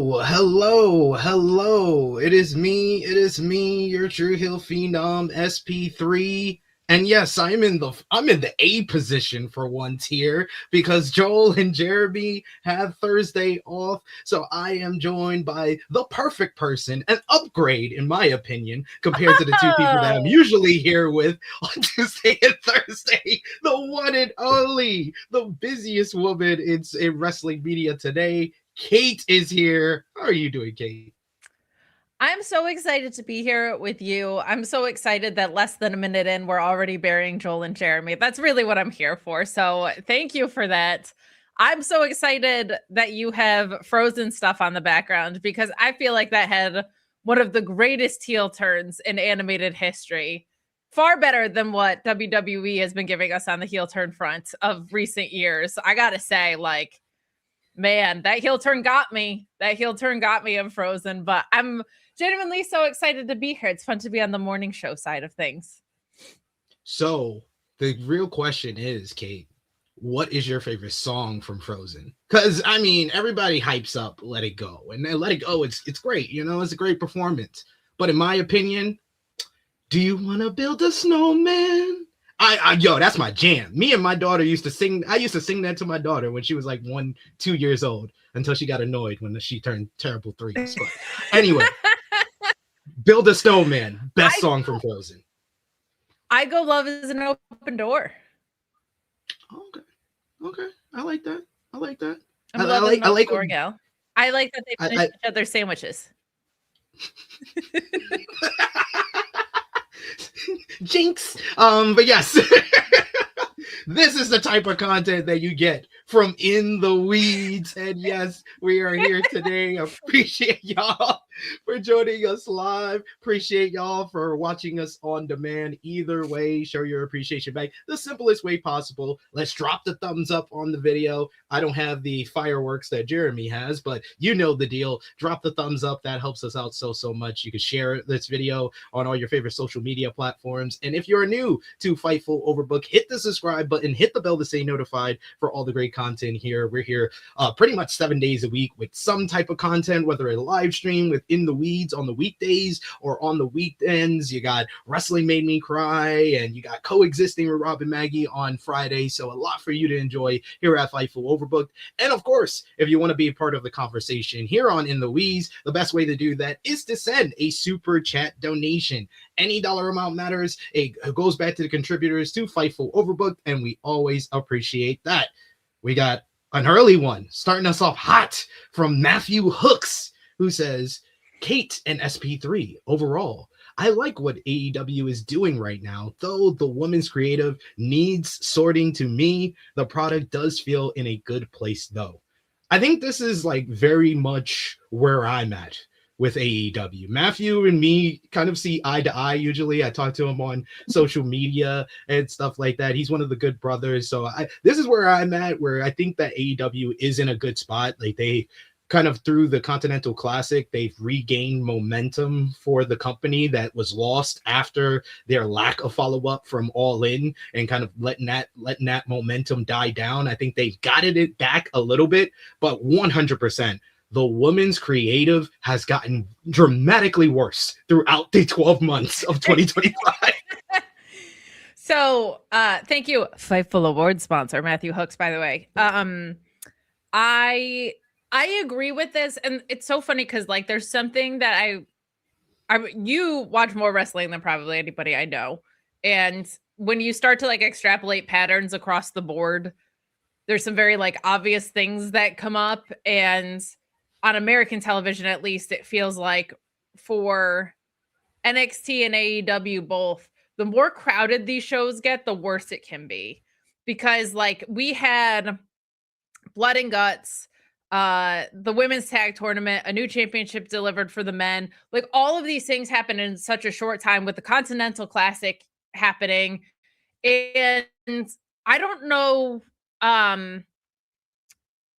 Hello. It is me, your True Hill Phenom, SP3. And yes, I'm in the A position for once here because Joel and Jeremy have Thursday off. So I am joined by the perfect person, an upgrade in my opinion, compared to the two people that I'm usually here with on Tuesday and Thursday. The one and only, the busiest woman in wrestling media today. Kate is here. How are you doing, Kate? I'm so excited to be here with you. I'm so excited that less than a minute in, we're already burying Joel and Jeremy. That's really what I'm here for. So thank you for that. I'm so excited that you have Frozen stuff on the background because I feel like that had one of the greatest heel turns in animated history. Far better than what WWE has been giving us on the heel turn front of recent years. I gotta say, like, man, that heel turn got me. That heel turn got me in Frozen, but I'm genuinely so excited to be here. It's fun to be on the morning show side of things. So the real question is, Kate, what is your favorite song from Frozen? Because I mean, everybody hypes up "Let It Go," and "Let It Go" it's great. You know, it's a great performance. But in my opinion, do you want to build a snowman? Yo, that's my jam. Me and my daughter used to sing. I used to sing that to my daughter when she was like 1, 2 years old until she got annoyed when she turned terrible threes. But anyway, build a snowman. Best song from Frozen. I go love is an open door. Okay. I like that. I like that. I like door gal. I like that they finish each other's sandwiches. Jinx. But yes. This is the type of content that you get from In the Weeds. And yes, we are here today. Appreciate y'all for joining us live. Appreciate y'all for watching us on demand. Either way, show your appreciation back the simplest way possible. Let's drop the thumbs up on the video. I don't have the fireworks that Jeremy has, but you know the deal. Drop the thumbs up. That helps us out so much. You can share this video on all your favorite social media platforms. And if you're new to Fightful Overbook, hit the subscribe button, hit the bell to stay notified for all the great content here. We're here pretty much 7 days a week with some type of content, whether a live stream with In the Weeds on the weekdays or on the weekends. You got Wrestling Made Me Cry, and you got Coexisting with Rob and Maggie on Friday. So a lot for you to enjoy here at Fightful Overbooked. And of course, if you want to be a part of the conversation here on In the Weeds, the best way to do that is to send a super chat donation. Any dollar amount matters. It goes back to the contributors to Fightful Overbooked, and we always appreciate that. We got an early one starting us off hot from Matthew Hooks, who says, Kate and SP3 overall. I like what AEW is doing right now, though the women's creative needs sorting. To me, the product does feel in a good place, though. I think this is like very much where I'm at with AEW. Matthew and me kind of see eye to eye usually. I talk to him on social media and stuff like that. He's one of the good brothers. So this is where I'm at, where I think that AEW is in a good spot. Like they kind of through the Continental Classic, they've regained momentum for the company that was lost after their lack of follow-up from All In, and kind of letting that momentum die down. I think they've gotten it back a little bit, but 100%. The women's creative has gotten dramatically worse throughout the 12 months of 2025. So thank you, Fightful Award sponsor, Matthew Hooks, by the way. I agree with this. And it's so funny because like there's something that you watch more wrestling than probably anybody I know. And when you start to like extrapolate patterns across the board, there's some very like obvious things that come up. And on American television, at least, it feels like for NXT and AEW both, the more crowded these shows get, the worse it can be. Because like we had Blood and Guts, the women's tag tournament, a new championship delivered for the men. Like all of these things happen in such a short time, with the Continental Classic happening. And I don't know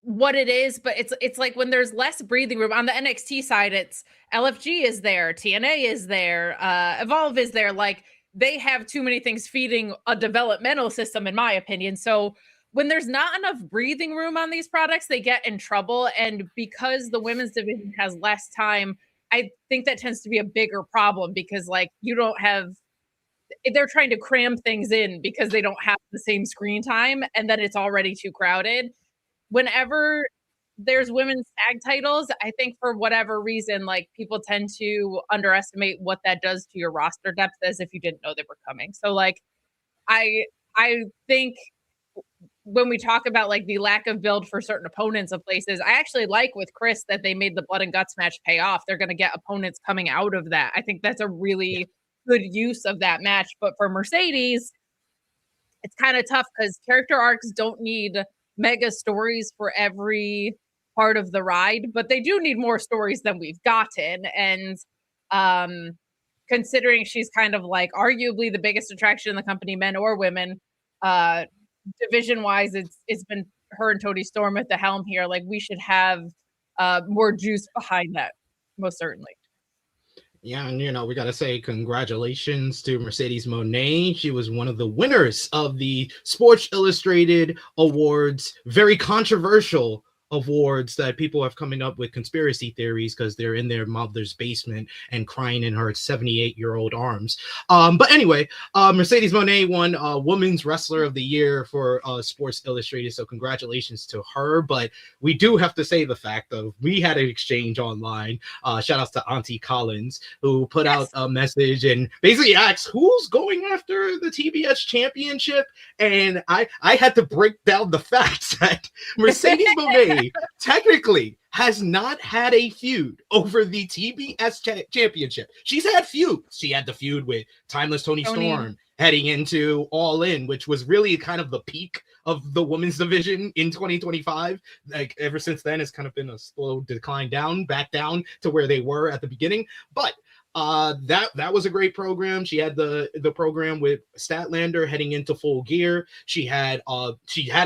what it is, but it's like when there's less breathing room on the NXT side, it's LFG is there, TNA is there, Evolve is there. Like they have too many things feeding a developmental system, in my opinion. So when there's not enough breathing room on these products, they get in trouble. And because the women's division has less time, I think that tends to be a bigger problem because like you don't have, they're trying to cram things in because they don't have the same screen time and then it's already too crowded. Whenever there's women's tag titles, I think for whatever reason, like people tend to underestimate what that does to your roster depth as if you didn't know they were coming. So like I think when we talk about like the lack of build for certain opponents of places, I actually like with Chris that they made the blood and guts match pay off. They're going to get opponents coming out of that. I think that's a really good use of that match. But for Mercedes, it's kind of tough because character arcs don't need mega stories for every part of the ride, but they do need more stories than we've gotten. And considering she's kind of like arguably the biggest attraction in the company, men or women, division wise, it's been her and Toni Storm at the helm here. Like we should have more juice behind that, most certainly. Yeah, and we got to say congratulations to Mercedes Moné. She was one of the winners of the Sports Illustrated Awards. Very controversial awards that people have coming up with conspiracy theories because they're in their mother's basement and crying in her 78-year-old arms. But anyway, Mercedes Moné won Women's Wrestler of the Year for Sports Illustrated. So congratulations to her. But we do have to say the fact of we had an exchange online. Shout outs to Auntie Collins, who put out a message and basically asked who's going after the TBS championship. And I had to break down the facts that Mercedes Moné technically has not had a feud over the TBS championship. She's had feuds. She had the feud with Timeless Toni Storm heading into All In, which was really kind of the peak of the women's division in 2025. Like ever since then, it's kind of been a slow decline back down to where they were at the beginning. But that was a great program. She had the program with Statlander heading into Full Gear. She had a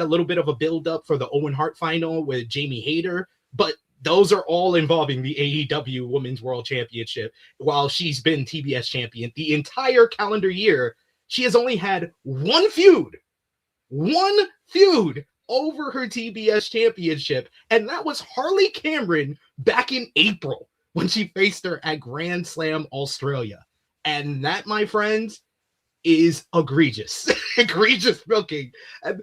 little bit of a build up for the Owen Hart final with Jamie Hayter, but those are all involving the AEW Women's World Championship. While she's been TBS champion the entire calendar year, she has only had one feud over her TBS championship, and that was Harley Cameron back in April when she faced her at Grand Slam Australia. And that, my friends, is egregious. Egregious booking. And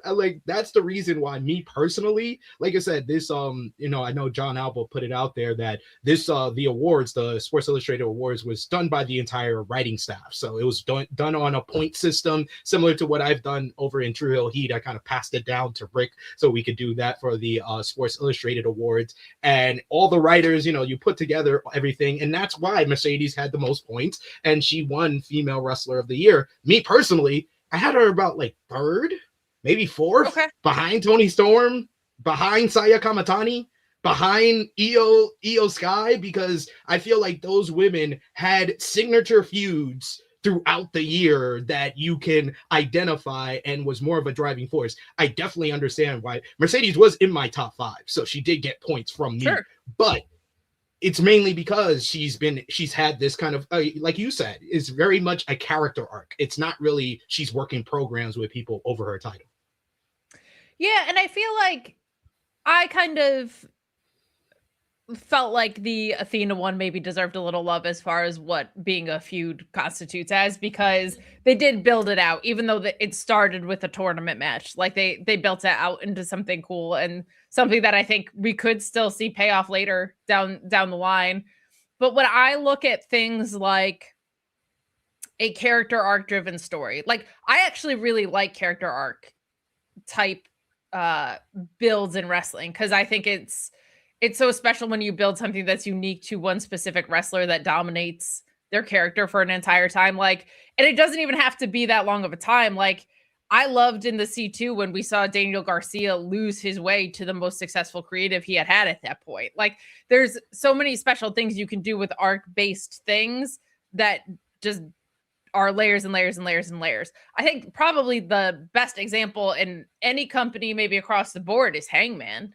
like that's the reason why me personally, like I said, this I know John Alba put it out there that this the awards, the Sports Illustrated Awards, was done by the entire writing staff. So it was done on a point system, similar to what I've done over in True Hill Heat. I kind of passed it down to Rick so we could do that for the Sports Illustrated Awards. And all the writers, you put together everything, and that's why Mercedes had the most points and she won Female Wrestler of the Year. Me personally, I had her about like third, maybe fourth, behind Toni Storm, behind Saya Kamatani, behind Io Sky, because I feel like those women had signature feuds throughout the year that you can identify and was more of a driving force. I definitely understand why Mercedes was in my top 5, so she did get points from me, but it's mainly because she's had this kind of, like you said, is very much a character arc. It's not really she's working programs with people over her title. Yeah, and I feel like I kind of felt like the Athena one maybe deserved a little love as far as what being a feud constitutes as, because they did build it out, even though it started with a tournament match. Like they built it out into something cool and something that I think we could still see pay off later down the line. But when I look at things like a character arc driven story, like I actually really like character arc type builds in wrestling, because I think it's so special when you build something that's unique to one specific wrestler that dominates their character for an entire time. Like, and it doesn't even have to be that long of a time. Like, I loved in the C2 when we saw Daniel Garcia lose his way to the most successful creative he had at that point. Like, there's so many special things you can do with arc-based things that just are layers and layers and layers and layers. I think probably the best example in any company, maybe across the board, is Hangman.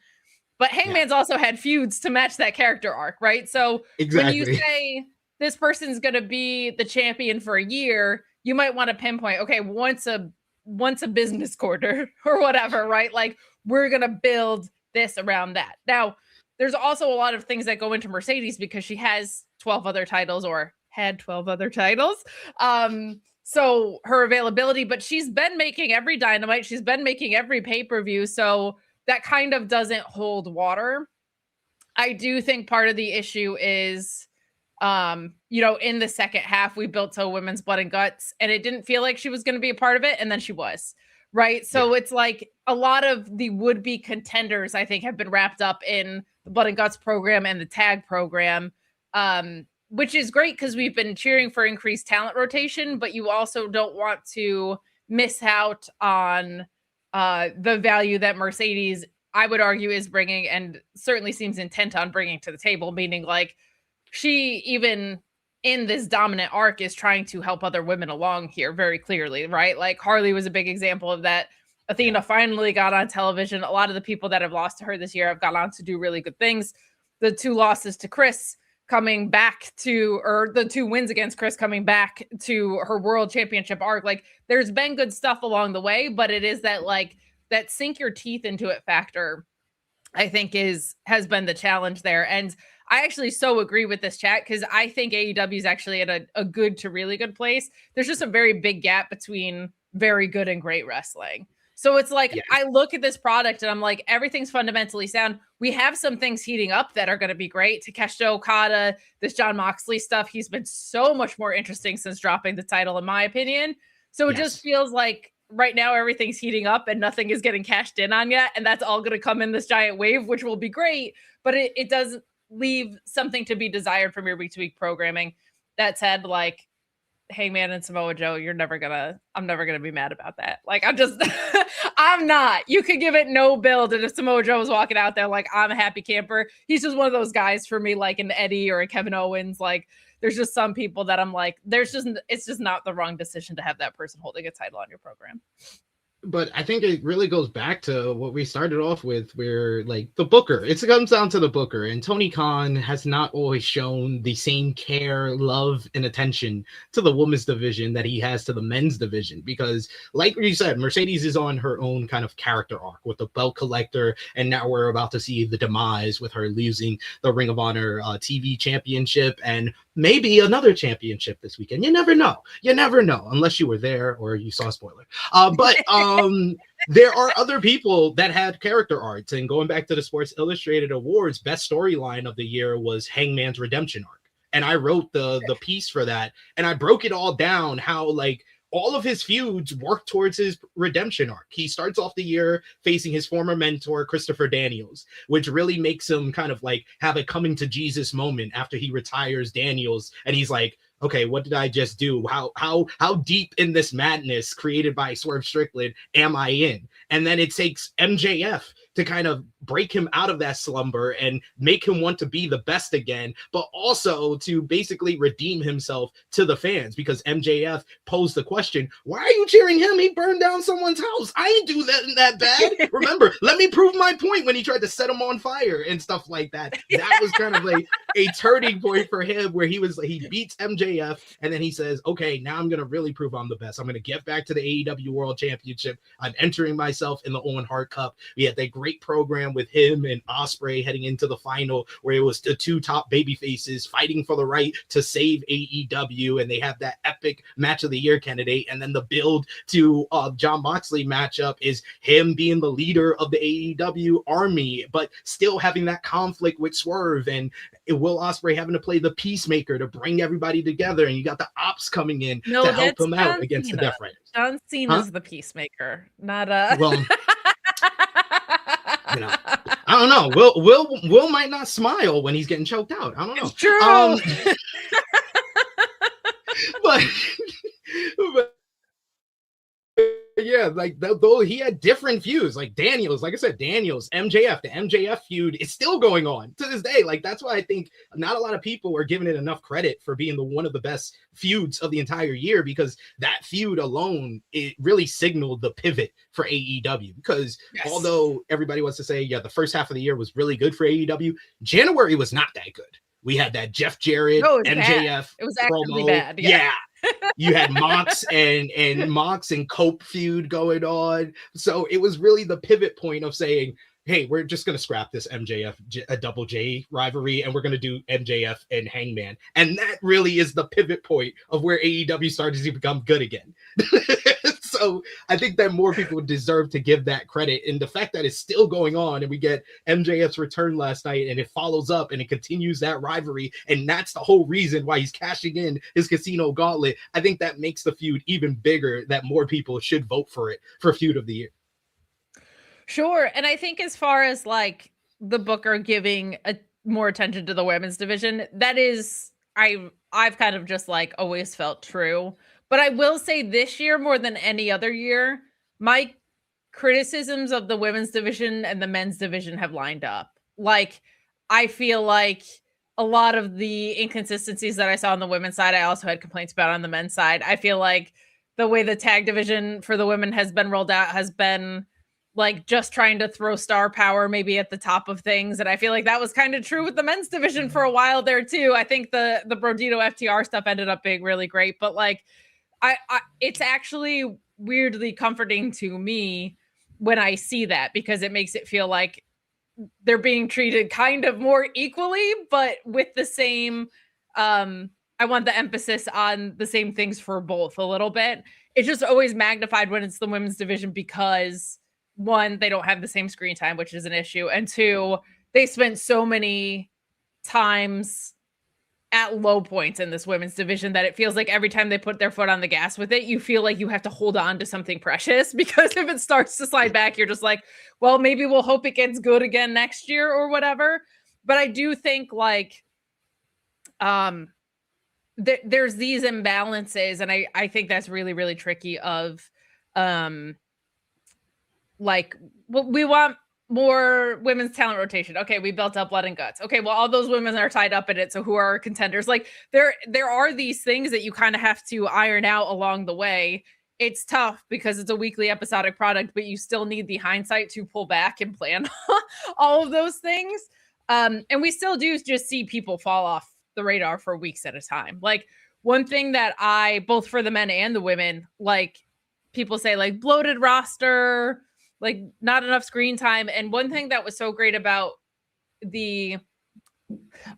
But Hangman's also had feuds to match that character arc, right? So when you say this person's going to be the champion for a year, you might want to pinpoint, okay, once a once a business quarter or whatever, right? Like we're going to build this around that. Now, there's also a lot of things that go into Mercedes because she has 12 other titles or had 12 other titles. So her availability, but she's been making every Dynamite. She's been making every pay-per-view. So that kind of doesn't hold water. I do think part of the issue is, you know, in the second half, we built to Women's Blood and Guts, and it didn't feel like she was going to be a part of it. And then she was, right? So it's like a lot of the would-be contenders, I think, have been wrapped up in the Blood and Guts program and the tag program, which is great because we've been cheering for increased talent rotation, but you also don't want to miss out on the value that Mercedes, I would argue, is bringing and certainly seems intent on bringing to the table, meaning like she, even in this dominant arc, is trying to help other women along here very clearly, right? Like Harley was a big example of that. Athena finally got on television. A lot of the people that have lost to her this year have gone on to do really good things. The 2 losses to Chris coming back to, or the 2 wins against Chris coming back to her world championship arc. Like there's been good stuff along the way, but it is that like that sink your teeth into it factor, I think has been the challenge there. And I actually so agree with this chat because I think AEW is actually at a good to really good place. There's just a very big gap between very good and great wrestling. So it's like, I look at this product and I'm like, everything's fundamentally sound. We have some things heating up that are going to be great. Takeshita Okada, this Jon Moxley stuff, he's been so much more interesting since dropping the title, in my opinion. So it just feels like right now everything's heating up and nothing is getting cashed in on yet. And that's all going to come in this giant wave, which will be great. But it does leave something to be desired from your week-to-week programming. That said, like, Hangman and Samoa Joe, I'm never gonna be mad about that. Like, I'm not. You could give it no build, and if Samoa Joe was walking out there, like, I'm a happy camper. He's just one of those guys for me, like an Eddie or a Kevin Owens. Like, there's just some people that I'm like, it's just not the wrong decision to have that person holding a title on your program. But I think it really goes back to what we started off with, where like the booker, it comes down to the booker, and Tony Khan has not always shown the same care, love, and attention to the women's division that he has to the men's division. Because like you said, Mercedes is on her own kind of character arc with the belt collector, and now we're about to see the demise with her losing the Ring of Honor TV championship and maybe another championship this weekend. You never know, unless you were there or you saw a spoiler. But there are other people that had character arcs, and going back to the Sports Illustrated Awards, best storyline of the year was Hangman's redemption arc, and I wrote the piece for that, and I broke it all down how like all of his feuds work towards his redemption arc. He starts off the year facing his former mentor, Christopher Daniels, which really makes him kind of like have a coming to Jesus moment after he retires Daniels. And he's like, okay, what did I just do? How deep in this madness created by Swerve Strickland am I in? And then it takes MJF to kind of break him out of that slumber and make him want to be the best again, but also to basically redeem himself to the fans, because MJF posed the question, why are you cheering him? He burned down someone's house. I ain't do that bad. Remember, let me prove my point, when he tried to set him on fire and stuff like that. That was kind of like a turning point for him, where he beats MJF, and then he says, okay, now I'm going to really prove I'm the best. I'm going to get back to the AEW World Championship. I'm entering myself in the Owen Hart Cup. We had that great program with him and Ospreay heading into the final, where it was the 2 top baby faces fighting for the right to save AEW, and they have that epic match of the year candidate. And then the build to Jon Moxley matchup is him being the leader of the AEW army, but still having that conflict with Swerve, and Will Ospreay having to play the peacemaker to bring everybody together, and you got the Ops coming in to help him out against the Death Riders. John Cena's the peacemaker, not well. You know, I don't know. Will might not smile when he's getting choked out. I don't know. It's true. But yeah, like though he had different feuds, like Daniels, like I said, MJF, the MJF feud is still going on to this day. Like, that's why I think not a lot of people are giving it enough credit for being one of the best feuds of the entire year, because that feud alone, it really signaled the pivot for AEW. Because although everybody wants to say, yeah, the first half of the year was really good for AEW, January was not that good. We had that Jeff Jarrett, MJF bad. It was actually promo. bad. Yeah. You had Mox and Cope feud going on. So it was really the pivot point of saying, hey, we're just going to scrap this MJF a Double J rivalry, and we're going to do MJF and Hangman. And that really is the pivot point of where AEW started to become good again. So I think that more people deserve to give that credit. And the fact that it's still going on, and we get MJF's return last night, and it follows up and it continues that rivalry. And that's the whole reason why he's cashing in his Casino Gauntlet. I think that makes the feud even bigger, that more people should vote for it for Feud of the Year. Sure. And I think as far as like the Booker giving more attention to the women's division, that is, I've kind of just like always felt true. But I will say this year, more than any other year, my criticisms of the women's division and the men's division have lined up. Like, I feel like a lot of the inconsistencies that I saw on the women's side, I also had complaints about on the men's side. I feel like the way the tag division for the women has been rolled out has been like just trying to throw star power maybe at the top of things. And I feel like that was kind of true with the men's division for a while there too. I think the Brodito FTR stuff ended up being really great, but like I it's actually weirdly comforting to me when I see that, because it makes it feel like they're being treated kind of more equally, but with the same, I want the emphasis on the same things for both a little bit. It's just always magnified when it's the women's division because one, they don't have the same screen time, which is an issue. And two, they spent so many times at low points in this women's division that it feels like every time they put their foot on the gas with it, you feel like you have to hold on to something precious, because if it starts to slide back, you're just like, well, maybe we'll hope it gets good again next year or whatever. But I do think like, there's these imbalances, and I think that's really, really tricky of, like, well, we want more women's talent rotation. Okay, we built up Blood and Guts. Okay, well, all those women are tied up in it, so who are our contenders? Like, there are these things that you kind of have to iron out along the way. It's tough because it's a weekly episodic product, but you still need the hindsight to pull back and plan all of those things. And we still do just see people fall off the radar for weeks at a time. Like, one thing that both for the men and the women, like, people say like bloated roster, like not enough screen time. And one thing that was so great about I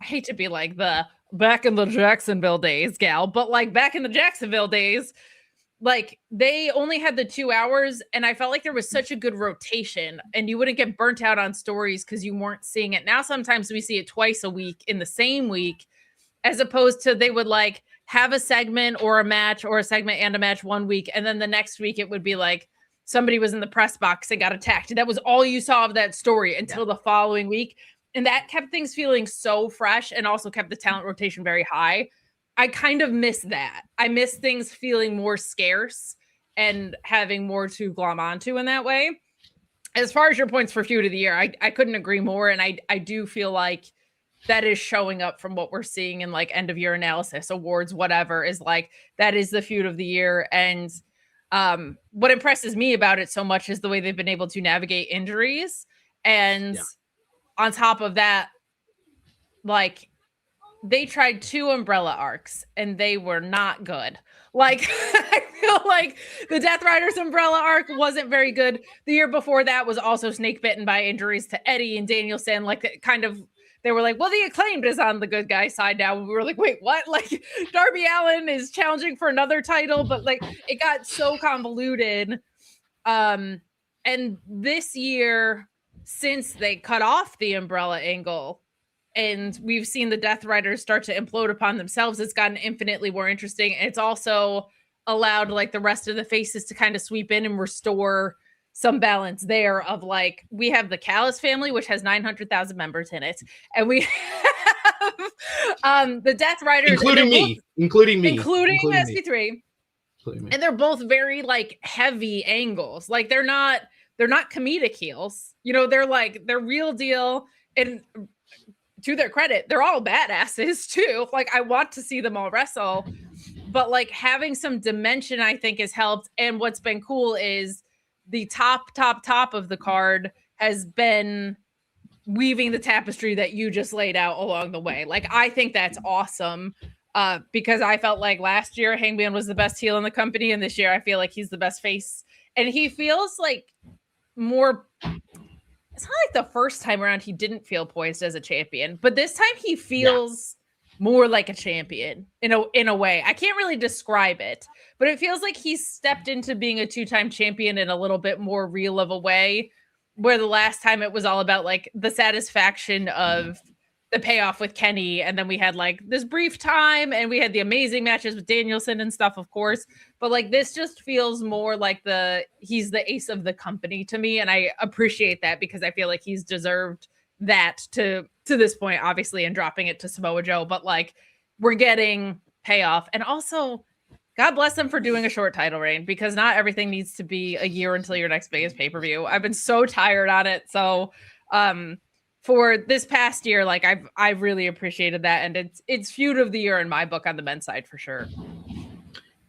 hate to be like the back in the Jacksonville days gal, but like back in the Jacksonville days, like they only had the 2 hours, and I felt like there was such a good rotation and you wouldn't get burnt out on stories because you weren't seeing it. Now sometimes we see it twice a week in the same week, as opposed to they would like have a segment or a match or a segment and a match one week, and then the next week it would be like somebody was in the press box and got attacked. And that was all you saw of that story until the following week. And that kept things feeling so fresh and also kept the talent rotation very high. I kind of miss that. I miss things feeling more scarce and having more to glom onto in that way. As far as your points for Feud of the Year, I couldn't agree more. And I do feel like that is showing up from what we're seeing in like end of year analysis, awards, whatever, is like, that is the Feud of the Year. And what impresses me about it so much is the way they've been able to navigate injuries. And on top of that, like, they tried 2 umbrella arcs and they were not good. Like, I feel like the Death Riders umbrella arc wasn't very good. The year before that was also snake bitten by injuries to Eddie and Danielson. Like, kind of, they were like, well, the Acclaimed is on the good guy side now. We were like, wait, what? Like, Darby Allin is challenging for another title, but like, it got so convoluted. And this year, since they cut off the umbrella angle and we've seen the Death Riders start to implode upon themselves, it's gotten infinitely more interesting. And it's also allowed like the rest of the faces to kind of sweep in and restore some balance there of like, we have the Callis family, which has 900,000 members in it. And we have the Death Riders. Including SP3. And they're both very like heavy angles. Like they're not comedic heels. You know, they're real deal. And to their credit, they're all badasses too. Like I want to see them all wrestle. But like having some dimension, I think, has helped. And what's been cool is the top of the card has been weaving the tapestry that you just laid out along the way. Like, I think that's awesome. because I felt like last year Hangman was the best heel in the company, and this year I feel like he's the best face. And he feels like more. It's not like the first time around he didn't feel poised as a champion, but this time he feels more like a champion in a way. I can't really describe it, but it feels like he's stepped into being a 2-time champion in a little bit more real of a way, where the last time it was all about like the satisfaction of the payoff with Kenny, and then we had like this brief time and we had the amazing matches with Danielson and stuff, of course, but like this just feels more like he's the ace of the company to me, and I appreciate that because I feel like he's deserved that to this point, obviously, and dropping it to Samoa Joe, but like we're getting payoff. And also God bless them for doing a short title reign, because not everything needs to be a year until your next biggest pay-per-view. I've been so tired on it. So for this past year, like I've really appreciated that, and it's feud of the year in my book on the men's side for sure.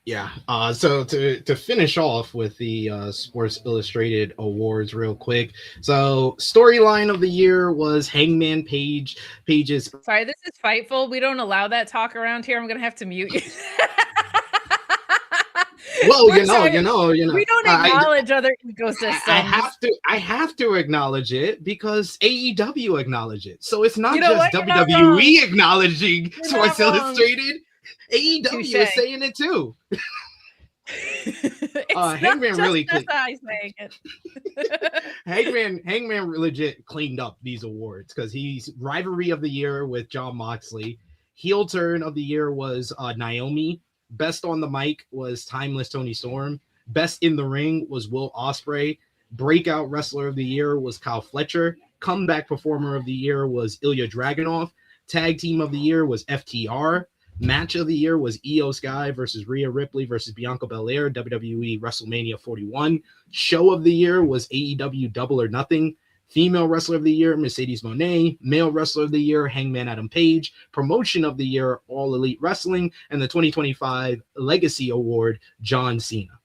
Yeah. So to finish off with the Sports Illustrated awards real quick. So storyline of the year was Hangman Page's. Sorry, this is Fightful. We don't allow that talk around here. I'm gonna have to mute you. Well, you know, we don't acknowledge other ecosystems. I have to acknowledge it because AEW acknowledge it. So it's not just WWE acknowledging Sports Illustrated. AEW is saying it too. Hangman really Hangman legit cleaned up these awards because he's rivalry of the year with Jon Moxley. Heel turn of the year was Naomi. Best on the mic was Timeless Tony Storm. Best in the ring was Will Ospreay. Breakout wrestler of the year was Kyle Fletcher. Comeback performer of the year was Ilya Dragunov. Tag team of the year was FTR. Match of the year was Io Sky versus Rhea Ripley versus Bianca Belair, WWE WrestleMania 41. Show of the year was AEW Double or Nothing. Female Wrestler of the Year, Mercedes Moné. Male Wrestler of the Year, Hangman Adam Page. Promotion of the Year, All Elite Wrestling. And the 2025 Legacy Award, John Cena.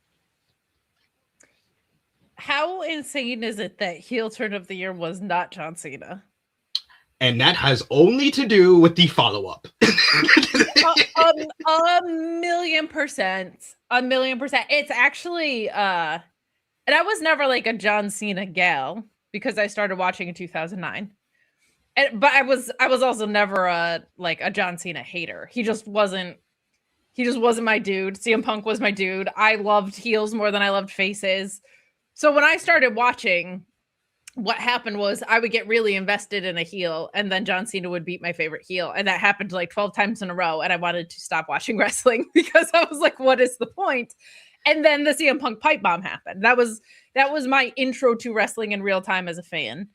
How insane is it that heel turn of the year was not John Cena? And that has only to do with the follow-up. a 1,000,000%. 1,000,000%. It's actually, and I was never like a John Cena gal, because I started watching in 2009. But I was also never a John Cena hater. He just wasn't my dude. CM Punk was my dude. I loved heels more than I loved faces. So when I started watching, what happened was I would get really invested in a heel, and then John Cena would beat my favorite heel. And that happened like 12 times in a row. And I wanted to stop watching wrestling because I was like, what is the point? And then the CM Punk pipe bomb happened. That was my intro to wrestling in real time as a fan.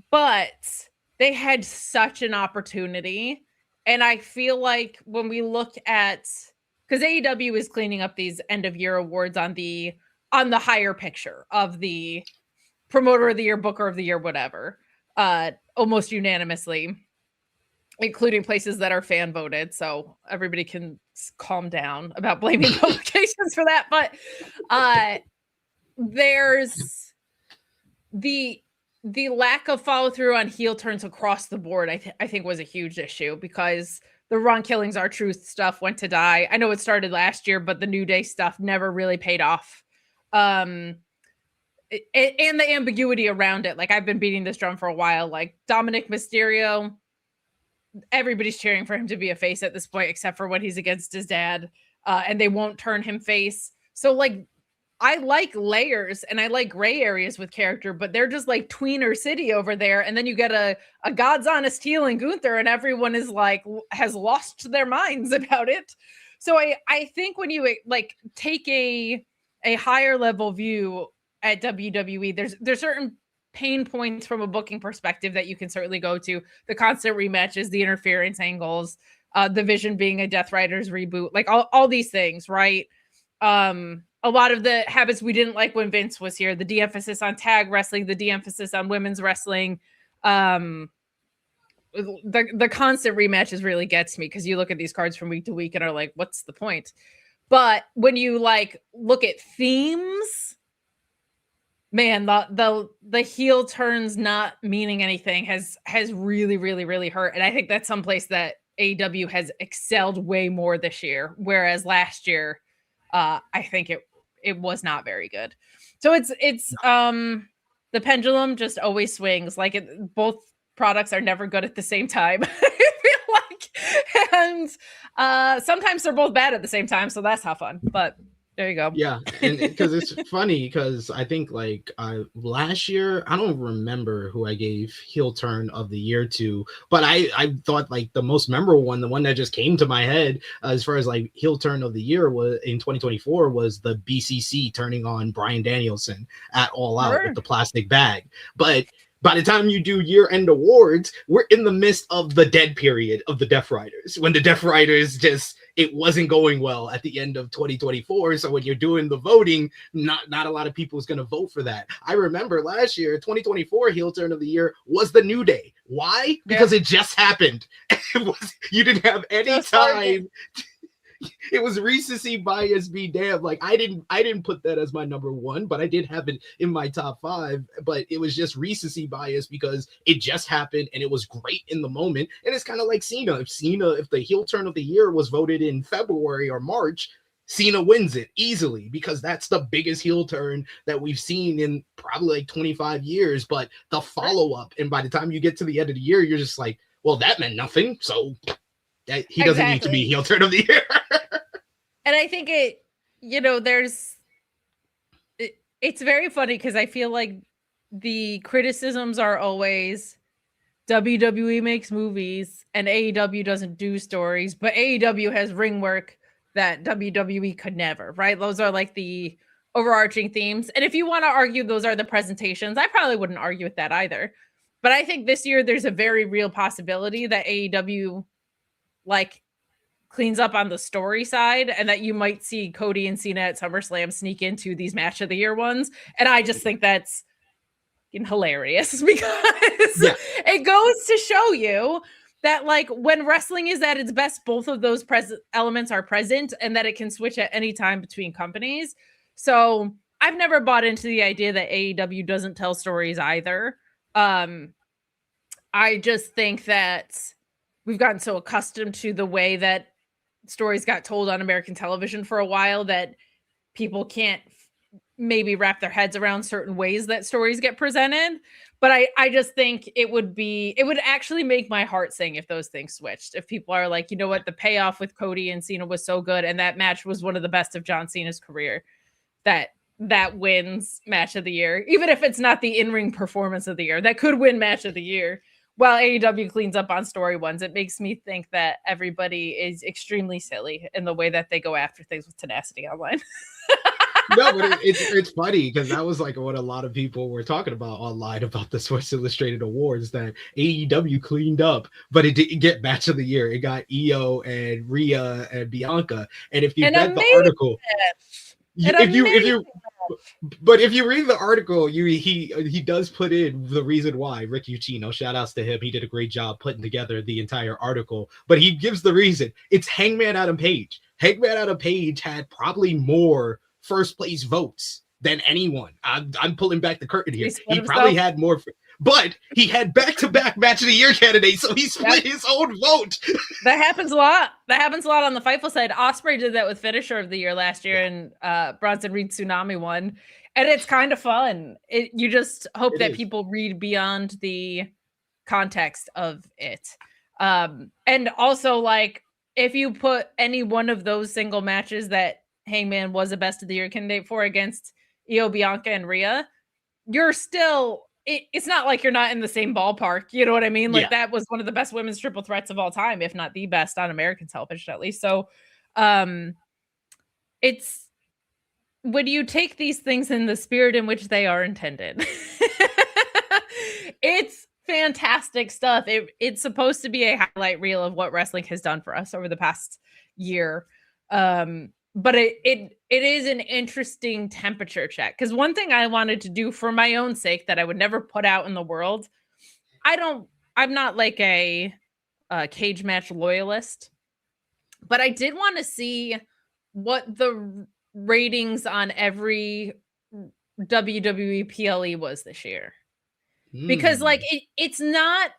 But they had such an opportunity. And I feel like when we look at, because AEW is cleaning up these end of year awards on the higher picture of the promoter of the year, booker of the year, whatever, almost unanimously, including places that are fan voted. So everybody can calm down about blaming publications for that. But there's the lack of follow through on heel turns across the board. I think was a huge issue, because the Ron Killings, R-Truth stuff went to die. I know it started last year, but the New Day stuff never really paid off. And the ambiguity around it. Like, I've been beating this drum for a while. Like, Dominic Mysterio, everybody's cheering for him to be a face at this point, except for when he's against his dad, and they won't turn him face. So like, I like layers and I like gray areas with character, but they're just like tweener city over there. And then you get a God's honest heel in Gunther, and everyone is like, has lost their minds about it. So I think when you like take a higher level view at WWE, there's certain pain points from a booking perspective that you can certainly go to. The constant rematches, the interference angles, the Vision being a Death Riders reboot, like all these things, right? A lot of the habits we didn't like when Vince was here, the de-emphasis on tag wrestling, the de-emphasis on women's wrestling, the constant rematches really gets me, because you look at these cards from week to week and are like, what's the point? But when you like look at themes, man, the heel turns not meaning anything has really, really, really hurt. And I think that's someplace that AEW has excelled way more this year, whereas last year, I think it was not very good. So it's the pendulum just always swings. Like both products are never good at the same time. I feel like, and sometimes they're both bad at the same time. So that's how fun. But there you go. Yeah, and because it's funny because I think like last year I don't remember who I gave heel turn of the year to, but I thought like the most memorable one, the one that just came to my head as far as like heel turn of the year was in 2024 was the BCC turning on Bryan Danielson at All Out with the plastic bag, but by the time you do year-end awards, we're in the midst of the dead period of the Death Riders. When the Death Riders it wasn't going well at the end of 2024. So when you're doing the voting, not a lot of people is going to vote for that. I remember last year, 2024 heel turn of the year was the New Day. Why? Because it just happened. You didn't have any time. It was recency bias be damned. Like I didn't put that as my number one, but I did have it in my top 5. But it was just recency bias because it just happened and it was great in the moment. And it's kind of like Cena. If the heel turn of the year was voted in February or March, Cena wins it easily because that's the biggest heel turn that we've seen in probably like 25 years. But the follow-up, and by the time you get to the end of the year, you're just like, well, that meant nothing. So he doesn't need to be heel turn of the year. And I think it's very funny because I feel like the criticisms are always WWE makes movies and AEW doesn't do stories, but AEW has ring work that WWE could never, right? Those are like the overarching themes. And if you want to argue those are the presentations, I probably wouldn't argue with that either. But I think this year there's a very real possibility that AEW like cleans up on the story side and that you might see Cody and Cena at SummerSlam sneak into these match of the year ones. And I just think that's hilarious because it goes to show you that like when wrestling is at its best, both of those elements are present and that it can switch at any time between companies. So I've never bought into the idea that AEW doesn't tell stories either. I just think that we've gotten so accustomed to the way that stories got told on American television for a while that people can't maybe wrap their heads around certain ways that stories get presented. But I just think it would actually make my heart sing if those things switched. If people are like, you know what, the payoff with Cody and Cena was so good and that match was one of the best of John Cena's career, that wins match of the year. Even if it's not the in-ring performance of the year, that could win match of the year. While AEW cleans up on story ones, it makes me think that everybody is extremely silly in the way that they go after things with tenacity online. No, but it's funny because that was like what a lot of people were talking about online about the Sports Illustrated Awards, that AEW cleaned up, but it didn't get match of the year. It got Io and Rhea and Bianca. And if you read the article, if you read the article, he does put in the reason why. Rick Ucchino, shout outs to him. He did a great job putting together the entire article, but he gives the reason. It's Hangman Adam Page. Hangman Adam Page had probably more first place votes than anyone. I'm pulling back the curtain here. He probably had more, but he had back-to-back match of the year candidates, so he split his own vote. That happens a lot. That happens a lot on the Fightful side. Ospreay did that with Finisher of the Year last year, and Bronson Reed Tsunami won. And it's kind of fun. You just hope that people read beyond the context of it. And also, like, if you put any one of those single matches that Hangman was a best of the year candidate for against Io, Bianca, and Rhea, you're still... It's not like you're not in the same ballpark. You know what I mean? Like that was one of the best women's triple threats of all time, if not the best on American television, at least. So it's when you take these things in the spirit in which they are intended, it's fantastic stuff. It's supposed to be a highlight reel of what wrestling has done for us over the past year. But it is an interesting temperature check, because one thing I wanted to do for my own sake that I would never put out in the world, I'm not like a cage match loyalist, but I did want to see what the ratings on every WWE PLE was this year, because like it's not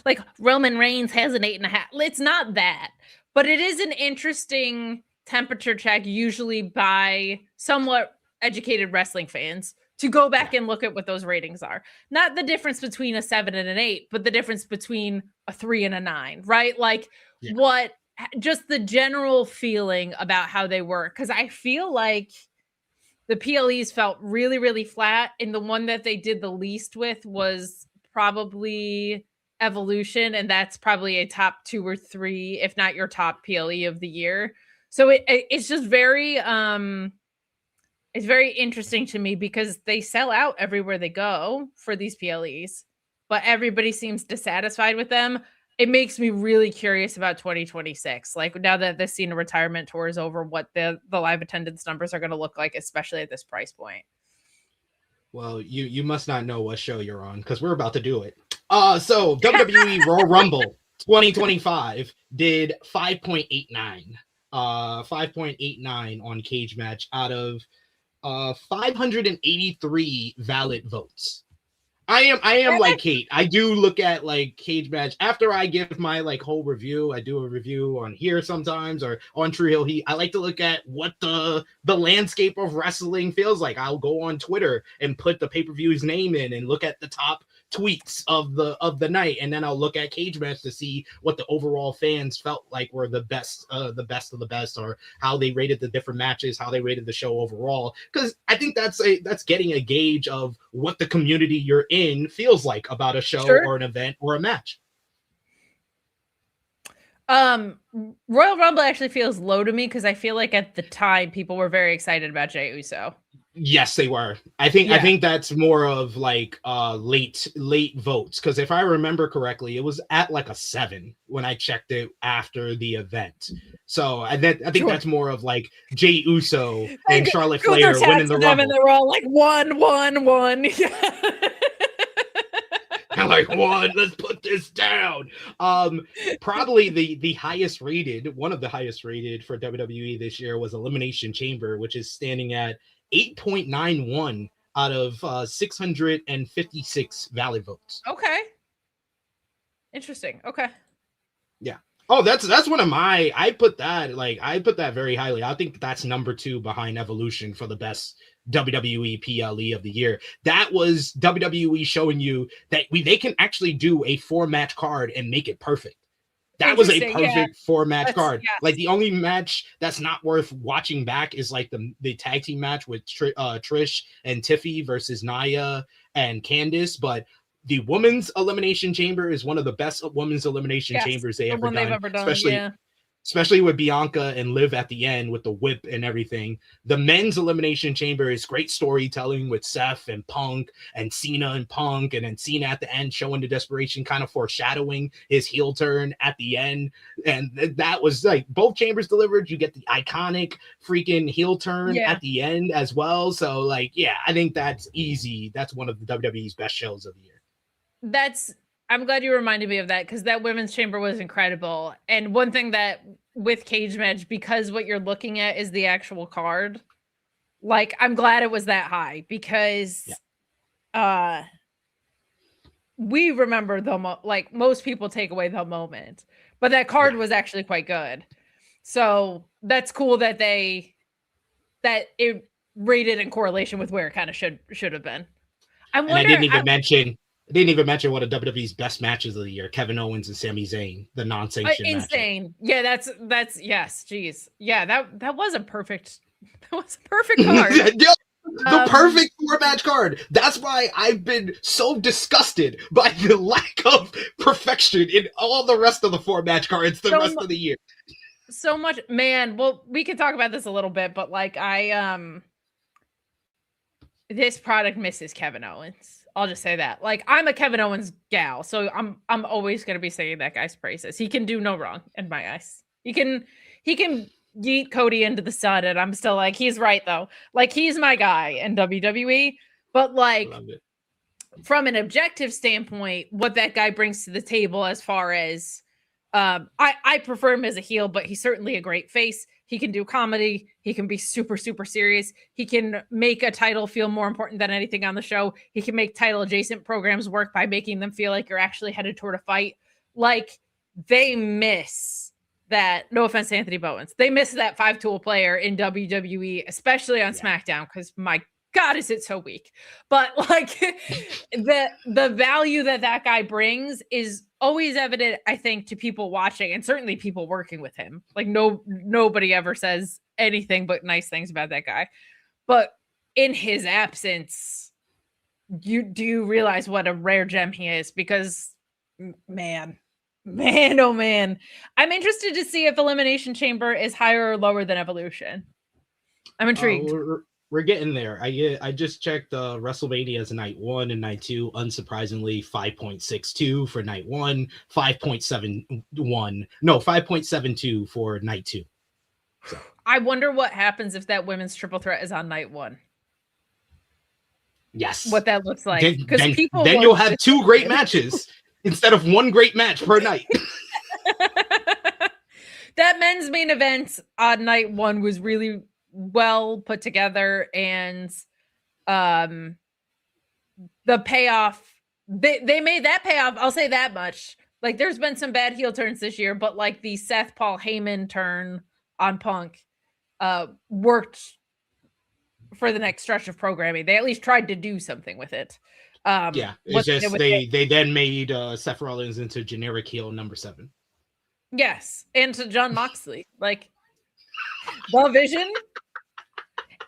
like Roman Reigns has an 8.5. It's not that, but it is an interesting temperature check, usually by somewhat educated wrestling fans, to go back and look at what those ratings are. Not the difference between a 7 and an 8, but the difference between a 3 and a 9, right? Like what, just the general feeling about how they work. Because I feel like the PLEs felt really, really flat. And the one that they did the least with was probably Evolution. And that's probably a top 2 or 3, if not your top PLE of the year. So it's just very, it's very interesting to me because they sell out everywhere they go for these PLEs, but everybody seems dissatisfied with them. It makes me really curious about 2026. Like now that the Cena retirement tour is over, what the live attendance numbers are going to look like, especially at this price point. Well, you must not know what show you're on because we're about to do it. So WWE Royal Rumble 2025 did 5.89. 5.89 on Cage Match out of 583 valid votes. I am like Kate. I do look at like Cage Match after I give my like whole review. I do a review on here sometimes or on True Hill Heat. I like to look at what the landscape of wrestling feels like. I'll go on Twitter and put the pay-per-view's name in and look at the top tweets of the night, and then I'll look at Cage Match to see what the overall fans felt like were the best of the best, or how they rated the different matches, how they rated the show overall. Because I think that's getting a gauge of what the community you're in feels like about a show or an event or a match. Royal Rumble actually feels low to me because I feel like at the time people were very excited about Jey Uso. Yes, they were. I think that's more of like late votes, because if I remember correctly, it was at like a 7 when I checked it after the event. So I think that's more of like Jey Uso and Charlotte Flair winning the Rumble. And they were all like 1, 1, 1. I'm like, let's put this down. Probably the highest rated, one of the highest rated for WWE this year was Elimination Chamber, which is standing at 8.91 out of 656 valid votes. Okay. Interesting. Okay. Yeah. Oh, that's one of my, I put that very highly. I think that's number 2 behind Evolution for the best WWE PLE of the year. That was WWE showing you that they can actually do a 4-match card and make it perfect. That was a perfect 4-match card. Yes. Like the only match that's not worth watching back is like the tag team match with Trish and Tiffy versus Nia and Candice. But the women's elimination chamber is one of the best women's elimination chambers they've ever done. Especially with Bianca and Liv at the end with the whip and everything. The men's elimination chamber is great storytelling with Seth and Punk and Cena and Punk, and then Cena at the end showing the desperation, kind of foreshadowing his heel turn at the end. And that was like both chambers delivered. You get the iconic freaking heel turn at the end as well. So like, yeah, I think that's easy. That's one of the WWE's best shows of the year. I'm glad you reminded me of that, because that women's chamber was incredible. And one thing that with Cage Match, because what you're looking at is the actual card, like I'm glad it was that high, because we remember like most people take away the moment, but that card was actually quite good. So that's cool that it rated in correlation with where it kind of should have been. I didn't even mention one of WWE's best matches of the year, Kevin Owens and Sami Zayn, the non-sanctioned match. Insane. Yeah, that's yes, geez. Yeah, that was a perfect card. The perfect 4-match card. That's why I've been so disgusted by the lack of perfection in all the rest of the 4-match cards rest of the year. So much, man. Well, we can talk about this a little bit, but like this product misses Kevin Owens. I'll just say that. Like, I'm a Kevin Owens gal, so I'm always gonna be saying that guy's praises. He can do no wrong in my eyes. He can yeet Cody into the sun, and I'm still like, he's right though. Like, he's my guy in WWE. But like, from an objective standpoint, what that guy brings to the table, as far as I prefer him as a heel, but he's certainly a great face. He can do comedy. He can be super, super serious. He can make a title feel more important than anything on the show. He can make title adjacent programs work by making them feel like you're actually headed toward a fight. like they miss that. No offense to Anthony Bowens, they miss that 5-tool player in WWE, especially on SmackDown, because my God, is it so weak. But like the value that guy brings is always evident, I think, to people watching and certainly people working with him. Like nobody ever says anything but nice things about that guy. But in his absence, do you realize what a rare gem he is? Because man, oh man, I'm interested to see if Elimination Chamber is higher or lower than Evolution. I'm intrigued. We're getting there. I just checked WrestleMania's night 1 and night 2. Unsurprisingly, 5.62 for night 1, 5.72 for night 2. So. I wonder what happens if that women's triple threat is on night 1. Yes. What that looks like. Because people then you'll have 2 great matches instead of 1 great match per night. That men's main event on night 1 was really well put together, and the payoff, they made that payoff. I'll say that much. Like, there's been some bad heel turns this year, but like the Seth Paul Heyman turn on Punk worked for the next stretch of programming. They at least tried to do something with it. It's just they then made Seth Rollins into generic heel number 7. Yes, and to Jon Moxley, like the Vision.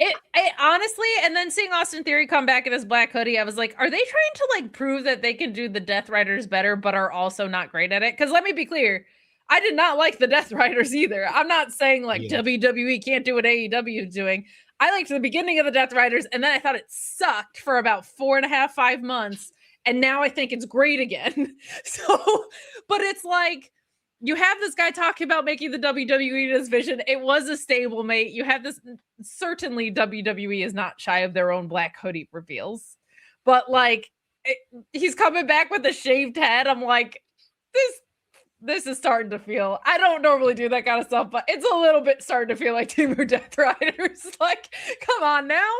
It honestly, and then seeing Austin Theory come back in his black hoodie, I was like, are they trying to like prove that they can do the Death Riders better, but are also not great at it? Because let me be clear, I did not like the Death Riders either. I'm not saying like WWE can't do what AEW is doing. I liked the beginning of the Death Riders, and then I thought it sucked for about 4.5, 5 months, and now I think it's great again. So, but it's like, you have this guy talking about making the WWE his vision. It was a stablemate. You have this, certainly WWE is not shy of their own black hoodie reveals, but like he's coming back with a shaved head. I'm like, this is starting to feel, I don't normally do that kind of stuff, but it's a little bit starting to feel like Team of Death Riders. Like, come on now.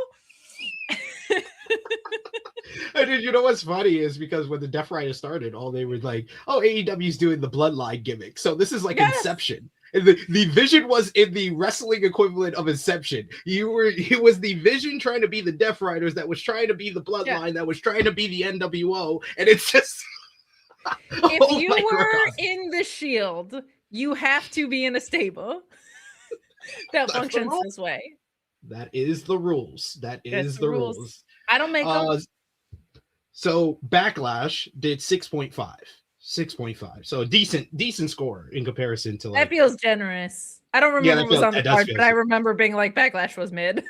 And you know what's funny is because when the Death Riders started, all they were like, "Oh, AEW's doing the bloodline gimmick." So this is like Inception. And the Vision was in the wrestling equivalent of Inception. It was the Vision trying to be the Death Riders that was trying to be the bloodline that was trying to be the NWO, and it's just if you were in the Shield, you have to be in a stable that functions this way. That is the rules. That is the rules. I don't make them. So Backlash did 6.5. 6.5. So a decent score in comparison to like. That feels generous. I don't remember what was on the card, but I remember being like Backlash was mid.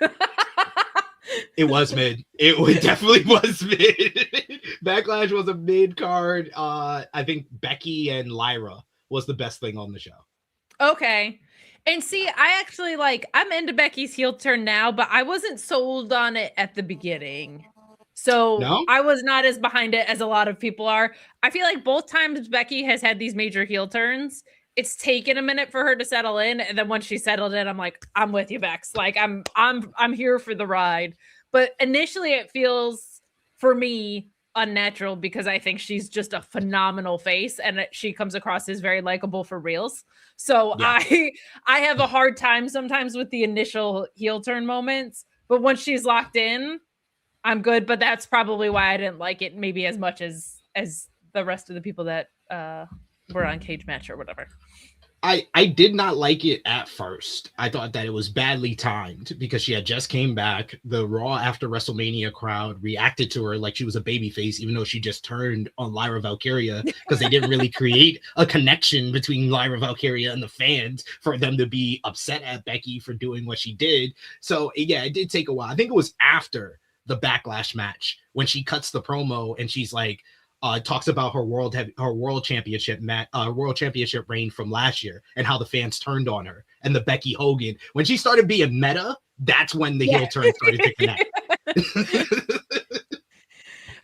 It was mid. It definitely was mid. Backlash was a mid card. I think Becky and Lyra was the best thing on the show. Okay. And see, I actually I'm into Becky's heel turn now, but I wasn't sold on it at the beginning. So I was not as behind it as a lot of people are. I feel like both times Becky has had these major heel turns, it's taken a minute for her to settle in. And then once she settled in, I'm like, I'm with you, Bex. Like I'm here for the ride. But initially it feels for me unnatural because I think she's just a phenomenal face and she comes across as very likable for reals. So I have a hard time sometimes with the initial heel turn moments, but once she's locked in, I'm good. But that's probably why I didn't like it maybe as much as the rest of the people that were on Cage Match or whatever. I did not like it at first. I thought that it was badly timed because she had just came back. The Raw after WrestleMania crowd reacted to her like she was a babyface, even though she just turned on Lyra Valkyria because they didn't really create a connection between Lyra Valkyria and the fans for them to be upset at Becky for doing what she did. So yeah, it did take a while. I think it was after the Backlash match when she cuts the promo and she's like, talks about her world championship reign from last year and how the fans turned on her and the Becky Hogan. When she started being meta, that's when the heel turn started to connect.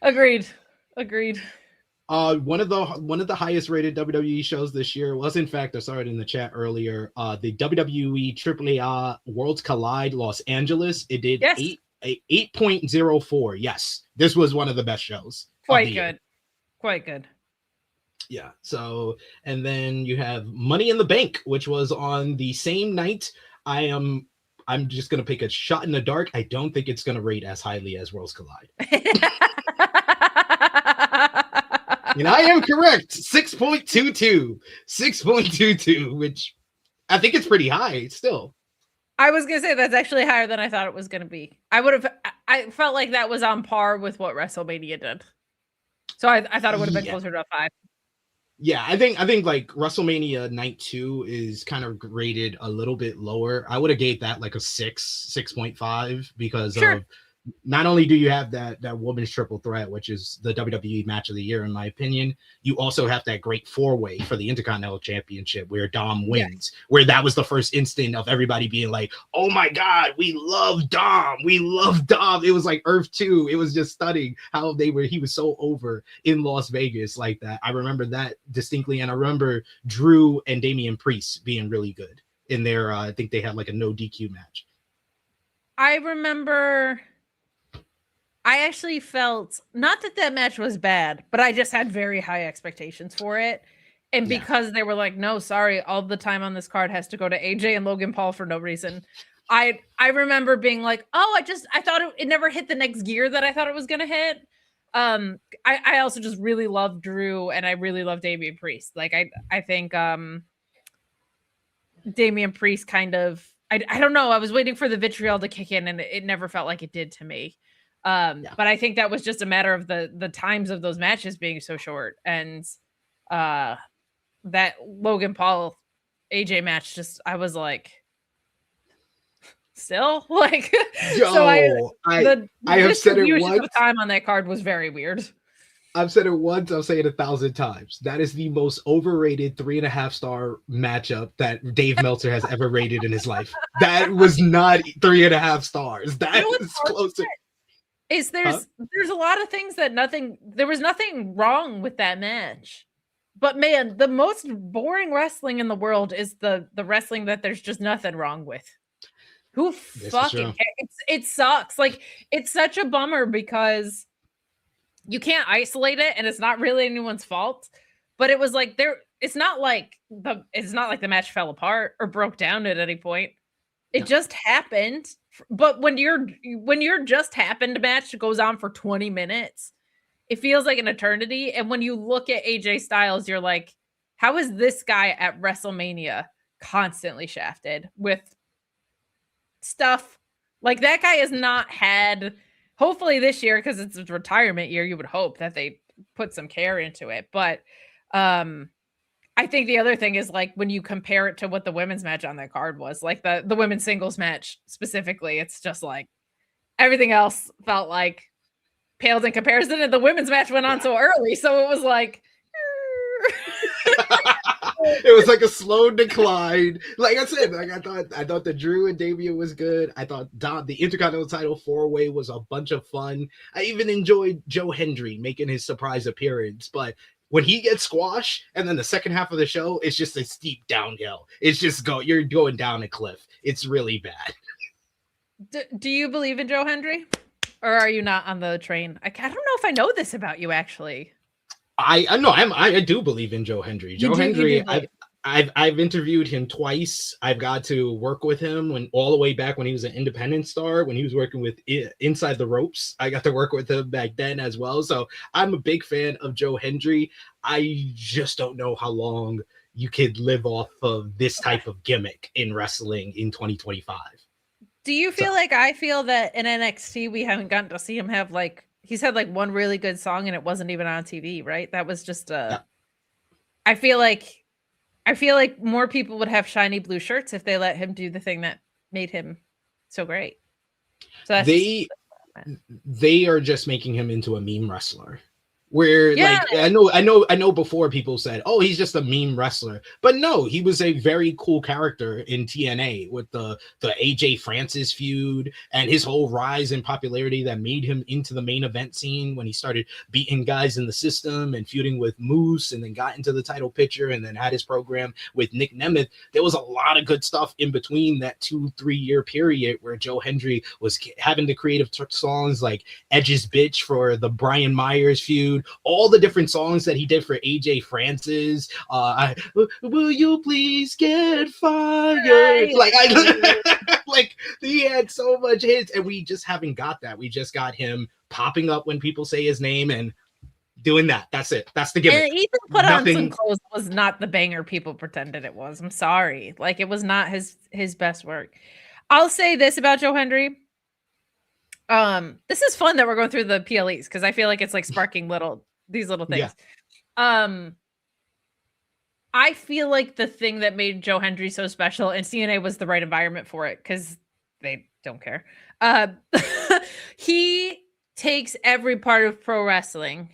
Agreed. One of the highest rated WWE shows this year was, in fact, I saw it in the chat earlier, the WWE AAA Worlds Collide Los Angeles. It did 8.04. Yes, this was one of the best shows. Quite good. Yeah. So, and then you have Money in the Bank, which was on the same night. I'm just gonna pick a shot in the dark. I don't think it's gonna rate as highly as Worlds Collide. And I am correct. 6.22. 6.22, which I think it's pretty high still. I was gonna say that's actually higher than I thought it was gonna be. I felt like that was on par with what WrestleMania did. So I thought it would have been closer to a 5. Yeah, I think like WrestleMania Night 2 is kind of rated a little bit lower. I would have gave that like a 6.5 because of not only do you have that women's triple threat, which is the WWE match of the year, in my opinion, you also have that great 4-way for the Intercontinental Championship where Dom wins, where that was the first instant of everybody being like, oh my God, we love Dom. We love Dom. It was like Earth 2. It was just stunning how he was so over in Las Vegas like that. I remember that distinctly. And I remember Drew and Damian Priest being really good in their, I think they had like a no DQ match. I remember... I actually felt not that match was bad, but I just had very high expectations for it. And because they were like, no, sorry, all the time on this card has to go to AJ and Logan Paul for no reason. I remember being like, oh, I thought it never hit the next gear that I thought it was going to hit. I also just really love Drew and I really love Damian Priest. Like, I think Damian Priest kind of, I don't know. I was waiting for the vitriol to kick in and it never felt like it did to me. But I think that was just a matter of the times of those matches being so short, and that Logan Paul AJ match, just I was like, still like, yo, so I have said it once. The time on that card was very weird. I've said it once. I'll say it 1,000 times. That is the most overrated 3.5-star matchup that Dave Meltzer has ever rated in his life. That was not 3.5 stars. That is closer. There's a lot of things that there was nothing wrong with that match, but man, the most boring wrestling in the world is the wrestling that there's just nothing wrong with. Who fucking cares? It sucks. Like, it's such a bummer because you can't isolate it and it's not really anyone's fault, but it was like it's not like the match fell apart or broke down at any point. It just happened. But when your just happened match goes on for 20 minutes, it feels like an eternity. And when you look at AJ Styles, you're like, how is this guy at WrestleMania constantly shafted with stuff? Like, that guy has not had, hopefully this year, because it's a retirement year, you would hope that they put some care into it. But I think the other thing is, like, when you compare it to what the women's match on that card was, like the women's singles match specifically, it's just like everything else felt like paled in comparison, and the women's match went on so early, so it was like it was like a slow decline. Like I said, like I thought the Drew and Damian was good. I thought the Intercontinental title 4-way was a bunch of fun. I even enjoyed Joe Hendry making his surprise appearance, but when he gets squashed, and then the second half of the show, it's just a steep downhill. It's just you're going down a cliff. It's really bad. Do you believe in Joe Hendry, or are you not on the train? I don't know if I know this about you, actually. I know I do believe in Joe Hendry. Joe Hendry, I've interviewed him twice. I've got to work with him all the way back when he was an independent star, when he was working with Inside the Ropes. I got to work with him back then as well. So I'm a big fan of Joe Hendry. I just don't know how long you could live off of this type of gimmick in wrestling in 2025. Do you feel like I feel that in NXT we haven't gotten to see him have, like, he's had like one really good song and it wasn't even on TV, right? That was just I feel like more people would have shiny blue shirts if they let him do the thing that made him so great. So that's they are just making him into a meme wrestler. Where like I know before people said, oh, he's just a meme wrestler, but no, he was a very cool character in TNA with the AJ Francis feud and his whole rise in popularity that made him into the main event scene when he started beating guys in the system and feuding with Moose, and then got into the title picture and then had his program with Nick Nemeth. There was a lot of good stuff in between that 2-3 year period where Joe Hendry was having the creative songs like Edge's Bitch for the Brian Myers feud, dude. All the different songs that he did for AJ Francis. Will you please get fired? Like like he had so much hits, and we just haven't got that. We just got him popping up when people say his name and doing that. That's it. That's the gimmick. And Ethan put on some clothes was not the banger people pretended it was. I'm sorry. Like, it was not his best work. I'll say this about Joe Hendry. This is fun that we're going through the PLEs because I feel like it's like sparking these little things. Yeah. I feel like the thing that made Joe Hendry so special, and CNA was the right environment for it because they don't care. He takes every part of pro wrestling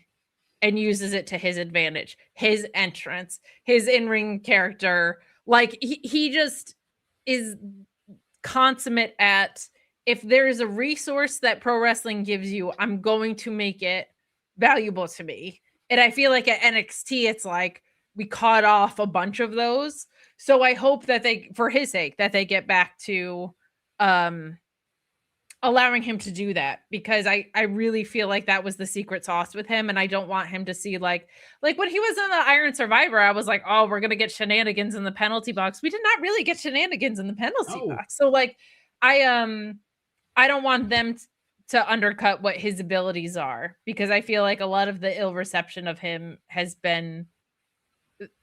and uses it to his advantage. His entrance, his in-ring character, like he just is consummate at, if there is a resource that pro wrestling gives you, I'm going to make it valuable to me. And I feel like at NXT, it's like we caught off a bunch of those. So I hope that they, for his sake, that they get back to allowing him to do that, because I really feel like that was the secret sauce with him. And I don't want him to see like when he was in the Iron Survivor, I was like, oh, we're going to get shenanigans in the penalty box. We did not really get shenanigans in the penalty box. So like, I don't want them to undercut what his abilities are, because I feel like a lot of the ill reception of him has been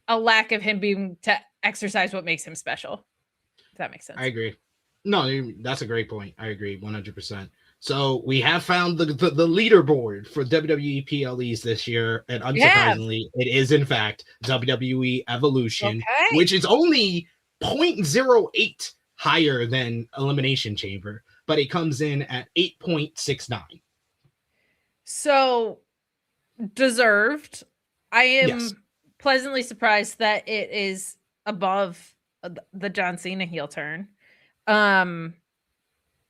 a lack of him being to exercise what makes him special. If that makes sense. I agree. No, that's a great point. I agree 100%. So we have found the leaderboard for WWE PLEs this year, and unsurprisingly, it is in fact WWE Evolution, which is only 0.08 higher than Elimination Chamber, but it comes in at 8.69. So deserved. I am pleasantly surprised that it is above the John Cena heel turn. I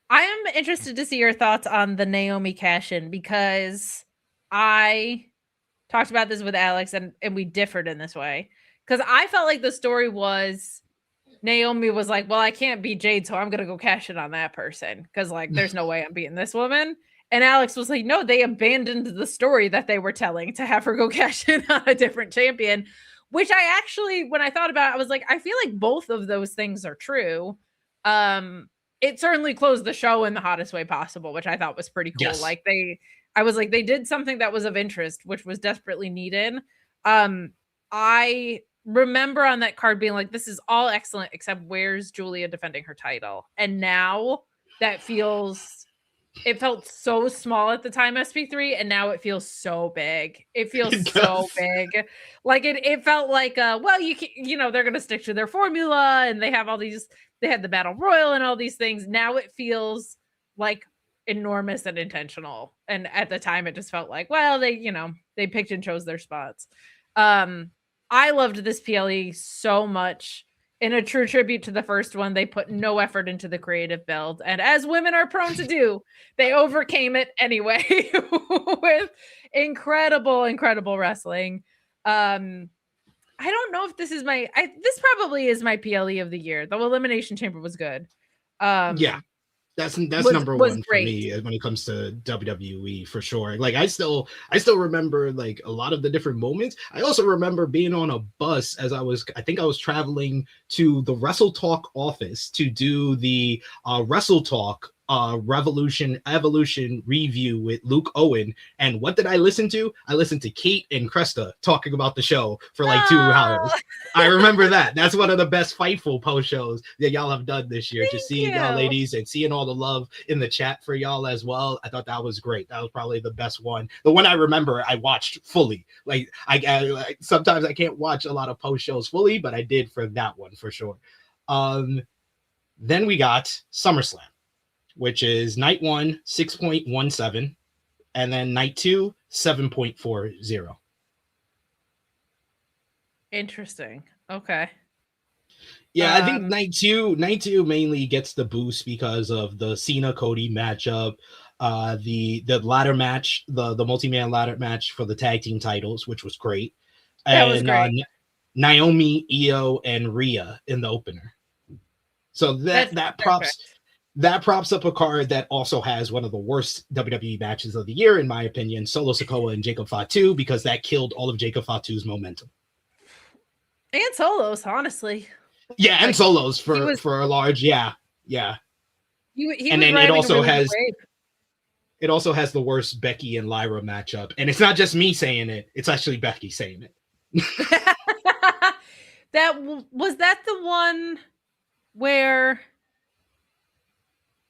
am interested to see your thoughts on the Naomi cash-in, because I talked about this with Alex and we differed in this way, because I felt like the story was Naomi was like, well, I can't beat Jade, so I'm going to go cash in on that person, because like there's no way I'm beating this woman. And Alex was like, no, they abandoned the story that they were telling to have her go cash in on a different champion, which I actually, when I thought about it, I was like, I feel like both of those things are true. It certainly closed the show in the hottest way possible, which I thought was pretty cool. Yes. Like I was like, they did something that was of interest, which was desperately needed. I remember on that card being like, this is all excellent, except where's Julia defending her title? And now that it felt so small at the time, SP3, and now it feels so big. It feels so big. Like it felt like, well, they're going to stick to their formula, and they have all these, they had the Battle Royal and all these things. Now it feels like enormous and intentional. And at the time it just felt like, well, they picked and chose their spots. I loved this PLE so much. In a true tribute to the first one, they put no effort into the creative build. And as women are prone to do, they overcame it anyway with incredible, incredible wrestling. I don't know if this is this probably is my PLE of the year. The Elimination Chamber was good. That's number one for me when it comes to WWE, for sure. Like I still remember like a lot of the different moments. I also remember being on a bus as I think I was traveling to the Wrestle Talk office to do the Wrestle Talk Evolution review with Luke Owen. And what did I listen to? I listened to Kate and Cresta talking about the show for like 2 hours. I remember that. That's one of the best Fightful post shows that y'all have done this year. Just seeing y'all ladies and seeing all the love in the chat for y'all as well. I thought that was great. That was probably the best one. The one I remember I watched fully. Like I sometimes I can't watch a lot of post shows fully, but I did for that one for sure. Then we got SummerSlam, which is night 1, 6.17, and then night 2, 7.40. Interesting. Okay. Yeah, I think night two mainly gets the boost because of the Cena Cody matchup, the ladder match, the multi-man ladder match for the tag team titles, which was great. That was great. Naomi, Io, and Rhea in the opener. So that props. Perfect. that props up a card that also has one of the worst WWE matches of the year, in my opinion, Solo Sikoa and Jacob Fatu, because that killed all of Jacob Fatu's momentum. And Solos, honestly. Yeah, and Like, Solos he was for a large, yeah. he And was then riding a really good wave. it also has the worst Becky and Lyra matchup. And it's not just me saying it, it's actually Becky saying it. Was that the one where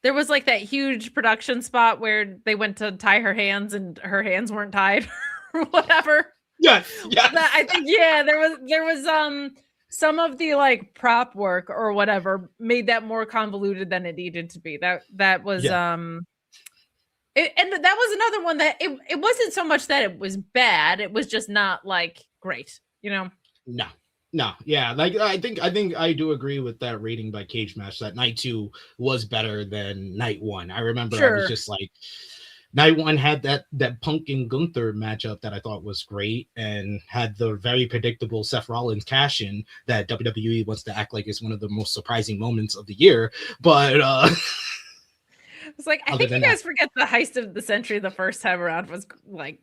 there was like that huge production spot where they went to tie her hands and her hands weren't tied or whatever. Yes. I think there was some of the like prop work or whatever made that more convoluted than it needed to be. That was and that was another one that it wasn't so much that it was bad, it was just not like great, you know. No, yeah, like I think I do agree with that rating by Cage Match that night 2 was better than night 1. I remember I was just like, night 1 had that Punk and Gunther matchup that I thought was great, and had the very predictable Seth Rollins cash in that WWE wants to act like is one of the most surprising moments of the year. But it's like, I think you guys forget the heist of the century the first time around was like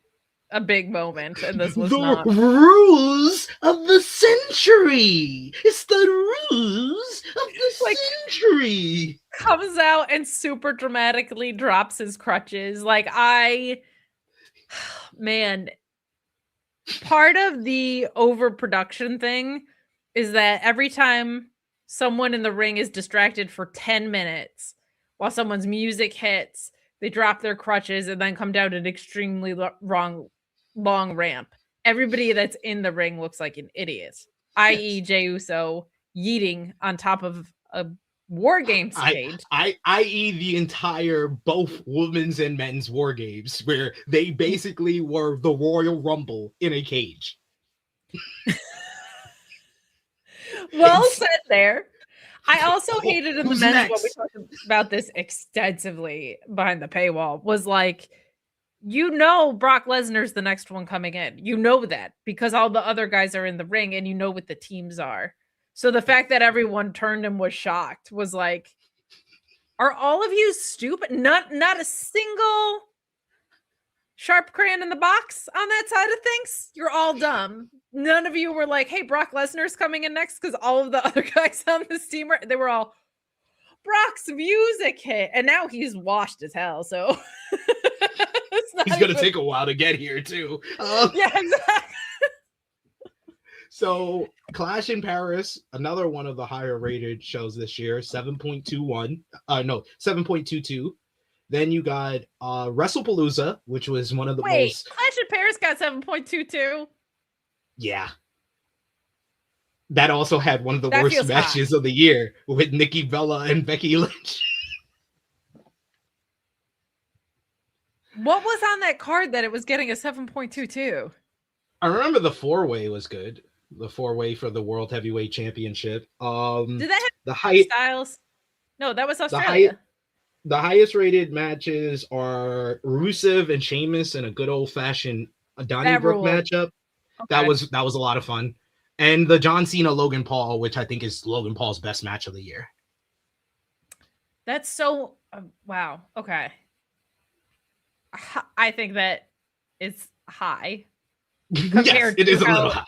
a big moment, and this was not. Rules of the century. It's the rules of the century. Comes out and super dramatically drops his crutches. Like, man, part of the overproduction thing is that every time someone in the ring is distracted for 10 minutes while someone's music hits, they drop their crutches and then come down an extremely long ramp. Everybody that's in the ring looks like an idiot, i.e. Jey Uso yeeting on top of a War Games cage. I.e. the entire both women's and men's War Games, where they basically were the Royal Rumble in a cage. Well said there. I also hated in the men's one, we talked about this extensively behind the paywall, was like, you know, Brock Lesnar's the next one coming in. You know that because all the other guys are in the ring and you know what the teams are. So the fact that everyone turned and was shocked was like, are all of you stupid? Not a single sharp crayon in the box on that side of things? You're all dumb. None of you were like, hey, Brock Lesnar's coming in next, because all of the other guys on this team, they were all, Brock's music hit. And now he's washed as hell, so... He's going to take a while to get here, too. Yeah, exactly. So, Clash in Paris, another one of the higher rated shows this year, 7.21. No, 7.22. Then you got WrestlePalooza, which was one of the most... Clash in Paris got 7.22? Yeah. That also had one of the worst matches of the year with Nikki Bella and Becky Lynch. What was on that card that it was getting a 7.22? I remember the 4-way was good. The 4-way for the World Heavyweight Championship. Did that have Styles? No, that was Australia. The highest rated matches are Rusev and Sheamus in a good old fashioned Donnybrook matchup. Okay. That was a lot of fun. And the John Cena Logan Paul, which I think is Logan Paul's best match of the year. That's so wow. Okay. I think that is high. Yes, it is a little high.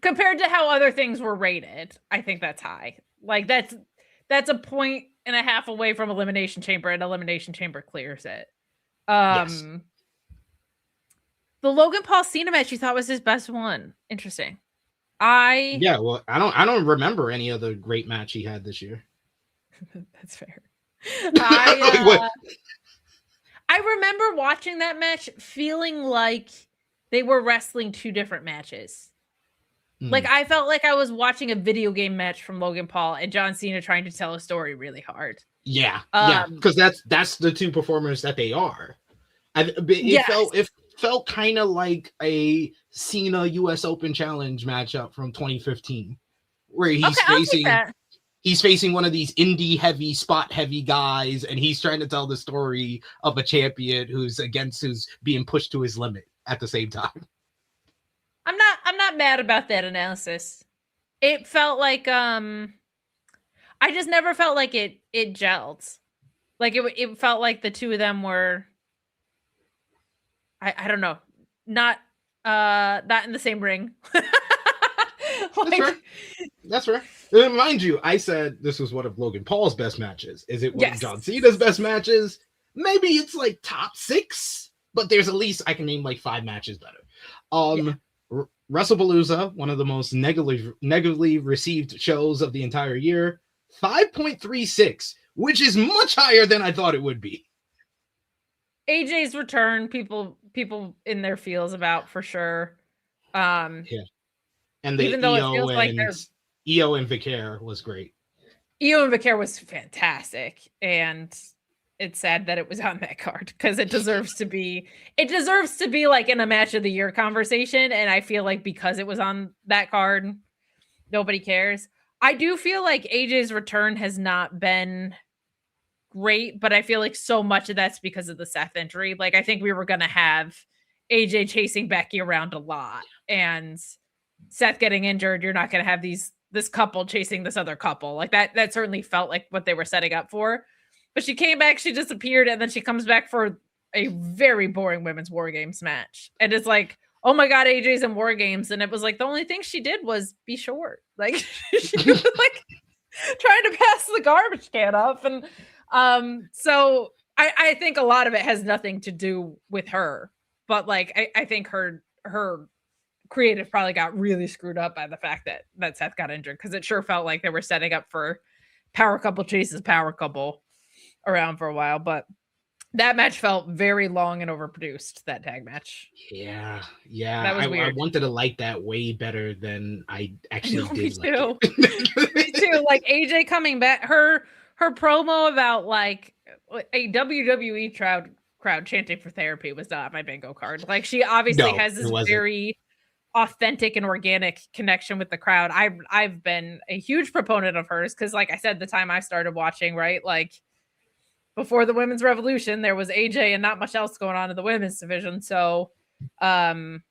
Compared to how other things were rated, I think that's high. Like that's a point and a half away from Elimination Chamber, and Elimination Chamber clears it. Yes. The Logan Paul Cena match you thought was his best one. Interesting. I don't remember any other great match he had this year. That's fair. I remember watching that match feeling like they were wrestling two different matches. Like, I felt like I was watching a video game match from Logan Paul and John Cena trying to tell a story really hard. Yeah, because that's the two performers that they are. It felt kind of like a Cena U.S. Open Challenge matchup from 2015, where he's facing one of these indie heavy, spot heavy guys, and he's trying to tell the story of a champion who's being pushed to his limit at the same time. I'm not mad about that analysis. It felt like I just never felt like it gelled. Like it felt like the two of them were, I don't know, not not in the same ring. That's fair. Like, That's fair. Mind you, I said this was one of Logan Paul's best matches. Is it one of yes. John Cena's best matches? Maybe it's like top 6, but there's at least I can name like 5 matches better. WrestlePalooza, one of the most negatively received shows of the entire year, 5.36, which is much higher than I thought it would be. AJ's return, people in their feels about for sure. Yeah. And the even though it feels like Io and Vicaire was great. Io and Vicaire was fantastic, and it's sad that it was on that card because it deserves to be like in a match of the year conversation, and I feel like because it was on that card, nobody cares. I do feel like AJ's return has not been great, but I feel like so much of that's because of the Seth injury. Like, I think we were gonna have AJ chasing Becky around a lot, and Seth getting injured, you're not gonna have this couple chasing this other couple. Like that certainly felt like what they were setting up for. But she came back, she disappeared, and then she comes back for a very boring women's War Games match. And it's like, oh my God, AJ's in War Games. And it was like the only thing she did was be short. Like she was like trying to pass the garbage can up. And so I think a lot of it has nothing to do with her. But like I think her creative probably got really screwed up by the fact that Seth got injured, because it sure felt like they were setting up for power couple chases power couple around for a while. But that match felt very long and overproduced, that tag match. Yeah. That was weird. I wanted to like that way better than I actually did. Me too. Me too. Like AJ coming back, her promo about like a WWE crowd chanting for therapy was not my bingo card. Like, she obviously has this very authentic and organic connection with the crowd. I've been a huge proponent of hers because, like I said, the time I started watching, right, like before the women's revolution, there was AJ and not much else going on in the women's division. So, but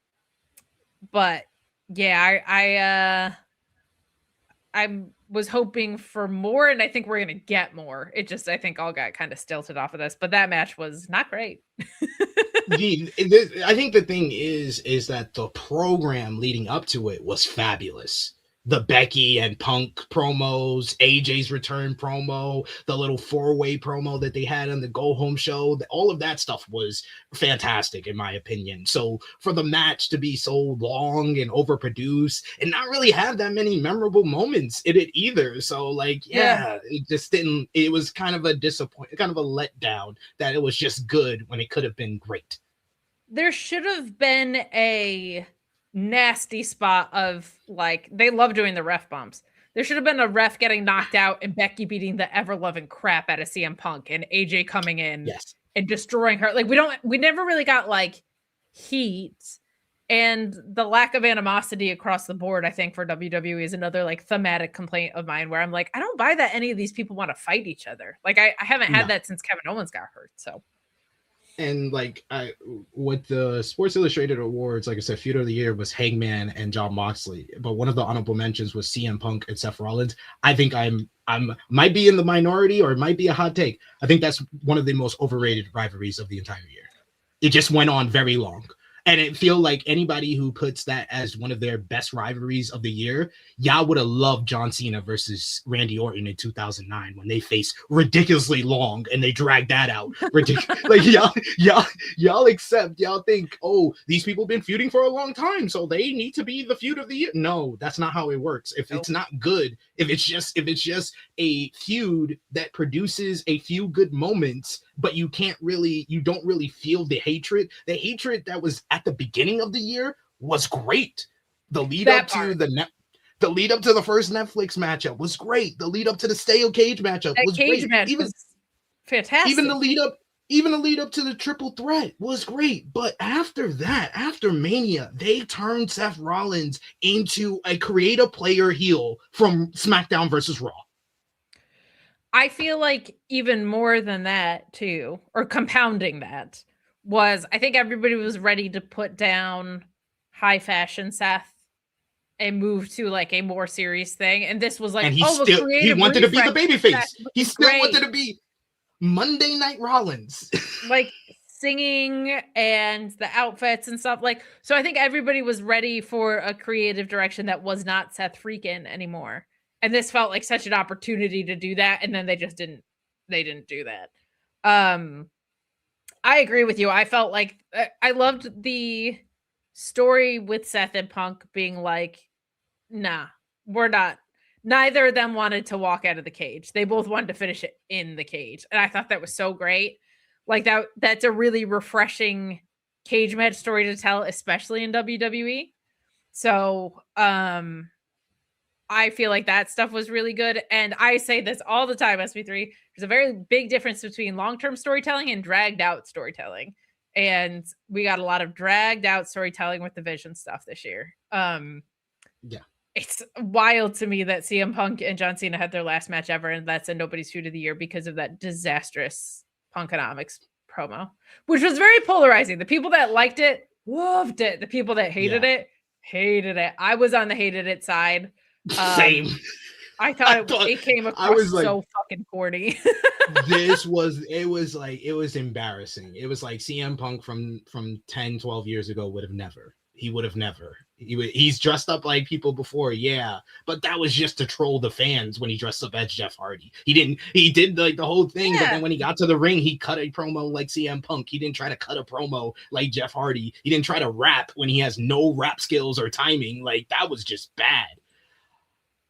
yeah, I was hoping for more, and I think we're gonna get more. It just, I think, all got kind of stilted off of this, but that match was not great. I think the thing is that the program leading up to it was fabulous. The Becky and Punk promos, AJ's return promo, the little 4-way promo that they had on the Go Home show, all of that stuff was fantastic in my opinion. So for the match to be so long and overproduced and not really have that many memorable moments in it either. So like, yeah. It just didn't, it was kind of a disappointment, kind of a letdown that it was just good when it could have been great. There should have been a nasty spot of, like, they love doing the ref bumps. There should have been a ref getting knocked out and Becky beating the ever-loving crap out of CM Punk and AJ coming in and destroying her. Like, we never really got like heat, and the lack of animosity across the board, I think, for WWE is another like thematic complaint of mine, where I'm like, I don't buy that any of these people want to fight each other. Like, I haven't had that since Kevin Owens got hurt. So. And like with the Sports Illustrated Awards, like I said, Feud of the Year was Hangman and Jon Moxley, but one of the honorable mentions was CM Punk and Seth Rollins. I think I'm might be in the minority, or it might be a hot take. I think that's one of the most overrated rivalries of the entire year. It just went on very long. And it feel like anybody who puts that as one of their best rivalries of the year, y'all would have loved John Cena versus Randy Orton in 2009 when they faced ridiculously long and they dragged that out. Like y'all accept, y'all think, oh, these people been feuding for a long time, so they need to be the feud of the year. No, that's not how it works. If it's not good, if it's just a feud that produces a few good moments, but you don't really feel the hatred. The hatred that was at the beginning of the year was great. The lead up to the first Netflix matchup was great. The lead up to the Steel Cage matchup was great. Was fantastic. Even the lead up to the triple threat was great. But after that, after Mania, they turned Seth Rollins into a creative player heel from SmackDown versus Raw. I feel like even more than that too, or compounding that, was I think everybody was ready to put down high fashion Seth and move to like a more serious thing. And this was like, and he wanted to be the babyface. He still wanted to be. Monday Night Rollins. Like singing and the outfits and stuff. Like, so I think everybody was ready for a creative direction that was not Seth Freakin anymore. And this felt like such an opportunity to do that. And then they just didn't do that. I agree with you. I felt like I loved the story with Seth and Punk being like, nah, we're not. Neither of them wanted to walk out of the cage. They both wanted to finish it in the cage. And I thought that was so great. Like that's a really refreshing cage match story to tell, especially in WWE. So I feel like that stuff was really good. And I say this all the time, SP3, there's a very big difference between long-term storytelling and dragged out storytelling. And we got a lot of dragged out storytelling with the Vision stuff this year. Yeah. It's wild to me that CM Punk and John Cena had their last match ever, and that's a Nobody's Feud of the Year because of that disastrous Punkonomics promo, which was very polarizing. The people that liked it, loved it. The people that hated it, hated it. I was on the hated it side. Same. I thought it came across so fucking corny. it was embarrassing. It was like CM Punk from 10, 12 years ago would have never. He would have never. He's dressed up like people before, yeah, but that was just to troll the fans when he dressed up as Jeff Hardy. He did like the whole thing, but then when he got to the ring, he cut a promo like CM Punk. He didn't try to cut a promo like Jeff Hardy. He didn't try to rap when he has no rap skills or timing. Like, that was just bad.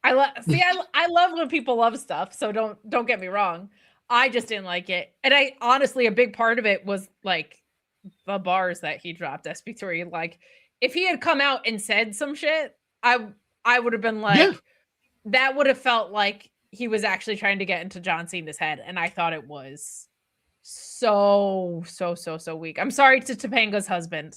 I love when people love stuff, so don't get me wrong. I just didn't like it. And I honestly, a big part of it was like the bars that he dropped, SP3. Like, if he had come out and said some shit, I would have been like, that would have felt like he was actually trying to get into John Cena's head. And I thought it was so weak. I'm sorry to Topanga's husband.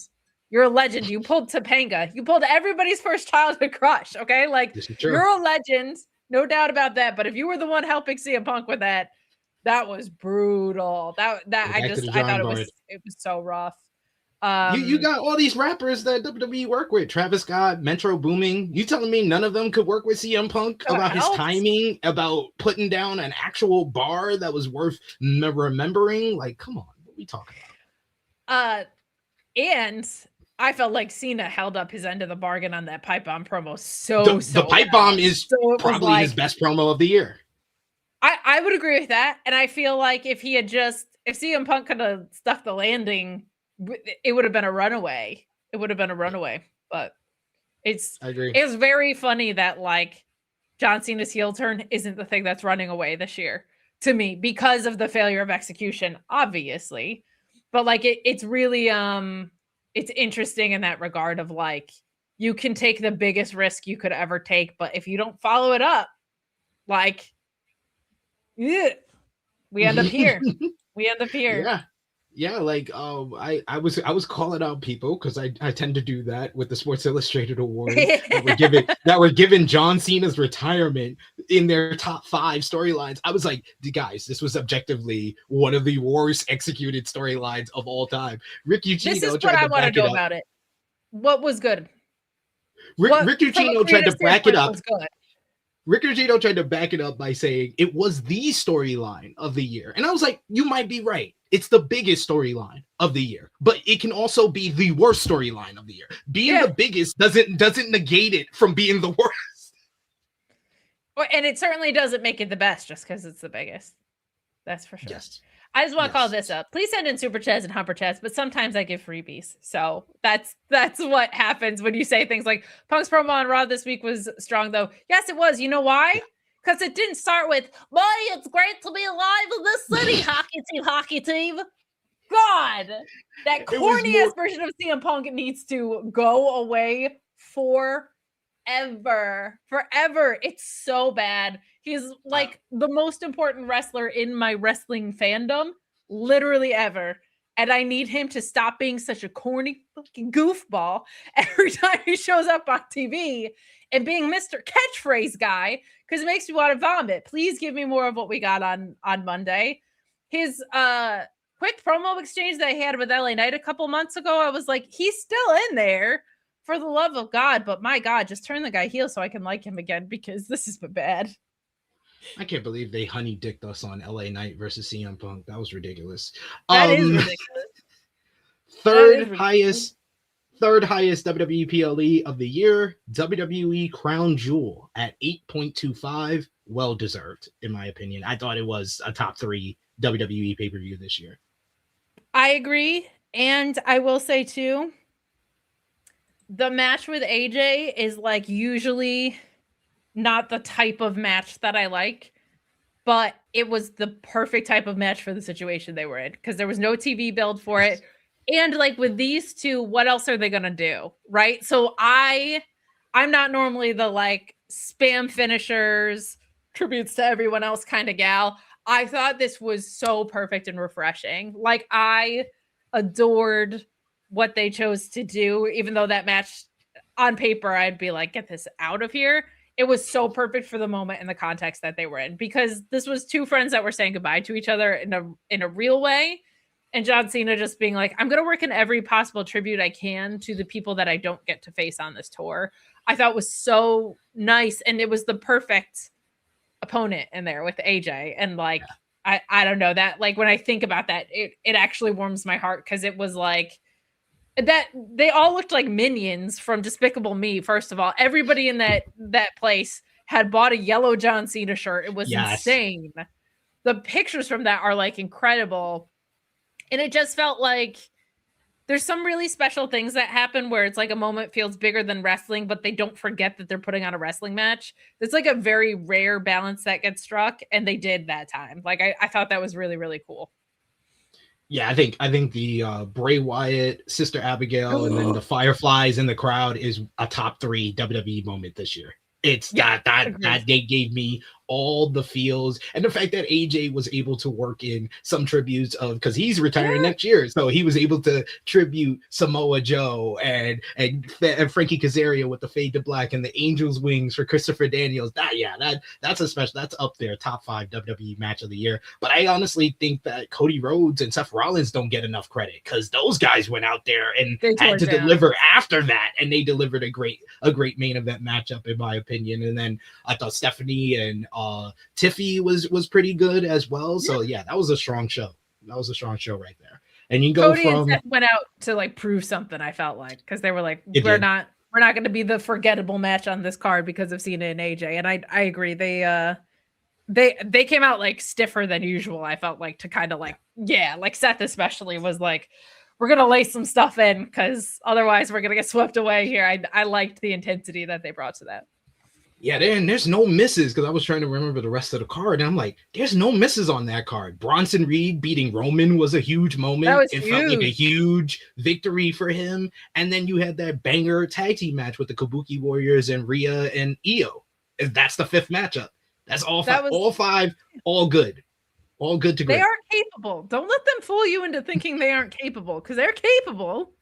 You're a legend. You pulled Topanga. You pulled everybody's first childhood crush. Okay. Like, you're a legend. No doubt about that. But if you were the one helping CM Punk with that, that was brutal. I thought it was so rough. You got all these rappers that WWE work with. Travis Scott, Metro Booming. You telling me none of them could work with CM Punk about his timing, about putting down an actual bar that was worth remembering? Like, come on, what are we talking about? And I felt like Cena held up his end of the bargain on that pipe bomb promo. The pipe bomb is probably his best promo of the year. I would agree with that. And I feel like if CM Punk could have stuck the landing, it would have been a runaway. But I agree. It's very funny that like John Cena's heel turn isn't the thing that's running away this year to me because of the failure of execution, obviously. But like it's really it's interesting in that regard of like, you can take the biggest risk you could ever take, but if you don't follow it up, like, we end up here. Yeah, like I was calling out people because I tend to do that with the Sports Illustrated Awards that were given John Cena's retirement in their top 5 storylines. I was like, guys, this was objectively one of the worst executed storylines of all time. Rick Ucchino. This is what I want to know about it. What was good? Rick Ucchino tried to back it up. Rick Ucchino tried to back it up by saying it was the storyline of the year. And I was like, you might be right. It's the biggest storyline of the year, but it can also be the worst storyline of the year. Being the biggest doesn't negate it from being the worst. Well, and it certainly doesn't make it the best just because it's the biggest. That's for sure. Yes. I just want to call this up. Please send in super chats and humper chats, but sometimes I give freebies. So that's what happens when you say things like Punk's promo on Raw this week was strong, though. Yes, it was. You know why? Because it didn't start with, boy, it's great to be alive in this city, hockey team. God, that corny-ass version of CM Punk needs to go away forever. It's so bad. He's like the most important wrestler in my wrestling fandom, literally ever. And I need him to stop being such a corny fucking goofball every time he shows up on TV and being Mr. Catchphrase guy, because it makes me want to vomit. Please give me more of what we got on Monday. His quick promo exchange that I had with LA Knight a couple months ago, I was like, he's still in there, for the love of God. But my God, just turn the guy heel so I can like him again, because this has been bad. I can't believe they honey dicked us on LA Knight versus CM Punk. That was ridiculous. That is Um, ridiculous. That is third ridiculous. highest, third highest WWE PLE of the year, WWE Crown Jewel at 8.25. Well deserved, in my opinion. I thought it was a top 3 WWE pay per view this year. I agree. And I will say too, the match with AJ is like usually not the type of match that I like, but it was the perfect type of match for the situation they were in because there was no TV build for it. And like with these two, what else are they gonna do? Right. So I'm not normally the like spam finishers, tributes to everyone else kind of gal. I thought this was so perfect and refreshing. Like I adored what they chose to do, even though that match on paper, I'd be like, get this out of here. It was so perfect for the moment and the context that they were in because this was two friends that were saying goodbye to each other in a real way. And John Cena just being like, I'm going to work in every possible tribute I can to the people that I don't get to face on this tour. I thought was so nice. And it was the perfect opponent in there with AJ. And like, I don't know that, like, when I think about that, it actually warms my heart because it was like, that they all looked like minions from Despicable Me. First of all, everybody in that place had bought a yellow John Cena shirt. It was insane. The pictures from that are like incredible. And it just felt like there's some really special things that happen where it's like a moment feels bigger than wrestling, but they don't forget that they're putting on a wrestling match. It's like a very rare balance that gets struck, and they did that time. Like I thought that was really, really cool. Yeah, I think the Bray Wyatt, Sister Abigail, and then the Fireflies in the crowd is a top 3 WWE moment this year. It's that they gave me all the feels, and the fact that AJ was able to work in some tributes of, because he's retiring next year, so he was able to tribute Samoa Joe and Frankie Kazarian with the Fade to Black and the Angel's Wings for Christopher Daniels. That's a special. That's up there, top 5 WWE match of the year. But I honestly think that Cody Rhodes and Seth Rollins don't get enough credit because those guys went out there and had to deliver after that, and they delivered a great main event matchup in my opinion. And then I thought Stephanie and Tiffy was pretty good as well. So yeah, that was a strong show. That was a strong show right there. And you go Cody and Seth went out to like prove something. I felt like because they were like, we're not going to be the forgettable match on this card because of Cena and AJ. And I agree. They came out like stiffer than usual. I felt like to kind of like like Seth especially was like, we're gonna lay some stuff in because otherwise we're gonna get swept away here. I liked the intensity that they brought to that. Yeah, there's no misses because I was trying to remember the rest of the card, and I'm like, there's no misses on that card. Bronson Reed beating Roman was a huge moment. It felt like a huge victory for him. And then you had that banger tag team match with the Kabuki Warriors and Rhea and Io. That's the 5th matchup. That's all 5. All 5, all good. All good to great. They are capable. Don't let them fool you into thinking they aren't capable because they're capable.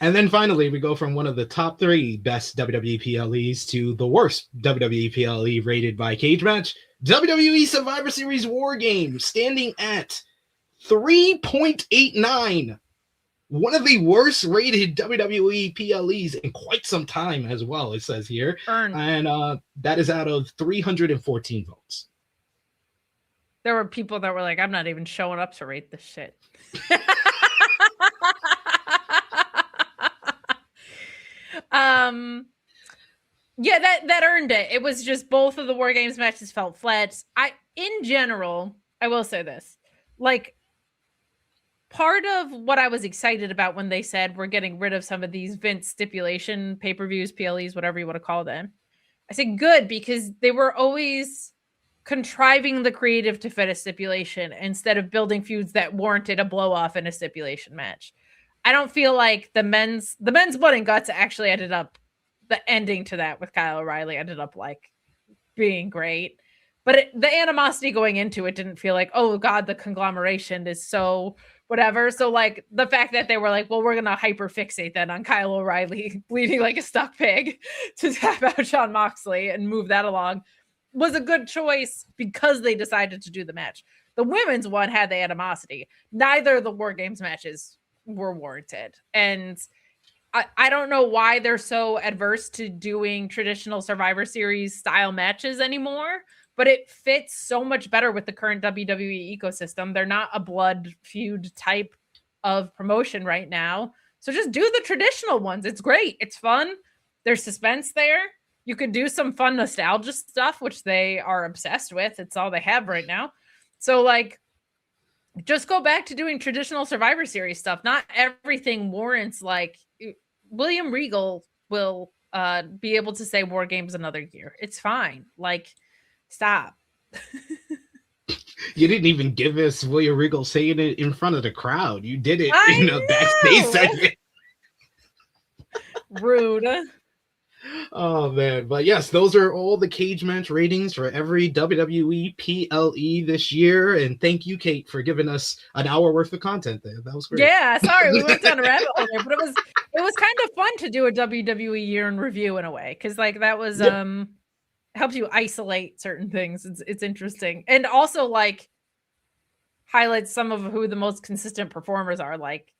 And then finally, we go from one of the top 3 best WWE PLEs to the worst WWE PLE rated by Cage Match. WWE Survivor Series War Games standing at 3.89. One of the worst rated WWE PLEs in quite some time as well, it says here. And that is out of 314 votes. There were people that were like, I'm not even showing up to rate this shit. Yeah, that earned it. It was just both of the War Games matches felt flat. In general, I will say this. Like, part of what I was excited about when they said we're getting rid of some of these Vince stipulation pay-per-views, PLEs, whatever you want to call them. I said good because they were always contriving the creative to fit a stipulation instead of building feuds that warranted a blow-off in a stipulation match. I don't feel like the men's blood and guts actually ended up, the ending to that with Kyle O'Reilly ended up like being great. But the animosity going into it didn't feel like, oh God, the conglomeration is so whatever. So like the fact that they were like, well, we're going to hyper fixate then on Kyle O'Reilly bleeding like a stuck pig to tap out Jon Moxley and move that along was a good choice because they decided to do the match. The women's one had the animosity. Neither of the War Games matches were warranted. And I don't know why they're so adverse to doing traditional Survivor Series style matches anymore, but it fits so much better with the current WWE ecosystem. They're not a blood feud type of promotion right now. So just do the traditional ones. It's great. It's fun. There's suspense there. You could do some fun nostalgia stuff, which they are obsessed with. It's all they have right now. So like, just go back to doing traditional Survivor Series stuff. Not everything warrants like William Regal will be able to say War Games another year. It's fine. Like, stop. You didn't even give us William Regal saying it in front of the crowd. You did it I in a backstage know. segment. Rude. Oh man, but yes, those are all the cage match ratings for every WWE PLE this year. And thank you, Kate, for giving us an hour worth of content there. That was great. Yeah, sorry, we went down a rabbit hole there, but it was kind of fun to do a WWE year in review in a way, because like that was helps you isolate certain things. It's interesting, and also like highlights some of who the most consistent performers are. Like,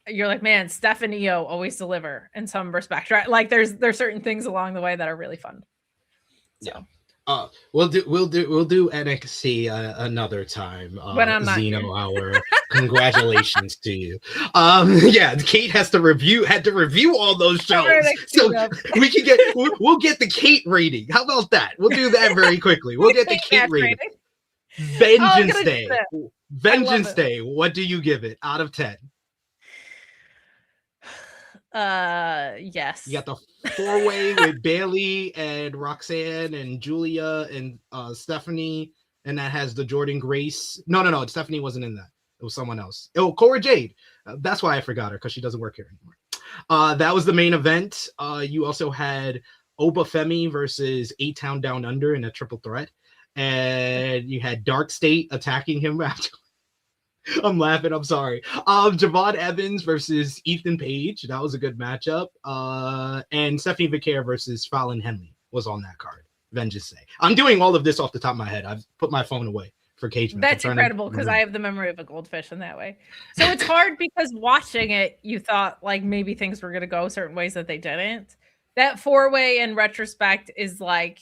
you're like, man, Steph and Io always deliver in some respect, right? Like there's certain things along the way that are really fun. So. Yeah. We'll do NXT another time. When I'm not Zeno here. Hour. Congratulations to you. Yeah, Kate had to review all those shows, so we can we'll get the Kate rating. How about that? We'll do that very quickly. We'll get the Kate rating. Vengeance Day. Vengeance Day. What do you give it out of 10? Yes. You got the 4-way with Bailey and Roxanne and Julia and Stephanie, and that has the Jordan Grace. No, Stephanie wasn't in that. It was someone else. Oh, Cora Jade. That's why I forgot her, because she doesn't work here anymore. That was the main event. You also had Oba Femi versus A-Town Down Under in a triple threat, and you had Dark State attacking him after. I'm laughing. I'm sorry. Javon Evans versus Ethan Page. That was a good matchup. And Stephanie Vicaire versus Fallon Henley was on that card. Vengeance Day. I'm doing all of this off the top of my head. I've put my phone away for cage match. That's incredible, because I have the memory of a goldfish in that way. So it's hard because watching it, you thought like maybe things were going to go certain ways that they didn't. That 4-way in retrospect is like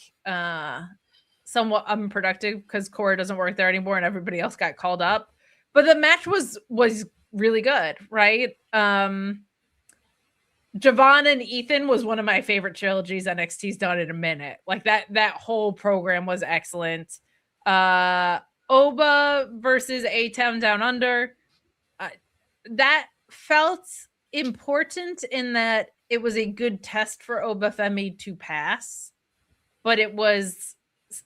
somewhat unproductive because Cora doesn't work there anymore and everybody else got called up. But the match was really good, right? Javon and Ethan was one of my favorite trilogies NXT's done in a minute. Like that whole program was excellent. Oba versus A-Town Down Under. That felt important in that it was a good test for Oba Femi to pass, but it was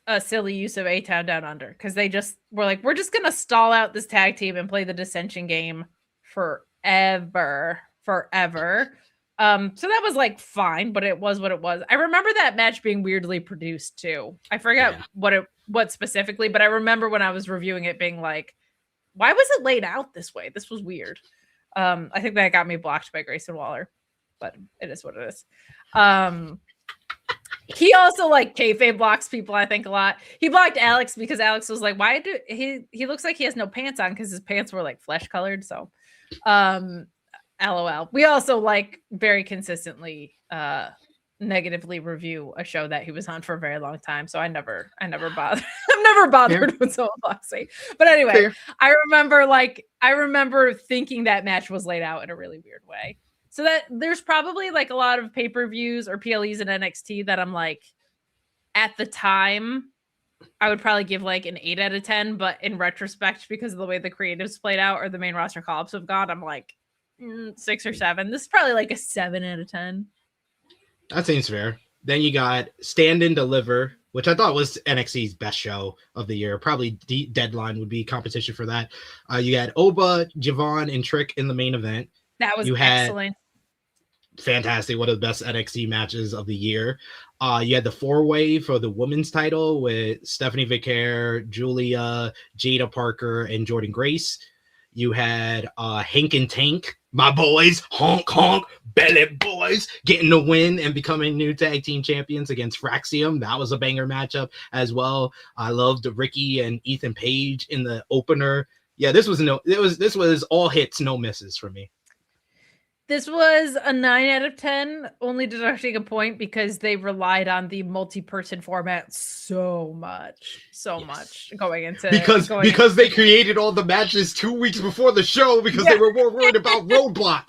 a silly use of A-Town Down Under because they just were like, we're just gonna stall out this tag team and play the dissension game forever. So that was like fine, but it was what it was. I remember that match being weirdly produced too. I forget what specifically, but I remember when I was reviewing it being like, why was it laid out this way? This was weird. I think that got me blocked by Grayson Waller, but it is what it is. He also like kayfabe blocks people, I think, a lot. He blocked Alex because Alex was like, why do he looks like he has no pants on because his pants were like flesh colored. So LOL. We also like very consistently negatively review a show that he was on for a very long time. So I never bother. I'm never bothered with someone blocks me. But anyway, fair. I remember thinking that match was laid out in a really weird way. So that there's probably like a lot of pay-per-views or PLEs in NXT that I'm like, at the time, I would probably give like an 8 out of 10. But in retrospect, because of the way the creatives played out or the main roster call-ups have gone, I'm like 6 or 7. This is probably like a 7 out of 10. That seems fair. Then you got Stand and Deliver, which I thought was NXT's best show of the year. Probably Deadline would be competition for that. You had Oba, Javon, and Trick in the main event. That was excellent. Fantastic. One of the best NXT matches of the year. You had the 4-way for the women's title with Stephanie Vicaire, Julia, Jada Parker, and Jordan Grace. You had Hank and Tank, my boys, honk, belly boys, getting the win and becoming new tag team champions against Fraxium. That was a banger matchup as well. I loved Ricky and Ethan Page in the opener. Yeah, this was all hits, no misses for me. This was a 9 out of 10, only deducting a point because they relied on the multi-person format so much going into because they created all the matches 2 weeks before the show because they were more worried about Roadblock.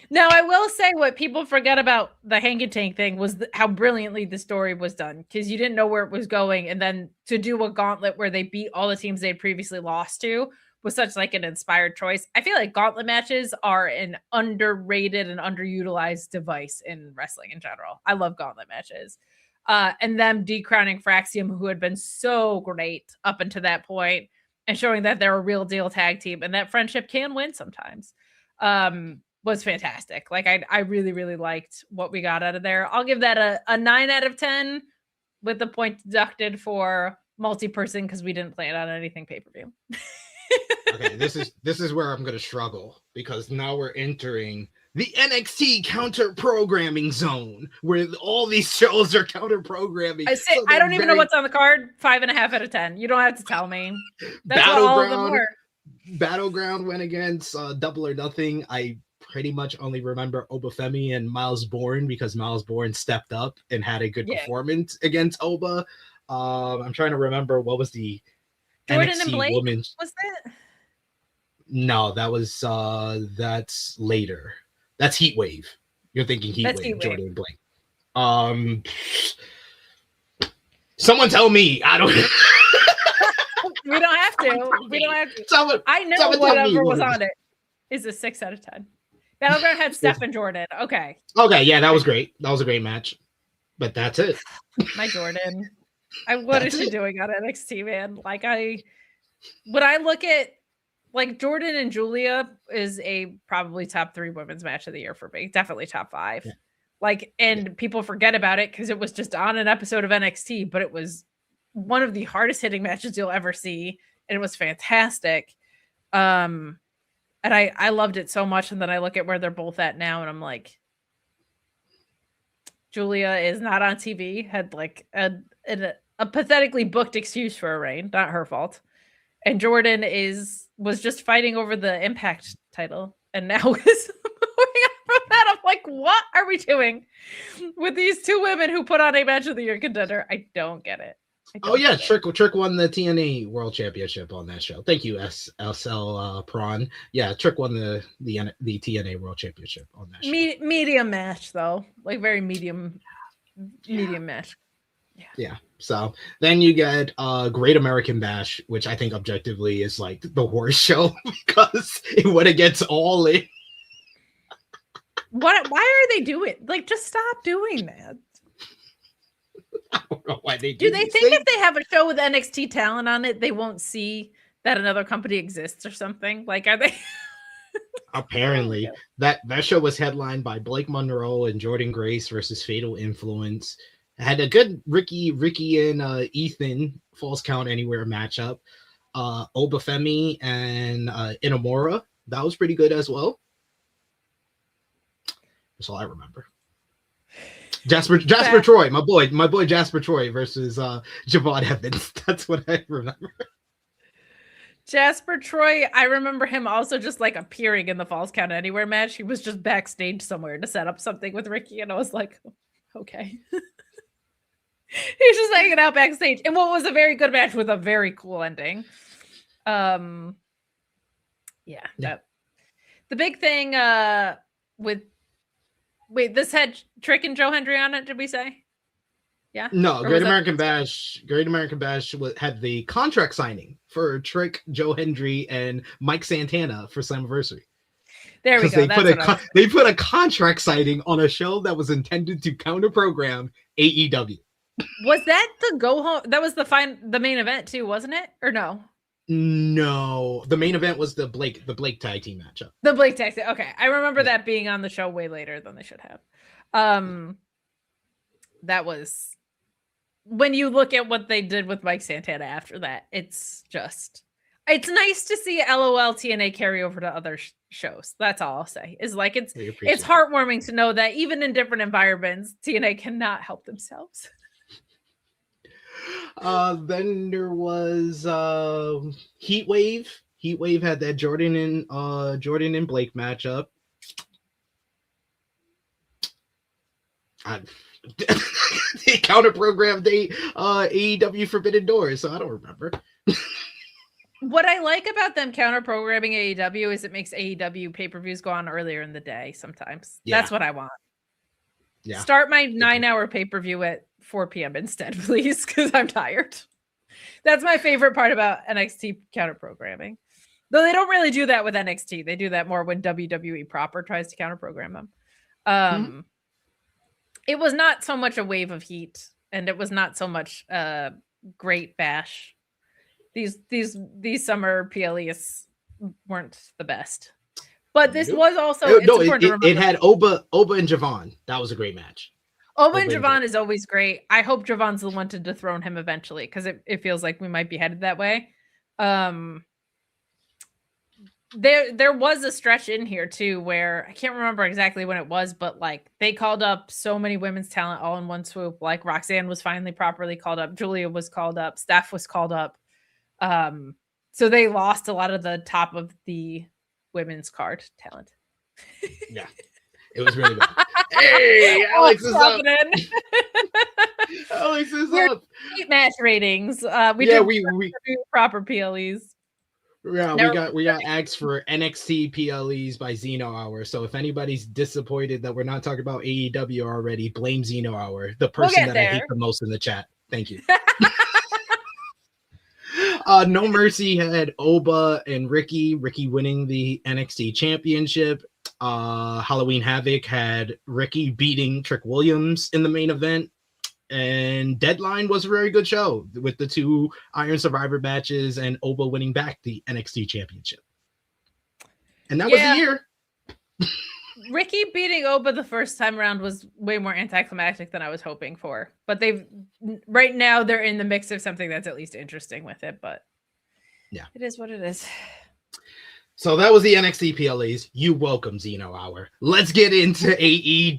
Now, I will say what people forget about the Hang and Tank thing was how brilliantly the story was done, because you didn't know where it was going, and then to do a gauntlet where they beat all the teams they'd previously lost to was such like an inspired choice. I feel like gauntlet matches are an underrated and underutilized device in wrestling in general. I love gauntlet matches. And them decrowning Fraxium, who had been so great up until that point, and showing that they're a real deal tag team and that friendship can win sometimes, was fantastic. Like I really, really liked what we got out of there. I'll give that a 9 out of 10 with the point deducted for multi-person because we didn't plan on anything pay-per-view. Okay, this is where I'm going to struggle, because now we're entering the NXT counter programming zone where all these shows are counter programming. I don't even know what's on the card. 5.5 out of 10. You don't have to tell me. That's what all of them were. Battleground went against Double or Nothing. I pretty much only remember Obafemi and Miles Bourne because Miles Bourne stepped up and had a good performance against Oba. I'm trying to remember what was the Jordan NXT and Blake women's. Was that? No, that was that's later. That's Heat Wave. You're thinking Heat Wave, Jordan and Blake. Someone tell me. I don't. We don't have to. We don't have to. I know whatever was on it is a 6 out of 10. Battleground had Steph and Jordan. Okay. Okay, yeah, that was great. That was a great match. But that's it. My Jordan. What is she doing on NXT, man? Like when I look at like Jordan and Julia is a probably top 3 women's match of the year for me. Definitely top 5. Yeah. Like, and people forget about it because it was just on an episode of NXT, but it was one of the hardest hitting matches you'll ever see. And it was fantastic. And I loved it so much. And then I look at where they're both at now and I'm like, Julia is not on TV, had like a pathetically booked excuse for a reign, not her fault. And Jordan was just fighting over the Impact title, and now is moving on from that. I'm like, what are we doing with these 2 women who put on a match of the year contender? I don't get it. Trick won the TNA World Championship on that show. Thank you, SL Prawn. Yeah, Trick won the TNA World Championship on that show. Medium match though, like very medium match. Yeah. So then you get Great American Bash, which I think objectively is like the worst show because it went against All In. Why are they doing? Like, just stop doing that. I don't know why they do. They think if they have a show with NXT talent on it, they won't see that another company exists or something? Like, are they? Apparently, that show was headlined by Blake Monroe and Jordan Grace versus Fatal Influence. It had a good Ricky and Ethan Falls Count Anywhere matchup. Obafemi and Inamura. That was pretty good as well. That's all I remember. Jasper Troy, my boy Jasper Troy versus Javon Evans. That's what I remember. Jasper Troy, I remember him also just like appearing in the Falls Count Anywhere match. He was just backstage somewhere to set up something with Ricky, and I was like, okay. He's just hanging out backstage in what was a very good match with a very cool ending. The big thing this had Trick and Joe Hendry on it, did we say? Yeah. No, Great American Bash had the contract signing for Trick, Joe Hendry, and Mike Santana for Slammiversary. There we go. They put a contract signing on a show that was intended to counter program AEW. Was that the go home? That was the main event too, wasn't it? Or no? No, the main event was the Blake tag team matchup. The Blake tag team. Okay, I remember that being on the show way later than they should have. That was when you look at what they did with Mike Santana after that. It's nice to see LOL TNA carry over to other shows. That's all I'll say. Is like it's heartwarming to know that even in different environments, TNA cannot help themselves. Then there was Heat Wave. Heat Wave had that Jordan and Blake matchup. They counter programmed AEW Forbidden Doors, so I don't remember. What I like about them counter programming AEW is it makes AEW pay-per-views go on earlier in the day sometimes. Yeah. That's what I want. Yeah. Start my 9-hour pay-per-view at 4 p.m. instead, please, because I'm tired. That's my favorite part about NXT counter programming. Though they don't really do that with NXT. They do that more when WWE proper tries to counter program them. It was not so much a wave of heat, and it was not so much Great Bash. These summer PLEs weren't the best, but this was also it had Oba and Javon. That was a great match. Oba and Javon is always great. I hope Javon's the one to dethrone him eventually, because it feels like we might be headed that way. There was a stretch in here too where I can't remember exactly when it was, but like they called up so many women's talent all in one swoop. Like Roxanne was finally properly called up, Julia was called up, Steph was called up. So they lost a lot of the top of the women's card talent. Yeah, it was really bad. Hey, Alex is up. Alex is up. Match ratings. We did proper PLEs. Yeah, we got asked for NXT PLEs by Xeno Hour. So if anybody's disappointed that we're not talking about AEW already, blame Xeno Hour, the person that I hate the most in the chat. Thank you. No Mercy had Oba and Ricky winning the NXT championship. Halloween Havoc had Ricky beating Trick Williams in the main event. And Deadline was a very good show with the 2 Iron Survivor matches and Oba winning back the NXT championship. And that was the year. Ricky beating Oba the first time around was way more anticlimactic than I was hoping for. But right now they're in the mix of something that's at least interesting with it. But yeah, it is what it is. So that was the NXT PLEs. You welcome, Xeno Hour. Let's get into AEW.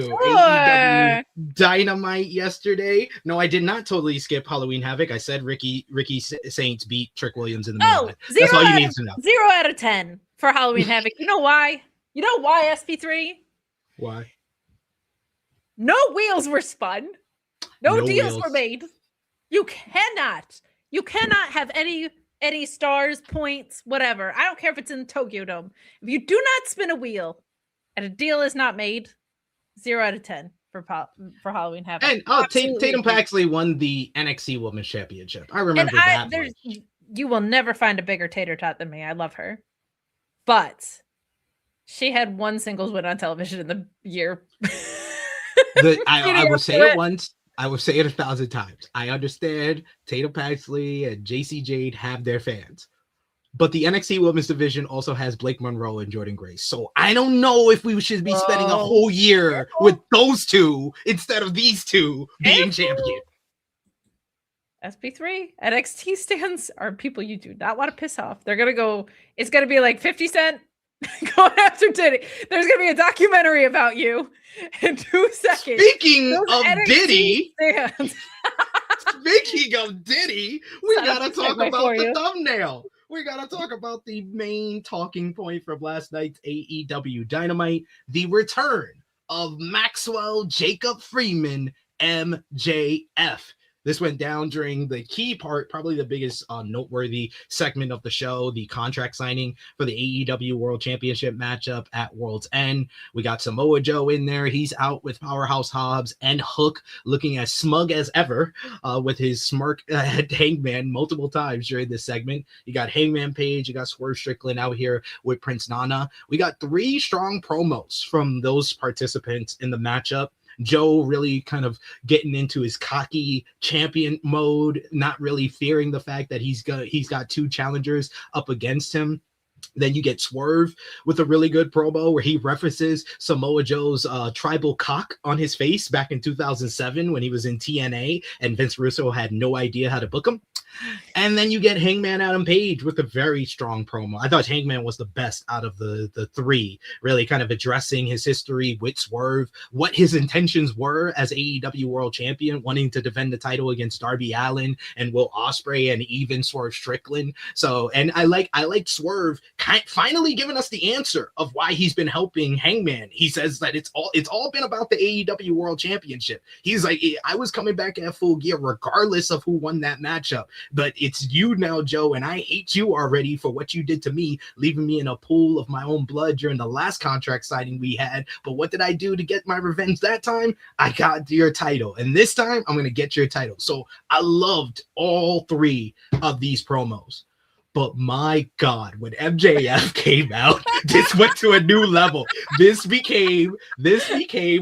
Sure. AEW Dynamite yesterday. No, I did not totally skip Halloween Havoc. I said Ricky Saints beat Trick Williams in the main. That's all you need to know. 0 out of 10 for Halloween Havoc. You know why? You know why, SP3? Why? No wheels were spun. No deals were made. You cannot have any stars, points, whatever. I don't care if it's in the Tokyo Dome. If you do not spin a wheel and a deal is not made, 0 out of 10 for Halloween Havoc. And Tatum Paxley won the NXT Women's Championship. I remember that. You will never find a bigger tater tot than me. I love her. But she had 1 singles win on television in the year. I will say it once. I will say it 1,000 times. I understand Tatum Paxley and JC Jade have their fans, but the NXT Women's Division also has Blake Monroe and Jordan Grace. So I don't know if we should be spending a whole year with those 2 instead of these 2 being champion. SP3 NXT stands are people you do not want to piss off. They're gonna go. It's gonna be like 50 Cent going after Diddy. There's gonna be a documentary about you in 2 seconds. Speaking of Diddy, we gotta talk about the thumbnail. We gotta talk about the main talking point from last night's AEW Dynamite: the return of Maxwell Jacob Freeman, MJF. This went down during the key part, probably the biggest noteworthy segment of the show, the contract signing for the AEW World Championship matchup at World's End. We got Samoa Joe in there. He's out with Powerhouse Hobbs and Hook looking as smug as ever with his smirk at Hangman multiple times during this segment. You got Hangman Page. You got Swerve Strickland out here with Prince Nana. We got 3 strong promos from those participants in the matchup. Joe really kind of getting into his cocky champion mode, not really fearing the fact that he's got 2 challengers up against him. Then you get Swerve with a really good promo where he references Samoa Joe's tribal cock on his face back in 2007 when he was in TNA and Vince Russo had no idea how to book him. And then you get Hangman Adam Page with a very strong promo. I thought Hangman was the best out of the 3, really kind of addressing his history with Swerve, what his intentions were as AEW World Champion, wanting to defend the title against Darby Allin and Will Ospreay and even Swerve Strickland. So, and I like Swerve finally giving us the answer of why he's been helping Hangman. He says that it's all been about the AEW World Championship. He's like, I was coming back at full gear regardless of who won that matchup, but it's you now, Joe, and I hate you already for what you did to me, leaving me in a pool of my own blood during the last contract signing we had. But what did I do to get my revenge that time? I got your title, and this time I'm gonna get your title. So I loved all three of these promos. But my God, when MJF came out, this went to a new level. This became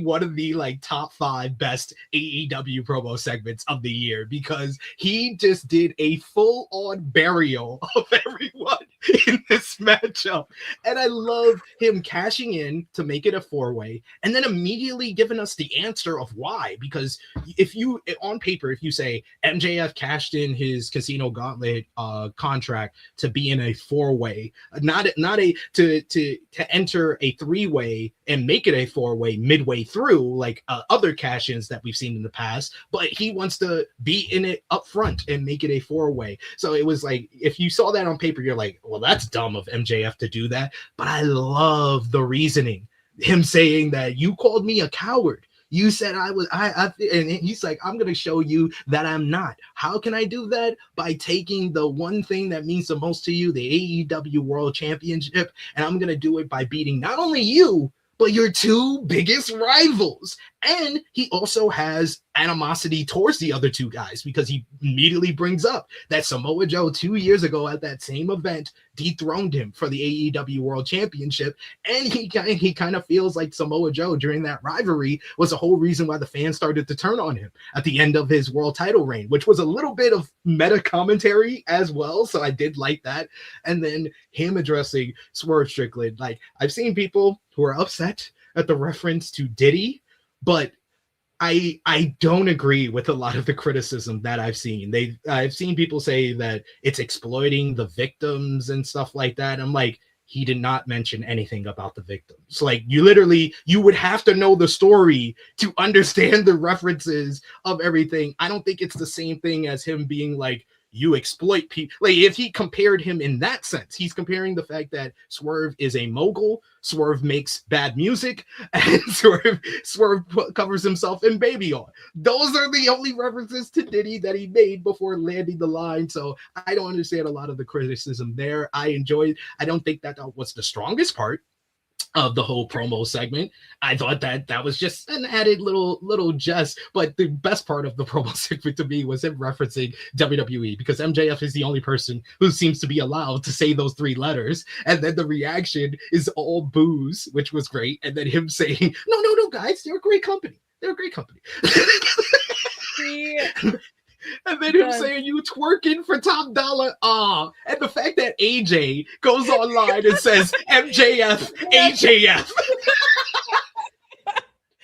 one of the like top 5 best AEW promo segments of the year, because he just did a full-on burial of everyone in this matchup. And I love him cashing in to make it a 4-way and then immediately giving us the answer of why. Because if you, on paper, if you say MJF cashed in his Casino Gauntlet contract to be in a 4-way, not a to enter a 3-way and make it a 4-way midway through, like other cash-ins that we've seen in the past, but he wants to be in it up front and make it a 4-way. So it was like, if you saw that on paper, you're like, well, that's dumb of MJF to do that. But I love the reasoning, him saying that you called me a coward. You said I was, and he's like, I'm going to show you that I'm not. How can I do that? By taking the one thing that means the most to you, the AEW World Championship, and I'm going to do it by beating not only you, but your 2 biggest rivals. And he also has animosity towards the other 2 guys, because he immediately brings up that Samoa Joe 2 years ago at that same event dethroned him for the AEW World Championship. And he kind of feels like Samoa Joe during that rivalry was the whole reason why the fans started to turn on him at the end of his world title reign, which was a little bit of meta commentary as well. So I did like that. And then him addressing Swerve Strickland. Like, I've seen people who are upset at the reference to Diddy, but I don't agree with a lot of the criticism that I've seen. I've seen people say that it's exploiting the victims and stuff like that. I'm like, he did not mention anything about the victims. Like, you would have to know the story to understand the references of everything. I don't think it's the same thing as him being like, you exploit people. Like, if he compared him in that sense, he's comparing the fact that Swerve is a mogul, Swerve makes bad music, and Swerve covers himself in baby oil. Those are the only references to Diddy that he made before landing the line. So I don't understand a lot of the criticism there. I don't think that was the strongest part of the whole promo segment. I thought that was just an added little jest, but the best part of the promo segment to me was him referencing WWE, because MJF is the only person who seems to be allowed to say those 3 letters, and then the reaction is all boos, which was great, and then him saying, no guys, they're a great company, Yeah. And then him saying, you twerking for top dollar. And the fact that AJ goes online and says MJF, AJF.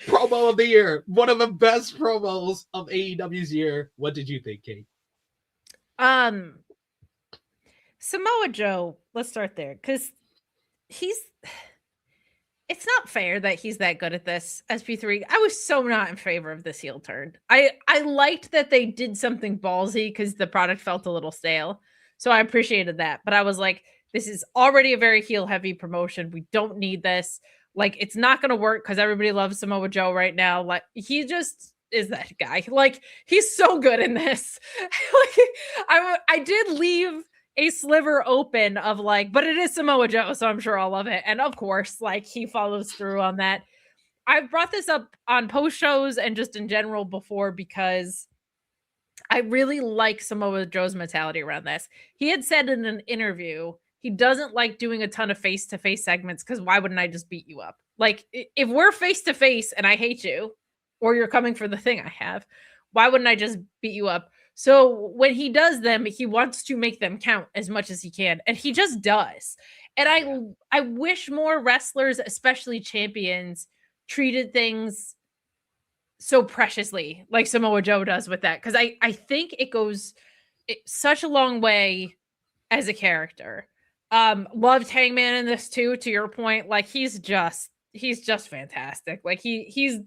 Promo of the year. One of the best promos of AEW's year. What did you think, Kate? Samoa Joe, let's start there, because it's not fair that he's that good at this. SP3, I was so not in favor of this heel turn. I liked that they did something ballsy because the product felt a little stale. So I appreciated that. But I was like, this is already a very heel heavy promotion. We don't need this. Like, it's not going to work because everybody loves Samoa Joe right now. Like, he just is that guy. Like, he's so good in this. Like, I did leave a sliver open of like, but it is Samoa Joe, so I'm sure I'll love it. And of course, like, he follows through on that. I've brought this up on post shows and just in general before, because I really like Samoa Joe's mentality around this. He had said in an interview, he doesn't like doing a ton of face-to-face segments because why wouldn't I just beat you up? Like, if we're face-to-face and I hate you, or you're coming for the thing I have, why wouldn't I just beat you up? So when he does them, he wants to make them count as much as he can. And he just does. And I wish more wrestlers, especially champions, treated things so preciously like Samoa Joe does with that. Because I think it goes such a long way as a character. Loved Hangman in this too, to your point. Like, he's just fantastic. Like, he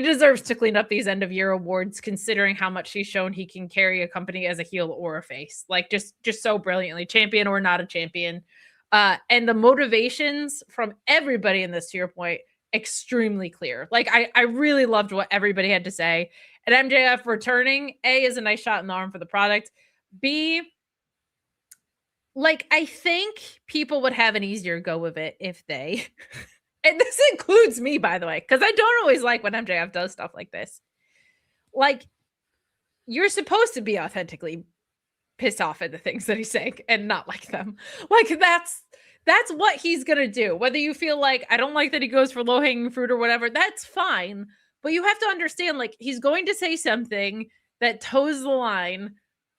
deserves to clean up these end of year awards, considering how much he's shown he can carry a company as a heel or a face. Like, just so brilliantly, champion or not a champion. And the motivations from everybody in this, to your point, extremely clear. Like I really loved what everybody had to say. And MJF returning, A, is a nice shot in the arm for the product. B, like I think people would have an easier go of it if they and this includes me, by the way, because I don't always like when MJF does stuff like this. Like, you're supposed to be authentically pissed off at the things that he's saying and not like them. Like that's what he's gonna do. Whether you feel like I don't like that he goes for low-hanging fruit or whatever, that's fine. But you have to understand, like, he's going to say something that toes the line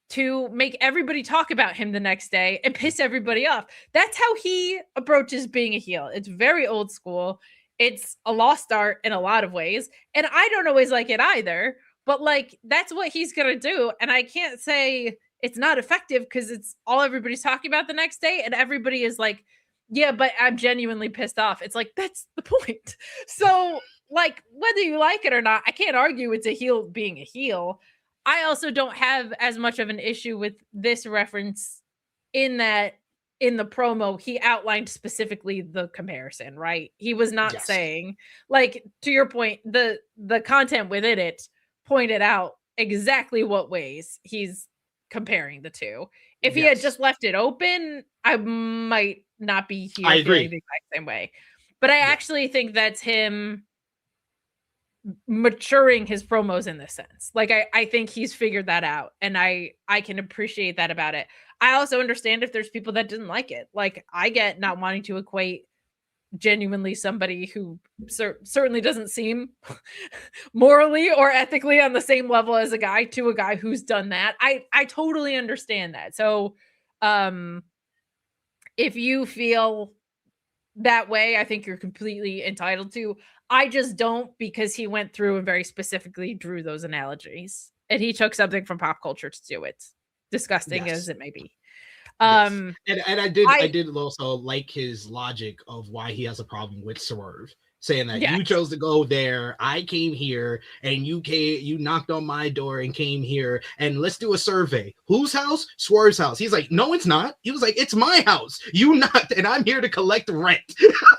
to make everybody talk about him the next day and piss everybody off. That's how he approaches being a heel. It's very old school. It's a lost art in a lot of ways. And I don't always like it either, but like that's what he's going to do. And I can't say it's not effective because it's all everybody's talking about the next day. And everybody is like, yeah, but I'm genuinely pissed off. It's like, that's the point. So like, whether you like it or not, I can't argue it's a heel being a heel. I also don't have as much of an issue with this reference in that in the promo, he outlined specifically the comparison, right? He was not saying, like, to your point, the content within it pointed out exactly what ways he's comparing the two. If he had just left it open, I might not be here feeling the exact same way. But I actually think that's him maturing his promos in this sense. Like I think he's figured that out, and I can appreciate that about it. I also understand if there's people that didn't like it. Like I get not wanting to equate genuinely somebody who certainly doesn't seem morally or ethically on the same level as a guy to a guy who's done that. I totally understand that. So if you feel that way, I think you're completely entitled to. I just don't, because he went through and very specifically drew those analogies, and he took something from pop culture to do it, disgusting as it may be. And I did also like his logic of why he has a problem with Swerve, saying that you chose to go there, I came here, and you knocked on my door and came here, and let's do a survey. Whose house? Swerve's house. He's like, no, it's not. He was like, it's my house. You knocked, and I'm here to collect rent.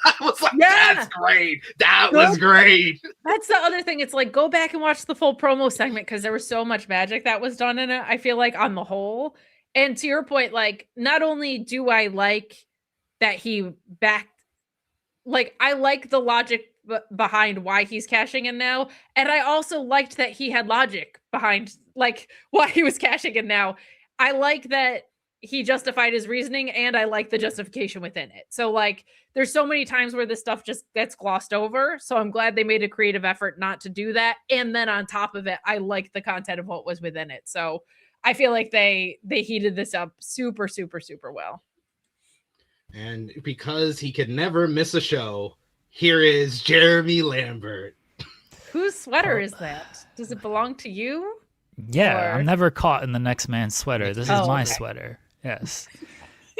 I was like, that's great. That was great. That's the other thing. It's like, go back and watch the full promo segment because there was so much magic that was done in it, I feel like, on the whole. And to your point, like, not only do I like that he backed, like, I like the logic behind why he's cashing in now. And I also liked that he had logic behind, like, why he was cashing in now. I like that he justified his reasoning, and I like the justification within it. So, like, there's so many times where this stuff just gets glossed over. So I'm glad they made a creative effort not to do that. And then on top of it, I like the content of what was within it. So I feel like they heated this up super, super, super well. And because he could never miss a show, here is Jeremy Lambert. Whose sweater is that? Does it belong to you? Yeah, I'm never caught in the next man's sweater. This is my sweater. Yes.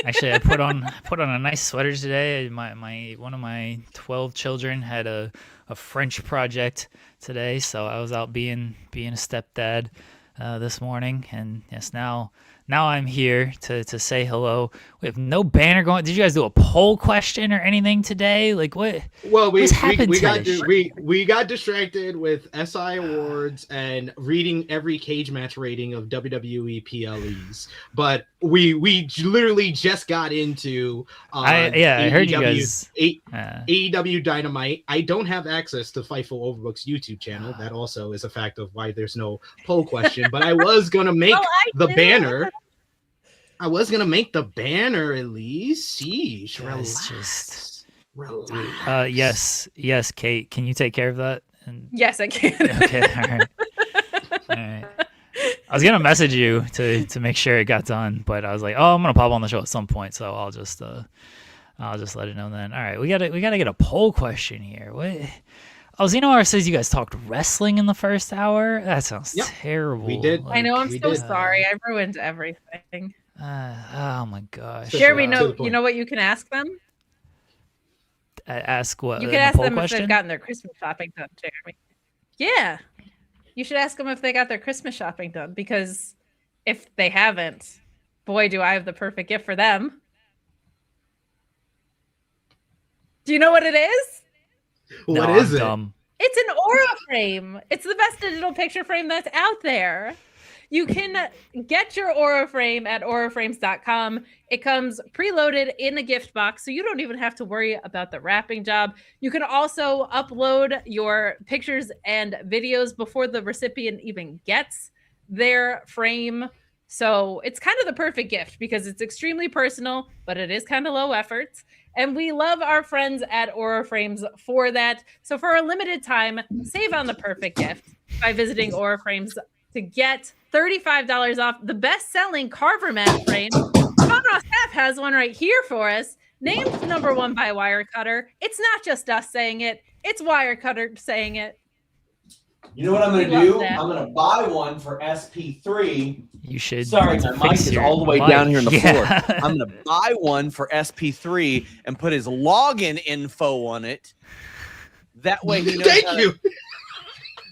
Actually, I put on a nice sweater today. My one of my 12 children had a French project today, so I was out being a stepdad this morning, and yes, now I'm here to say hello. We have no banner going. Did you guys do a poll question or anything today? Like what? Well, we got distracted with SI awards and reading every cage match rating of WWE PLEs, but we literally just got into I heard you guys AEW Dynamite. I don't have access to Fightful Overbook's YouTube channel. That also is a fact of why there's no poll question. But I was gonna make the banner. I was gonna make the banner at least. Sheesh, relax. Yes, Kate. Can you take care of that? Yes, I can. Okay, all right. I was gonna message you to make sure it got done, but I was like, oh, I'm gonna pop on the show at some point, so I'll just let it know then. All right, we gotta get a poll question here. What? Oh, Xenowar says you guys talked wrestling in the first hour. That sounds terrible. We did. I know. I'm so sorry. I ruined everything. Oh my gosh. Jeremy, you know what you can ask them? Ask what? You can ask them if they've gotten their Christmas shopping done, Jeremy. Yeah. You should ask them if they got their Christmas shopping done, because if they haven't, boy, do I have the perfect gift for them. Do you know what it is? What No, is I'm it? dumb. It's an Aura frame. It's the best digital picture frame that's out there. You can get your Aura frame at auraframes.com. It comes preloaded in a gift box, so you don't even have to worry about the wrapping job. You can also upload your pictures and videos before the recipient even gets their frame. So it's kind of the perfect gift because it's extremely personal, but it is kind of low effort. And we love our friends at Aura Frames for that. So for a limited time, save on the perfect gift by visiting Aura Frames to get $35 off the best-selling Carver mat frame. Conroe Staff has one right here for us, named #1 by Wirecutter. It's not just us saying it, it's Wirecutter saying it. You know what I'm going to do? I'm going to buy one for SP3. You should. Sorry, my mic is all the way down here on the floor. I'm going to buy one for SP3 and put his login info on it. That way he knows. Thank you.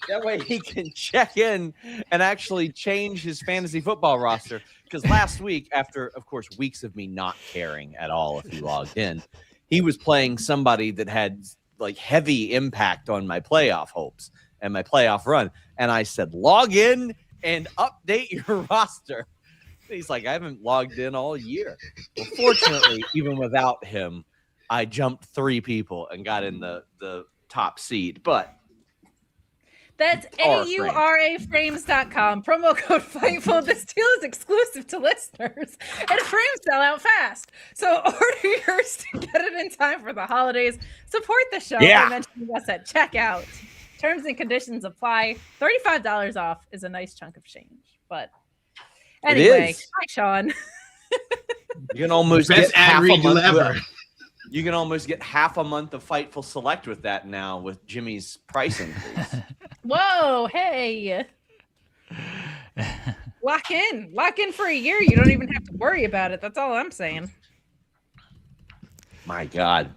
That way he can check in and actually change his fantasy football roster. Because last week, after, of course, weeks of me not caring at all if he logged in, he was playing somebody that had like heavy impact on my playoff hopes and my playoff run. And I said, log in and update your roster. He's like, I haven't logged in all year. Well, fortunately, even without him, I jumped 3 people and got in the top seed. But that's AURAFrames.com. Promo code FIGHTFUL. This deal is exclusive to listeners, and frames sell out fast. So order yours to get it in time for the holidays. Support the show by mentioning us at checkout. Terms and conditions apply. $35 off is a nice chunk of change. But anyway, hi, Sean. You can almost Best get half a month ever. You can almost get half a month of Fightful Select with that now with Jimmy's price increase. Whoa, hey. Lock in for a year. You don't even have to worry about it. That's all I'm saying. My God.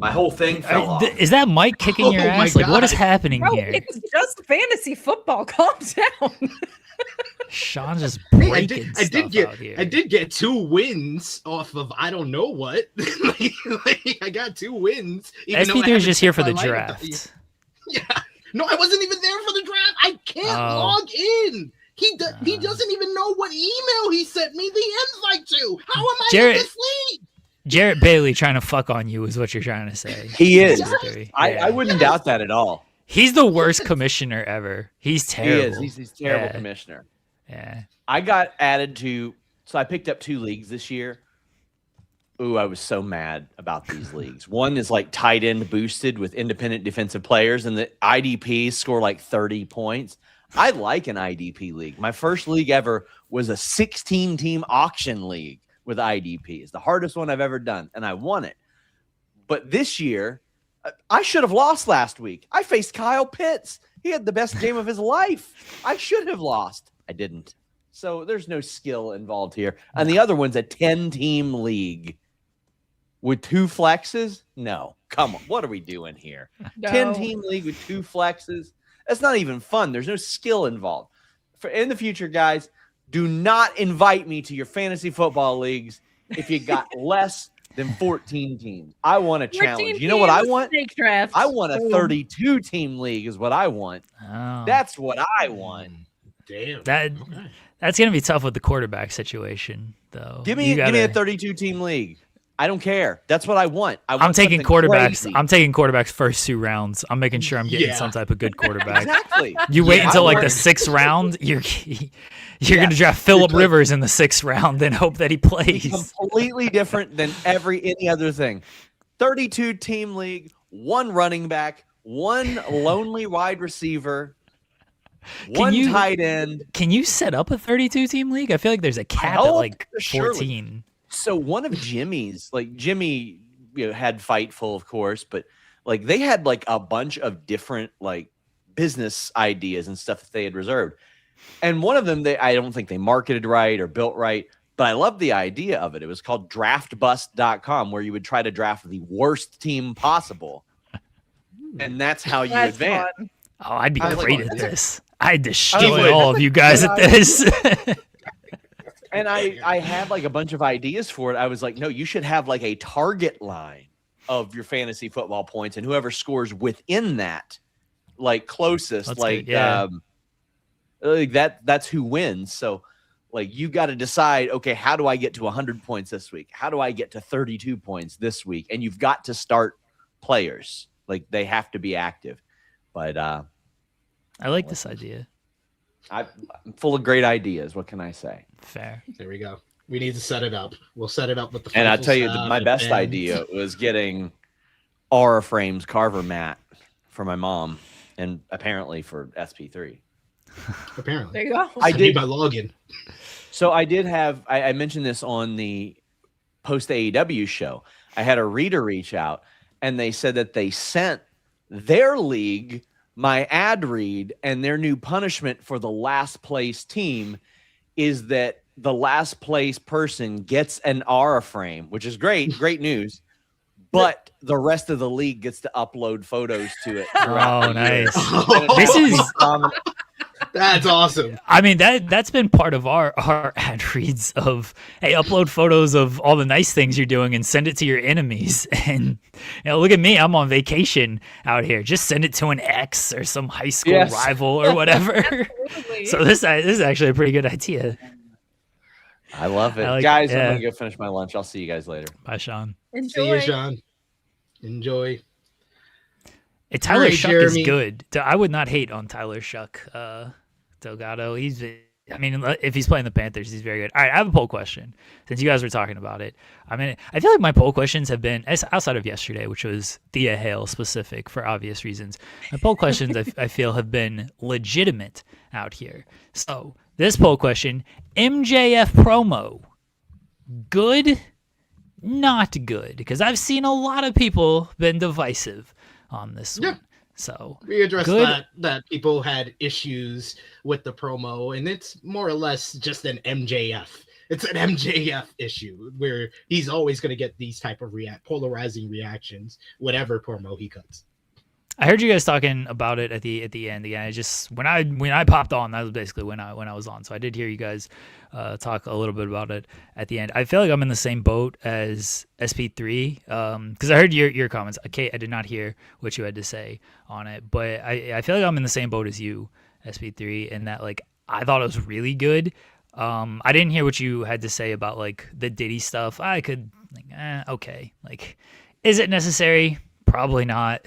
My whole thing fell off. Is that Mike kicking your ass? Like, what is happening here? It's just fantasy football. Calm down. Sean just Hey, breaking I did stuff out here. I did get 2 wins off of I don't know what. I got 2 wins. SP3 is just here for the draft. Yeah. No, I wasn't even there for the draft. I can't log in. He doesn't even know what email he sent me the invite to. How am I in this league? Jarrett Bailey trying to fuck on you is what you're trying to say. He is. Yeah. I wouldn't doubt that at all. He's the worst commissioner ever. He's terrible. He is. He's a terrible commissioner. Yeah. I got added to, so I picked up 2 leagues this year. Ooh, I was so mad about these leagues. One is like tight end boosted with independent defensive players, and the IDPs score like 30 points. I like an IDP league. My first league ever was a 16-team auction league with IDPs, the hardest one I've ever done, and I won it. But this year, I should have lost last week. I faced Kyle Pitts. He had the best game of his life. I should have lost. I didn't. So there's no skill involved here. And the other one's a 10-team league with 2 flexes. No, come on. What are we doing here? No. 10-team league with 2 flexes. That's not even fun. There's no skill involved. For in the future, guys, do not invite me to your fantasy football leagues if you got less than 14 teams. I want a challenge. You know what I want? I want a 32-team league is what I want. Oh. That's what I want. Damn. That's gonna be tough with the quarterback situation, though. Give me a 32-team league. I don't care. That's what I want. I'm taking quarterbacks. Crazy. I'm taking quarterbacks first 2 rounds. I'm making sure I'm getting some type of good quarterback. Exactly. You wait until like the 6th round. You're gonna draft Phillip Rivers in the 6th round, then hope that he plays. Completely different than any other thing. 32-team league, 1 running back, 1 lonely wide receiver. One tight end. Can you set up a 32-team league? I feel like there's a cap at like 14. Surely. So one of Jimmy's, like Jimmy, had Fightful, of course, but like they had like a bunch of different like business ideas and stuff that they had reserved. And one of them, I don't think they marketed right or built right, but I love the idea of it. It was called draftbust.com, where you would try to draft the worst team possible. And that's how you advance. Fun. Oh, I'd be great at this. I'd destroy all of you guys at this. And I had like a bunch of ideas for it. I was like, no, you should have like a target line of your fantasy football points, and whoever scores within that, like closest, That's like good, yeah. like that's who wins. So like you got to decide, okay, how do I get to 100 points this week? How do I get to 32 points this week? And you've got to start players. Like they have to be active. But I like this idea. I'm full of great ideas. What can I say? Fair. There we go. We need to set it up. We'll set it up with the. And I'll Fightful tell you, staff my best and- idea was getting Aura Frames carver mat for my mom, and apparently for SP3. Apparently, There you go. I Send me did. my login. So I did have. I mentioned this on the post AEW show. I had a reader reach out, and they said that they sent their league my ad read, and their new punishment for the last place team is that the last place person gets an Aura frame, which is great news. But the rest of the league gets to upload photos to it. Oh, nice. This is- That's awesome. I mean, that's been part of our ad reads of, hey, upload photos of all the nice things you're doing and send it to your enemies. And look at me, I'm on vacation out here. Just send it to an ex or some high school rival or whatever. Absolutely. So this is actually a pretty good idea. I love it. I like- Guys, yeah. I'm going to go finish my lunch. I'll see you guys later. Bye, Sean. See you, Enjoy. Sean. Enjoy. Tyler right, Shuck Jeremy. is good. I would not hate on Tyler Shuck. Delgado, I mean, if he's playing the Panthers, he's very good. All right, I have a poll question. Since you guys were talking about it, I mean, I feel like my poll questions have been, outside of yesterday, which was Thea Hale specific for obvious reasons, my poll questions I feel have been legitimate out here. So this poll question, MJF promo, good, not good? Because I've seen a lot of people been divisive on this Yeah. one. So We addressed good. that people had issues with the promo, and it's more or less just an MJF. It's an MJF issue where he's always going to get these type of polarizing reactions, whatever promo he cuts. I heard you guys talking about it at the end. Again, I just when I popped on, that was basically when I was on. So I did hear you guys talk a little bit about it at the end. I feel like I'm in the same boat as SP3 because I heard your comments. Kate, I did not hear what you had to say on it, but I feel like I'm in the same boat as you, SP3, in that like I thought it was really good. I didn't hear what you had to say about like the Diddy stuff. I could okay, like is it necessary? Probably not.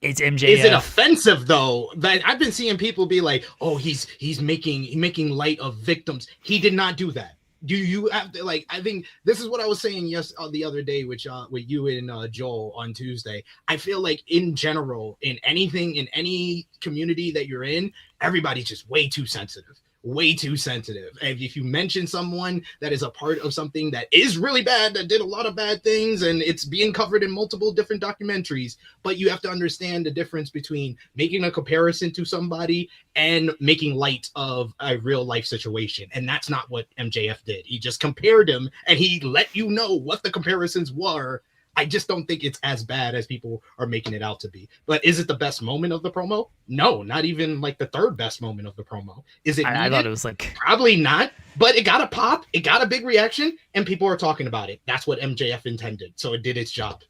It's MJF. Is it offensive though? That I've been seeing people be like, "Oh, he's making light of victims." He did not do that. Do you have to, like? I think this is what I was saying the other day with you and Joel on Tuesday. I feel like in general, in any community that you're in, everybody's just way too sensitive. Way too sensitive. And if you mention someone that is a part of something that is really bad, that did a lot of bad things, and it's being covered in multiple different documentaries, but you have to understand the difference between making a comparison to somebody and making light of a real life situation. And that's not what MJF did. He just compared him and he let you know what the comparisons were. I just don't think it's as bad as people are making it out to be. But is it the best moment of the promo? No, not even like the third best moment of the promo. Is it I needed? thought it was like Probably not, but it got a pop, it got a big reaction, and people are talking about it. That's what MJF intended, so it did its job.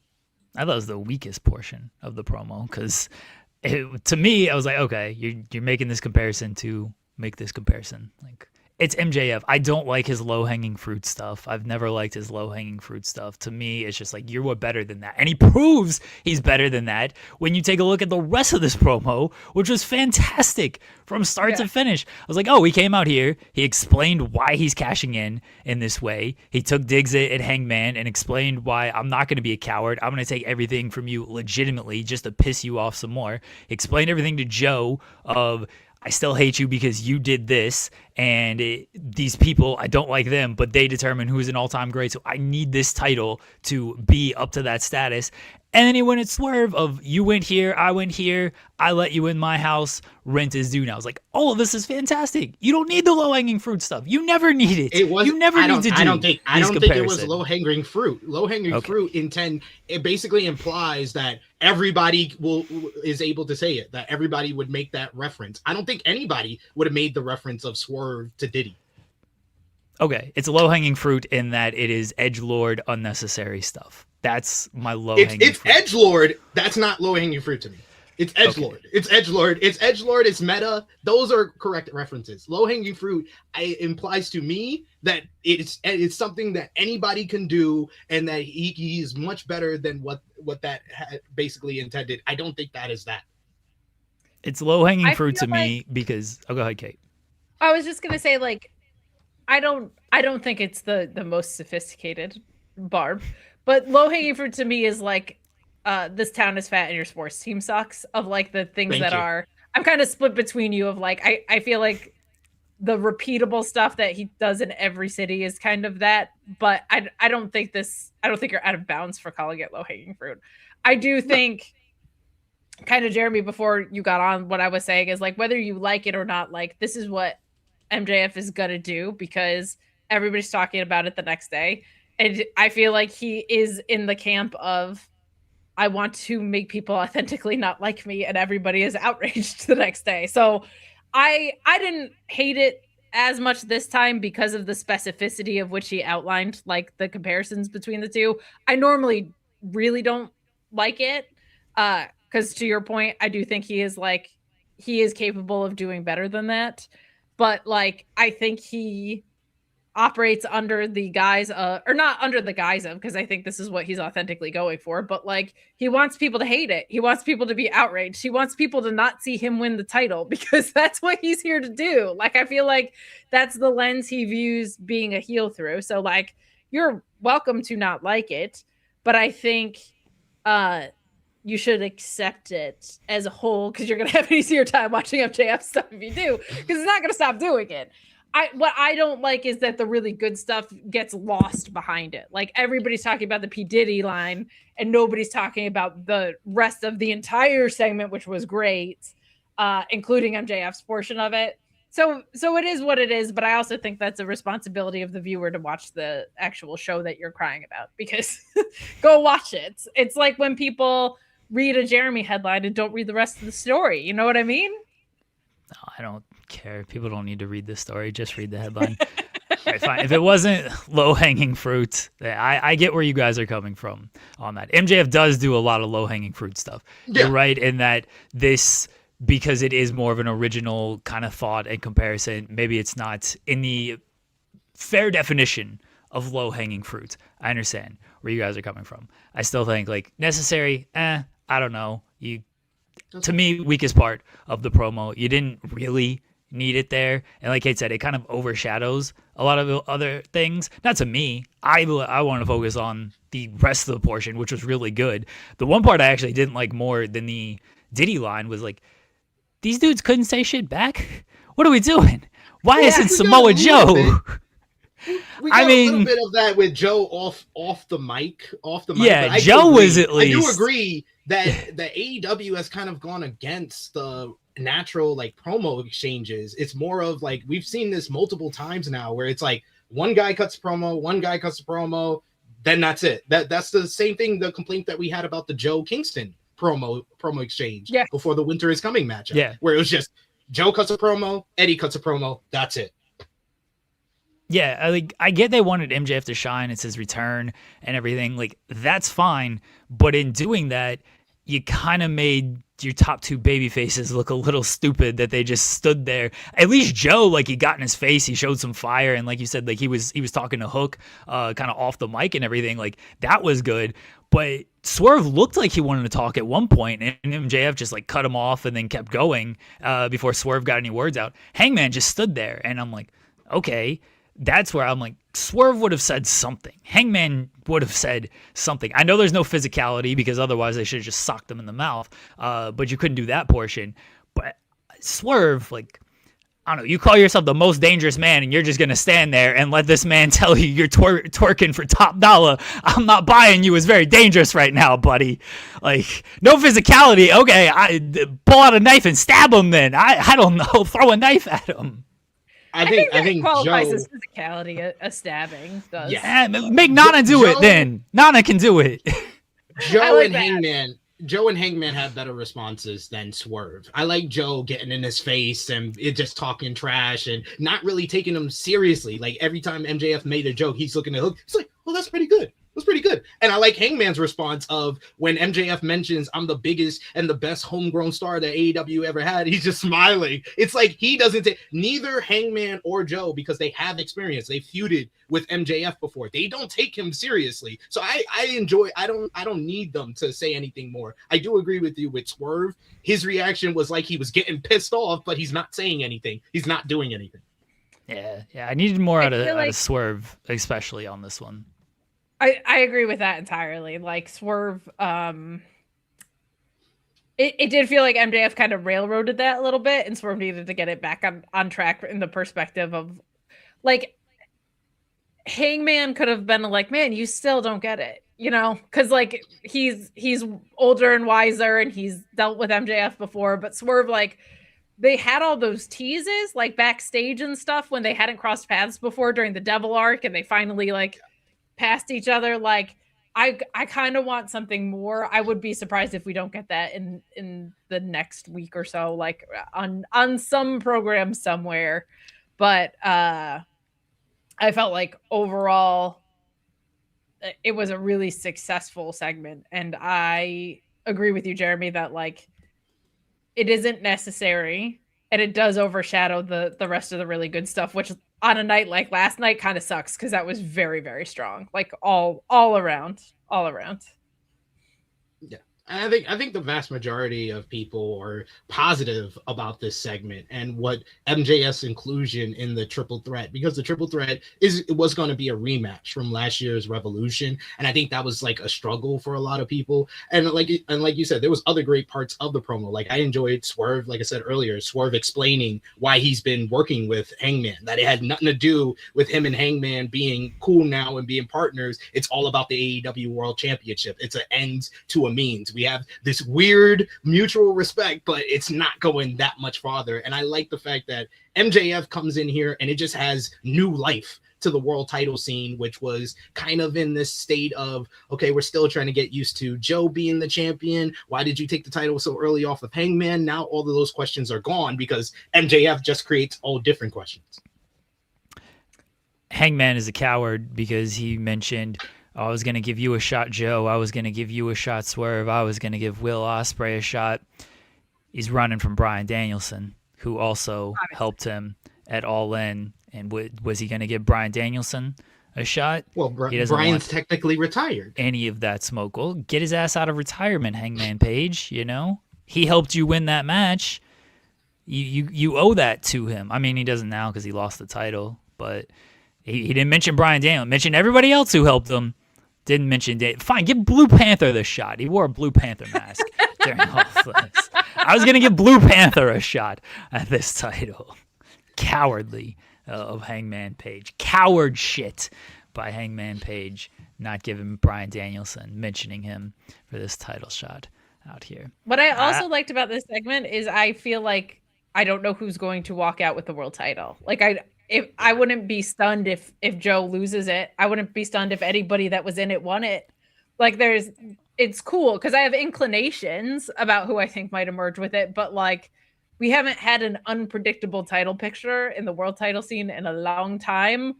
I thought it was the weakest portion of the promo because to me, I was like, okay, you're making this comparison to make this comparison. Like it's MJF. I don't like his low-hanging fruit stuff. I've never liked his low-hanging fruit stuff. To me, it's just like, you're better than that. And he proves he's better than that when you take a look at the rest of this promo, which was fantastic from start to finish. I was like, oh, he came out here. He explained why he's cashing in this way. He took digs at Hangman and explained why I'm not going to be a coward. I'm going to take everything from you legitimately just to piss you off some more. He explained everything to Joe of, I still hate you because you did this, and these people, I don't like them, but they determine who's an all-time great, so I need this title to be up to that status. And then he went at Swerve of, you went here, I let you in my house, rent is due now. I was like, all of this is fantastic. You don't need the low-hanging fruit stuff. You never need it. You never need to do I don't think it was comparison. low-hanging fruit. Low-hanging fruit it basically implies that everybody is able to say it, that everybody would make that reference. I don't think anybody would have made the reference of Swerve to Diddy. Okay, it's low-hanging fruit in that it is edgelord unnecessary stuff. That's my low hanging It's fruit. edgelord. That's not low hanging fruit to me. It's edgelord. Okay. It's edgelord. It's edgelord. It's meta. Those are correct references. Low hanging fruit implies to me that it's something that anybody can do, and that he's much better than what that basically intended. I don't think that is that. It's low hanging I fruit to feel me because go ahead, Kate. I was just gonna say, like, I don't think it's the most sophisticated barb, but low hanging fruit to me is like, this town is fat and your sports team sucks. Of like the things Thank that you. are, I'm kind of split between you. Of like, I feel like the repeatable stuff that he does in every city is kind of that, but I don't think you're out of bounds for calling it low hanging fruit. I do think, kind of Jeremy, before you got on, what I was saying is like, whether you like it or not, like, this is what MJF is gonna do because everybody's talking about it the next day. And I feel like he is in the camp of, I want to make people authentically not like me, and everybody is outraged the next day. So I didn't hate it as much this time because of the specificity of which he outlined, like the comparisons between the two. I normally really don't like it. Because to your point, I do think he is capable of doing better than that. But like, I think he operates under the guise of, or not under the guise of, because I think this is what he's authentically going for, but like, he wants people to hate it. He wants people to be outraged. He wants people to not see him win the title because that's what he's here to do. Like, I feel like that's the lens he views being a heel through. So like, you're welcome to not like it, but I think you should accept it as a whole, because you're going to have an easier time watching MJF stuff if you do, because he's not going to stop doing it. What I don't like is that the really good stuff gets lost behind it. Like, everybody's talking about the P. Diddy line and nobody's talking about the rest of the entire segment, which was great, including MJF's portion of it. So it is what it is, but I also think that's a responsibility of the viewer to watch the actual show that you're crying about, because go watch it. It's like when people read a Jeremy headline and don't read the rest of the story. You know what I mean? No, I don't care. People don't need to read the story. Just read the headline. Right, fine. If it wasn't low-hanging fruit, I get where you guys are coming from on that. MJF does do a lot of low-hanging fruit stuff. Yeah. You're right in that this, because it is more of an original kind of thought and comparison, maybe it's not in the fair definition of low-hanging fruit. I understand where you guys are coming from. I still think, like, necessary, I don't know. To me, weakest part of the promo. You didn't really need it there, and like Kate said, it kind of overshadows a lot of the other things. Not to me. I want to focus on the rest of the portion, which was really good. The one part I actually didn't like more than the Diddy line was like, these dudes couldn't say shit back. What are we doing? Why isn't Samoa Joe? We got a little bit of that with Joe off the mic. Yeah, Joe was at least. I do agree that the AEW has kind of gone against the natural like promo exchanges. It's more of like, we've seen this multiple times now where it's like one guy cuts promo, then that's it. That's the same thing, the complaint that we had about the Joe Kingston promo exchange before the Winter is Coming matchup. Yeah, where it was just Joe cuts a promo, Eddie cuts a promo, that's it. Yeah, I get they wanted MJF to shine. It's his return and everything. Like, that's fine. But in doing that, you kind of made your top two baby faces look a little stupid that they just stood there. At least Joe, like, he got in his face. He showed some fire. And like you said, like, he was talking to Hook kind of off the mic and everything. Like, that was good. But Swerve looked like he wanted to talk at one point, and MJF just like cut him off and then kept going before Swerve got any words out. Hangman just stood there. And I'm like, okay. That's where I'm like, Swerve would have said something. Hangman would have said something. I know there's no physicality because otherwise they should have just socked them in the mouth. But you couldn't do that portion. But Swerve, like, I don't know, you call yourself the most dangerous man and you're just going to stand there and let this man tell you you're twerking for top dollar. I'm not buying you. It's very dangerous right now, buddy. Like, no physicality. Okay, I pull out a knife and stab him then. I don't know. Throw a knife at him. I think qualifies Joe, as physicality. A stabbing does. Yeah, make Nana do it then. Nana can do it. Joe and Hangman have better responses than Swerve. I like Joe getting in his face and it just talking trash and not really taking him seriously. Like, every time MJF made a joke, he's looking at Hook. It's like, well, that's pretty good. was pretty good. And I like Hangman's response of when MJF mentions I'm the biggest and the best homegrown star that AEW ever had. He's just smiling. It's like he doesn't take neither Hangman or Joe, because they have experience. They feuded with MJF before. They don't take him seriously. So I enjoy. I don't need them to say anything more. I do agree with you with Swerve. His reaction was like he was getting pissed off, but he's not saying anything. He's not doing anything. Yeah. I needed more out of Swerve, especially on this one. I agree with that entirely. Like Swerve, it did feel like MJF kind of railroaded that a little bit, and Swerve needed to get it back on track in the perspective of like Hangman could have been like, man, you still don't get it, you know, because like he's older and wiser and he's dealt with MJF before, but Swerve, like they had all those teases like backstage and stuff when they hadn't crossed paths before during the Devil arc, and they finally like past each other. Like I kind of want something more. I would be surprised if we don't get that in the next week or so, like on some program somewhere. But I felt like overall it was a really successful segment, and I agree with you, Jeremy, that like it isn't necessary and it does overshadow the rest of the really good stuff, which on a night like last night kind of sucks because that was very, very strong, like all around. Yeah. I think the vast majority of people are positive about this segment and what MJF's inclusion in the triple threat, because the triple threat was going to be a rematch from last year's Revolution, and I think that was like a struggle for a lot of people. And like you said, there was other great parts of the promo. Like I enjoyed Swerve, like I said earlier, Swerve explaining why he's been working with Hangman, that it had nothing to do with him and Hangman being cool now and being partners. It's all about the AEW World Championship. It's an end to a means. We have this weird mutual respect, but it's not going that much farther. And I like the fact that MJF comes in here and it just has new life to the world title scene, which was kind of in this state of, okay, we're still trying to get used to Joe being the champion. Why did you take the title so early off of Hangman? Now all of those questions are gone because MJF just creates all different questions. Hangman is a coward because he mentioned, I was going to give you a shot, Joe. I was going to give you a shot, Swerve. I was going to give Will Ospreay a shot. He's running from Bryan Danielson, who also helped him at All In. And was he going to give Bryan Danielson a shot? Well, Bryan's technically retired. Any of that smoke. Well, get his ass out of retirement, Hangman Page. You know, he helped you win that match. You owe that to him. I mean, he doesn't now because he lost the title, but he didn't mention Bryan Danielson. Mentioned everybody else who helped him. Didn't mention Dave. Fine, give Blue Panther the shot. He wore a Blue Panther mask during all of this. I was going to give Blue Panther a shot at this title. Cowardly of Hangman Page. Coward shit by Hangman Page, not giving Bryan Danielson, mentioning him for this title shot out here. What I also liked about this segment is I feel like I don't know who's going to walk out with the world title. Like I wouldn't be stunned if Joe loses it. I wouldn't be stunned if anybody that was in it won it. Like it's cool because I have inclinations about who I think might emerge with it, but like we haven't had an unpredictable title picture in the world title scene in a long time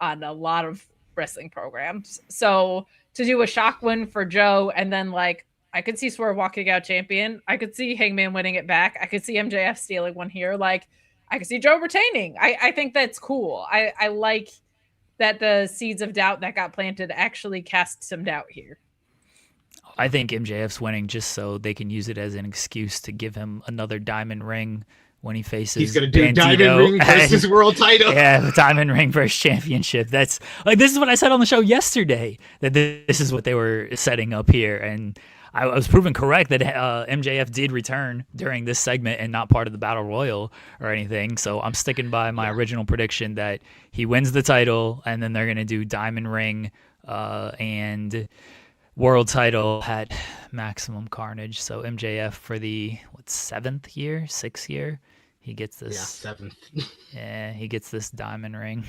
on a lot of wrestling programs. So to do a shock win for Joe, and then like I could see Swerve walking out champion. I could see Hangman winning it back. I could see MJF stealing one here. Like I could see Joe retaining. I think that's cool. I like that the seeds of doubt that got planted actually cast some doubt here. I think MJF's winning just so they can use it as an excuse to give him another diamond ring when he faces He's going to do Bandito diamond ring versus world title. Yeah, the diamond ring versus championship. That's like, this is what I said on the show yesterday, that this is what they were setting up here. And I was proven correct that MJF did return during this segment and not part of the Battle Royal or anything. So I'm sticking by my original prediction that he wins the title and then they're going to do diamond ring and world title at Maximum Carnage. So MJF for the sixth year, he gets this. Yeah, 7th. Yeah, he gets this diamond ring.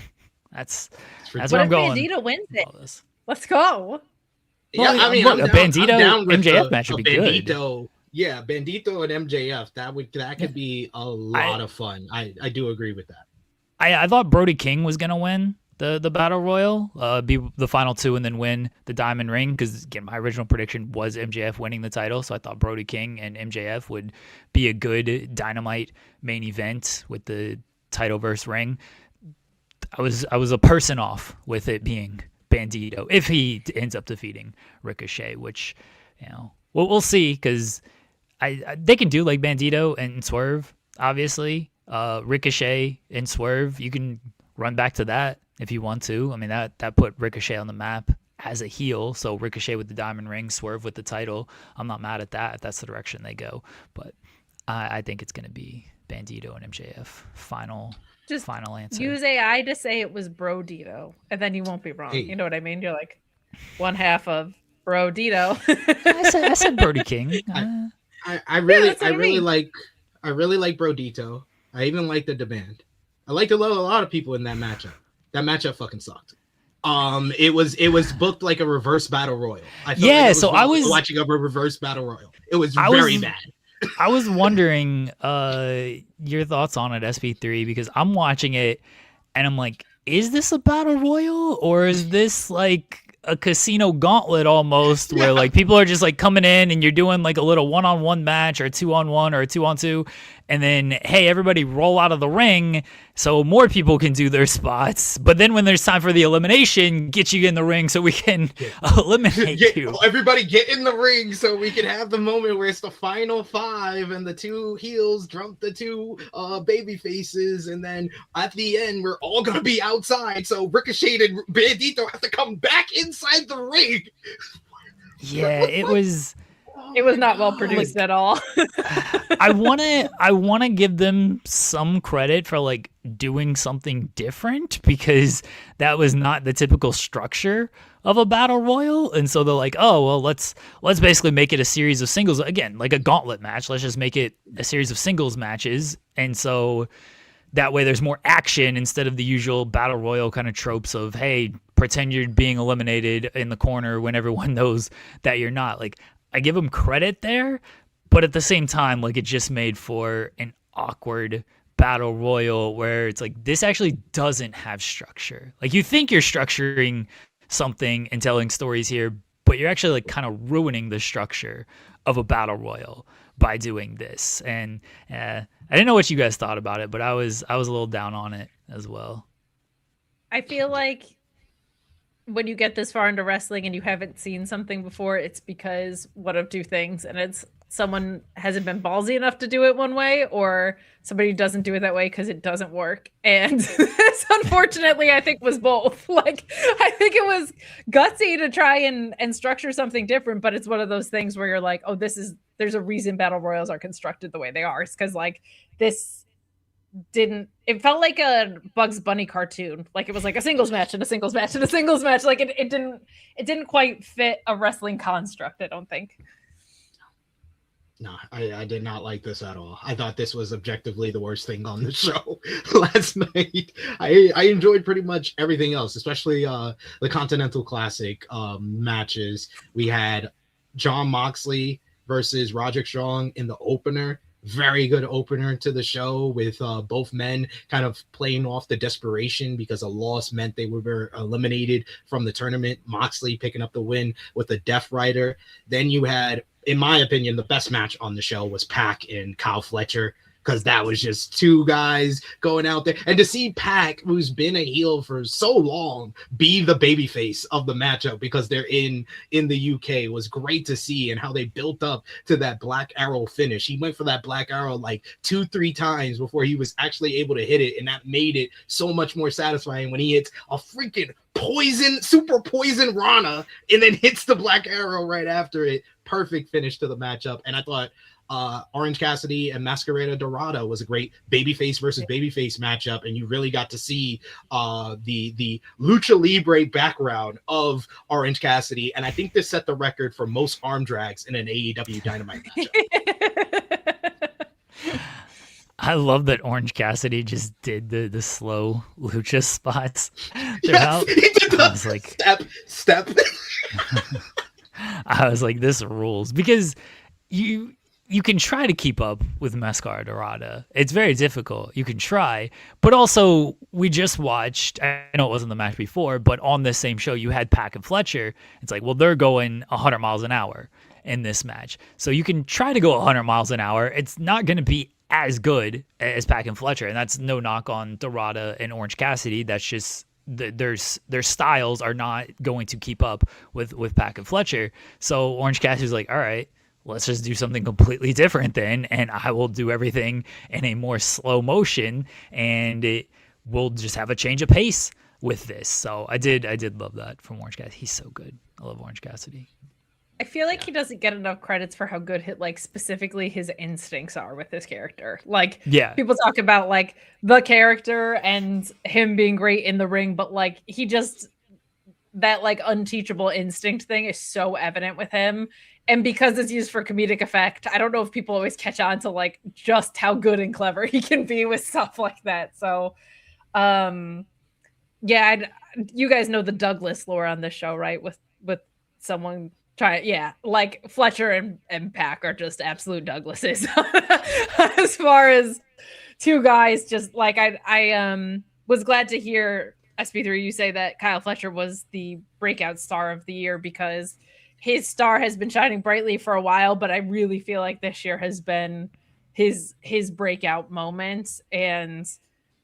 That's where I'm going. Bandito wins it. Let's go. Yeah, well, I mean, a Bandito MJF match would be Bandito, good. Yeah, Bandito and MJF, that could be a lot of fun. I do agree with that. I thought Brody King was gonna win, the battle royal, be the final two, and then win the diamond ring. Because again, my original prediction was MJF winning the title, so I thought Brody King and MJF would be a good Dynamite main event with the title versus ring. I was a person off with it being Bandito if he ends up defeating Ricochet, which we'll see, because they can do like Bandito and Swerve, obviously. Ricochet and Swerve, you can run back to that if you want to. I mean, that put Ricochet on the map as a heel. So Ricochet with the diamond ring, Swerve with the title. I'm not mad at that if that's the direction they go. But I think it's going to be Bandito and MJF. Final answer. Use AI to say it was Brodito, and then you won't be wrong. Hey. You know what I mean? You're like one half of Brodito. I said Brody King. I really like Brodito. I even like the demand. I liked a lot of people in that matchup. That matchup fucking sucked. It was booked like a reverse battle royal. I was watching a reverse battle royal. It was very bad. I was wondering your thoughts on it, SP3, because I'm watching it and I'm like, is this a battle royal or is this like a casino gauntlet almost, where like people are just like coming in and you're doing like a little 1-on-1 match or a 2-on-1 or a 2-on-2, and then hey, everybody roll out of the ring so more people can do their spots, but then when there's time for the elimination, get you in the ring so we can eliminate you. Everybody get in the ring so we can have the moment where it's the final 5 and the 2 heels drop the 2 baby faces, and then at the end we're all gonna be outside, so Ricochet and Bandito have to come back inside the ring. Yeah, it was not well produced at all. I want to give them some credit for like doing something different, because that was not the typical structure of a battle royal. And so they're like, oh well, let's basically make it a series of singles, again, like a gauntlet match. Let's just make it a series of singles matches, and so that way there's more action instead of the usual battle royal kind of tropes of, hey, pretend you're being eliminated in the corner when everyone knows that you're not. Like, I give them credit there, but at the same time, like, it just made for an awkward battle royal where it's like, this actually doesn't have structure. Like, you think you're structuring something and telling stories here, but you're actually like kind of ruining the structure of a battle royal by doing this. And I didn't know what you guys thought about it, but I was a little down on it as well. I feel like when you get this far into wrestling and you haven't seen something before, it's because one of two things, and it's someone hasn't been ballsy enough to do it one way, or somebody doesn't do it that way because it doesn't work. And this, unfortunately, I think was both. Like, I think it was gutsy to try and structure something different, but it's one of those things where you're like, oh, there's a reason battle royals are constructed the way they are. It's because like it felt like a Bugs Bunny cartoon. Like, it was like a singles match and a singles match and a singles match. Like, it didn't quite fit a wrestling construct, I don't think. No, I did not like this at all. I thought this was objectively the worst thing on the show last night. I enjoyed pretty much everything else, especially the Continental Classic matches. We had Jon Moxley versus Roddy Strong in the opener. Very good opener to the show, with both men kind of playing off the desperation because a loss meant they were eliminated from the tournament. Moxley picking up the win with the Death Rider. Then you had, in my opinion, the best match on the show was Pac and Kyle Fletcher, because that was just two guys going out there. And to see Pac, who's been a heel for so long, be the babyface of the matchup because they're in the UK, was great to see, and how they built up to that Black Arrow finish. He went for that Black Arrow like 2-3 times before he was actually able to hit it, and that made it so much more satisfying when he hits a freaking super poison Rana and then hits the Black Arrow right after it. Perfect finish to the matchup. And I thought Orange Cassidy and Masquerada Dorada was a great babyface versus babyface matchup, and you really got to see the lucha libre background of Orange Cassidy, and I think this set the record for most arm drags in an AEW Dynamite matchup. I love that Orange Cassidy just did the slow lucha spots. Yes, he did the I was like, step. I was like, this rules, because you can try to keep up with Mascara Dorada. It's very difficult. You can try, but also we just watched. I know it wasn't the match before, but on this same show, you had Pac and Fletcher. It's like, well, they're going 100 miles an hour in this match, so you can try to go 100 miles an hour. It's not going to be as good as Pac and Fletcher, and that's no knock on Dorada and Orange Cassidy. That's just their styles are not going to keep up with Pac and Fletcher. So Orange Cassidy's like, all right, let's just do something completely different then, and I will do everything in a more slow motion, and we'll just have a change of pace with this. So I did love that from Orange Cassidy. He's so good. I love Orange Cassidy. I feel like he doesn't get enough credits for how good specifically his instincts are with this character. Like, people talk about like the character and him being great in the ring, but like he just, that like unteachable instinct thing is so evident with him. And because it's used for comedic effect, I don't know if people always catch on to like just how good and clever he can be with stuff like that. So, you guys know the Douglas lore on this show, right? With someone like Fletcher and Pac are just absolute Douglases. As far as two guys, just like I was glad to hear SP3 you say that Kyle Fletcher was the breakout star of the year, because his star has been shining brightly for a while, but I really feel like this year has been his breakout moment, and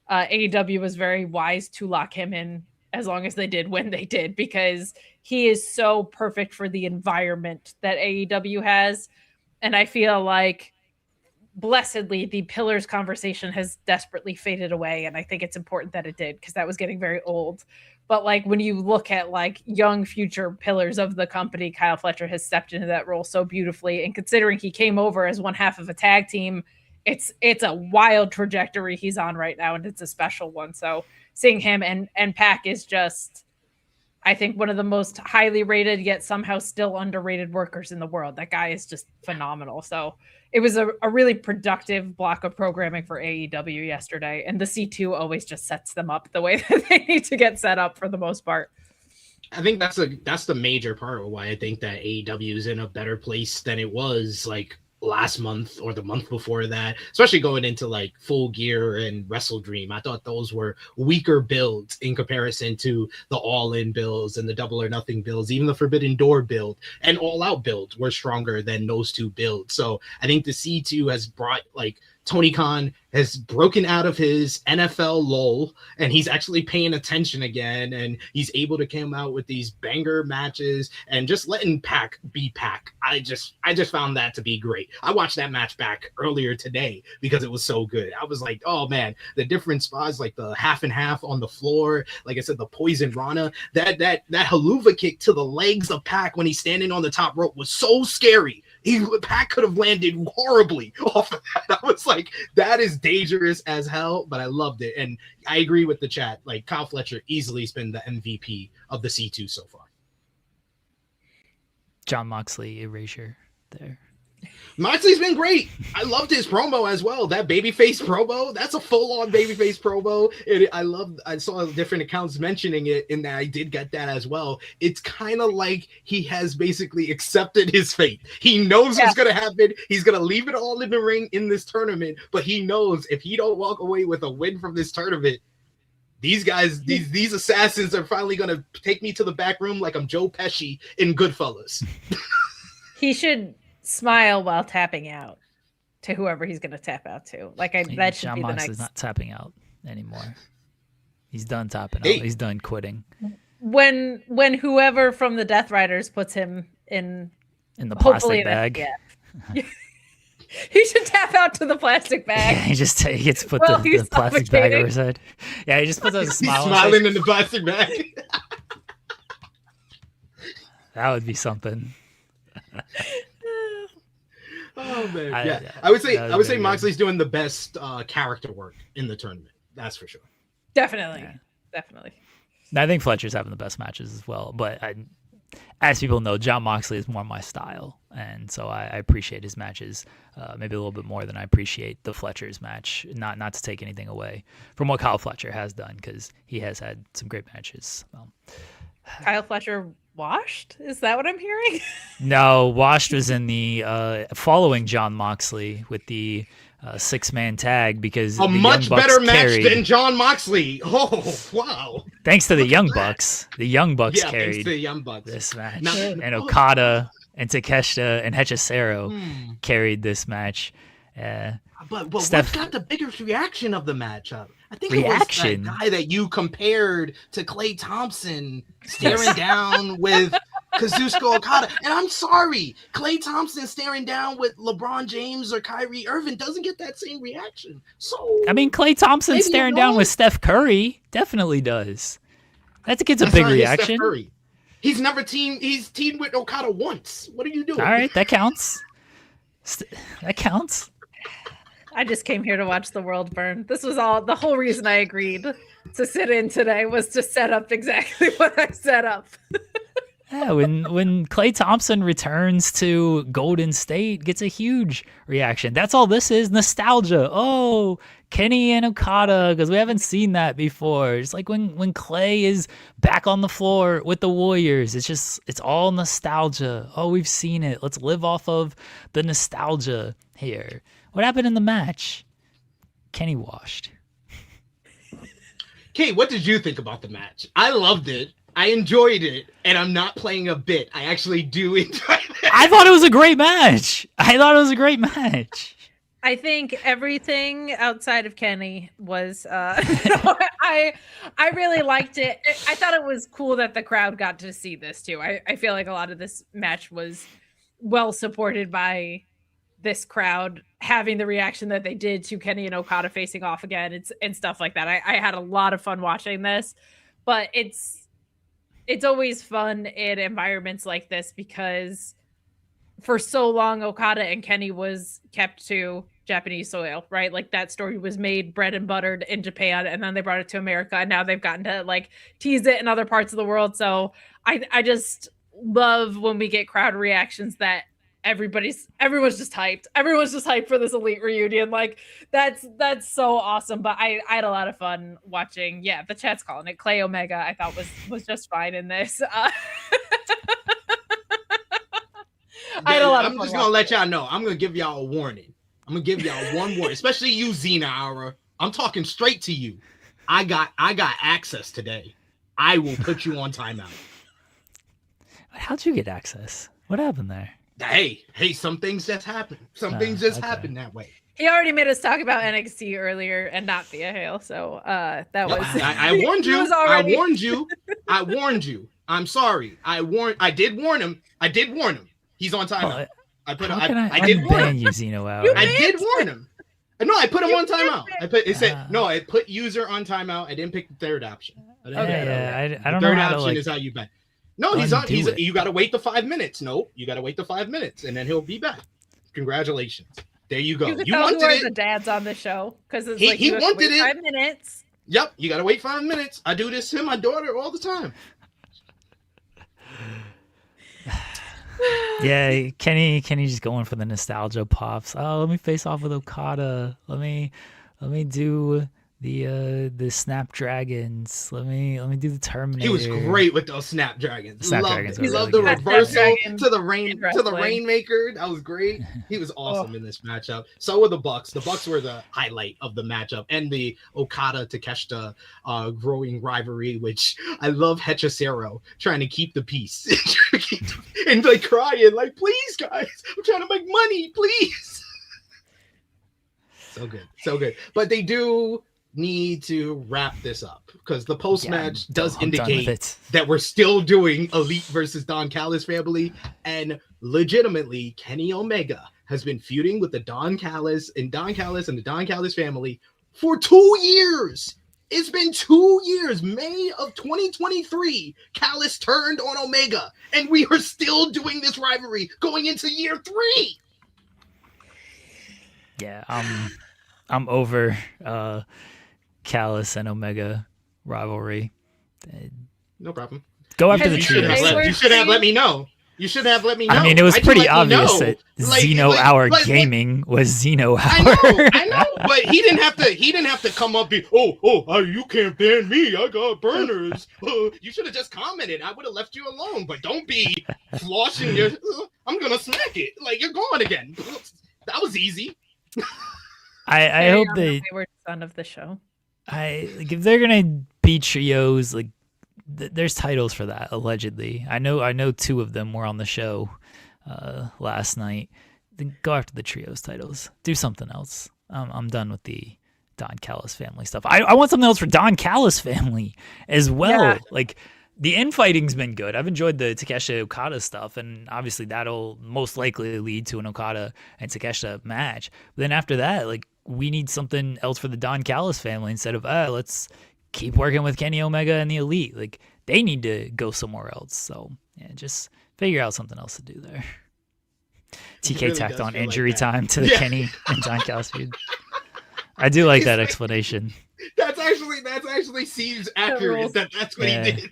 AEW was very wise to lock him in as long as they did when they did, because he is so perfect for the environment that AEW has. And I feel like, blessedly, the Pillars conversation has desperately faded away, and I think it's important that it did, because that was getting very old. But like when you look at like young future pillars of the company, Kyle Fletcher has stepped into that role so beautifully. And considering he came over as one half of a tag team, it's a wild trajectory he's on right now, and it's a special one. So seeing him and Pac is just, I think, one of the most highly rated yet somehow still underrated workers in the world. That guy is just phenomenal. So it was a really productive block of programming for AEW yesterday. And the C2 always just sets them up the way that they need to get set up for the most part. I think that's the major part of why I think that AEW is in a better place than it was like last month or the month before that, especially going into like Full Gear and Wrestle Dream. I thought those were weaker builds in comparison to the All In builds and the Double or Nothing builds. Even the Forbidden Door build and All Out builds were stronger than those two builds. So I think the C2 has brought, like, Tony Khan has broken out of his NFL lull, and he's actually paying attention again, and he's able to come out with these banger matches and just letting Pac be Pac. I just found that to be great. I watched that match back earlier today because it was so good. I was like, oh man, the different spots, like the half and half on the floor, like I said, the Poison Rana, that haluva kick to the legs of Pac when he's standing on the top rope was so scary. Pac could have landed horribly off of that. I was like, that is dangerous as hell, but I loved it. And I agree with the chat. Like, Kyle Fletcher easily has been the MVP of the C2 so far. Jon Moxley erasure there. Moxley's been great. I loved his promo as well. That babyface promo, that's a full-on babyface promo. I saw different accounts mentioning it, and I did get that as well. It's kind of like he has basically accepted his fate. He knows what's going to happen. He's going to leave it all in the ring in this tournament, but he knows if he don't walk away with a win from this tournament, these guys, these assassins are finally going to take me to the back room like I'm Joe Pesci in Goodfellas. He should smile while tapping out to whoever he's going to tap out to. Like, that should be the next. Is not tapping out anymore. He's done tapping out. He's done quitting. When whoever from the Death Riders puts him in the plastic bag. He should tap out to the plastic bag. Yeah, he gets put the plastic bag over his head. Yeah, he just puts a smile. He's smiling in the plastic bag. That would be something. Oh man, I would say Moxley's doing the best character work in the tournament. That's for sure. Definitely. I think Fletcher's having the best matches as well. But as people know, Jon Moxley is more my style, and so I appreciate his matches maybe a little bit more than I appreciate the Fletcher's match. Not to take anything away from what Kyle Fletcher has done, because he has had some great matches. Kyle Fletcher washed? Is that what I'm hearing? No, Washed was in the following John Moxley with the 6-man tag because A the much Young Bucks better match carried, than John Moxley. Oh, wow. thanks to the Look at Young that. Bucks. The Young Bucks Yeah, thanks carried to the Young Bucks. this match, Now- and oh, Okada and Takeshita and Hechicero Hmm. carried this match. But Steph- what got the biggest reaction of the matchup? I think Reaction? it was that guy that you compared to Klay Thompson staring down with Kazuchika Okada. And I'm sorry, Klay Thompson staring down with LeBron James or Kyrie Irving doesn't get that same reaction. So I mean, Klay Thompson Maybe staring you down know. with Steph Curry definitely does. That gets a that's big not his Steph reaction. Curry. He's never he's teamed with Okada once. What are you doing? All right, that counts. That counts. I just came here to watch the world burn. This was the whole reason I agreed to sit in today was to set up exactly what I set up. Yeah, when Klay Thompson returns to Golden State, gets a huge reaction. That's all this is, nostalgia. Oh, Kenny and Okada, because we haven't seen that before. It's like when Klay is back on the floor with the Warriors. It's all nostalgia. Oh, we've seen it. Let's live off of the nostalgia here. What happened in the match? Kenny washed. Kate, what did you think about the match? I loved it. I enjoyed it, and I'm not playing a bit. I actually do enjoy it. I thought it was a great match. I think everything outside of Kenny was I really liked it. I thought it was cool that the crowd got to see this too. I feel like a lot of this match was well supported by this crowd having the reaction that they did to Kenny and Okada facing off again and stuff like that. I had a lot of fun watching this, but it's always fun in environments like this because for so long Okada and Kenny was kept to Japanese soil, right? Like that story was made bread and buttered in Japan and then they brought it to America and now they've gotten to like tease it in other parts of the world. So I just love when we get crowd reactions that everyone's just hyped. Everyone's just hyped for this Elite reunion. Like that's so awesome. But I had a lot of fun watching. Yeah, the chat's calling it Clay Omega. I thought was just fine in this. I had a lot of I'm fun just gonna watching let y'all know. I'm gonna give y'all a warning. I'm gonna give y'all one warning, especially you, Xena Aura. I'm talking straight to you. I got access today. I will put you on timeout. How'd you get access? What happened there? Hey, some things just happen. Some things just happen that way. He already made us talk about NXT earlier and not Thea Hale. So that was I warned he you. was already- I warned you. I'm sorry. I did warn him. He's on timeout. I did warn him. You Zeno out. I did warn him. No, I put him on timeout. I put user on timeout. I didn't pick the third option. I don't know third how to option like. is how you bet. No, he's on. undo it. You got to wait the 5 minutes. No, you got to wait the 5 minutes, and then he'll be back. Congratulations. There you go. You can You tell who wanted are it. the dads on the show because it's He- like he you have to wanted wait it. 5 minutes. Yep, you got to wait 5 minutes. I do this to my daughter all the time. Yeah, Kenny just going for the nostalgia pops. Oh, let me face off with Okada. Let me do the Snapdragons. Let me do the Terminator. He was great with those Snapdragons. Snapdragons Loved it. were Loved really the good. reversal Snapdragon to the rain in to the wrestling. Rainmaker. That was great. He was awesome in this matchup. So were the Bucks. The Bucks were the highlight of the matchup, and the Okada Takeshita growing rivalry, which I love. Hechicero trying to keep the peace and like crying, like, please, guys, I'm trying to make money, please. So good. But they do need to wrap this up because the post match does I'm done with indicate it. that we're still doing Elite versus Don Callis family, and legitimately Kenny Omega has been feuding with the Don Callis and the Don Callis family for 2 years. It's been 2 years. May of 2023, Callis turned on Omega, and we are still doing this rivalry going into year 3. Yeah, I'm over Callis and Omega rivalry. No problem. Go after the Has trios. Hayward You should have let me know. You should have let me know. I mean, it was Why'd you pretty let me obvious know? that Xeno Hour Gaming was Xeno Hour. I know, but he didn't have to come up and you can't ban me. I got burners. You should have just commented. I would have left you alone. But don't be flossing your. I'm gonna smack it. Like you're gone again. That was easy. I hope the wayward son of the show. Like if they're gonna be trios, like there's titles for that allegedly. I know 2 of them were on the show last night. Then go after the trios titles. Do something else. I'm done with the Don Callis family stuff. I want something else for Don Callis family as well. Yeah. Like the infighting's been good. I've enjoyed the Takeshita Okada stuff, and obviously that'll most likely lead to an Okada and Takeshita match. But then after that, like we need something else for the Don Callis family instead of let's keep working with Kenny Omega and the Elite. Like they need to go somewhere else. So yeah, just figure out something else to do there. TK really tacked does on feel injury like that. time to the Kenny and Don Callis feud. I do like that explanation. That's actually seems accurate. That's what he did.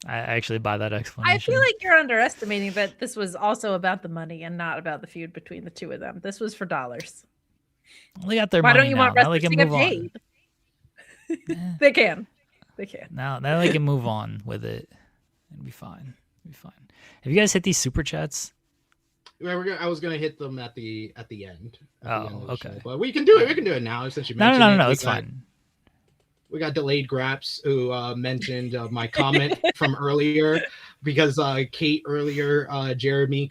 I actually buy that explanation. I feel like you're underestimating that this was also about the money and not about the feud between the 2 of them. This was for dollars. Well, they got their Why money don't you now. want Now they wrestlers can to get move on. paid? They can. Now they can move on with it and be fine. Have you guys hit these super chats? I was gonna hit them at the end. Okay. Show, but we can do it. We can do it now since you No, mentioned it. no, it's fine. We got Delayed Graps who mentioned my comment from earlier because Kate earlier, Jeremy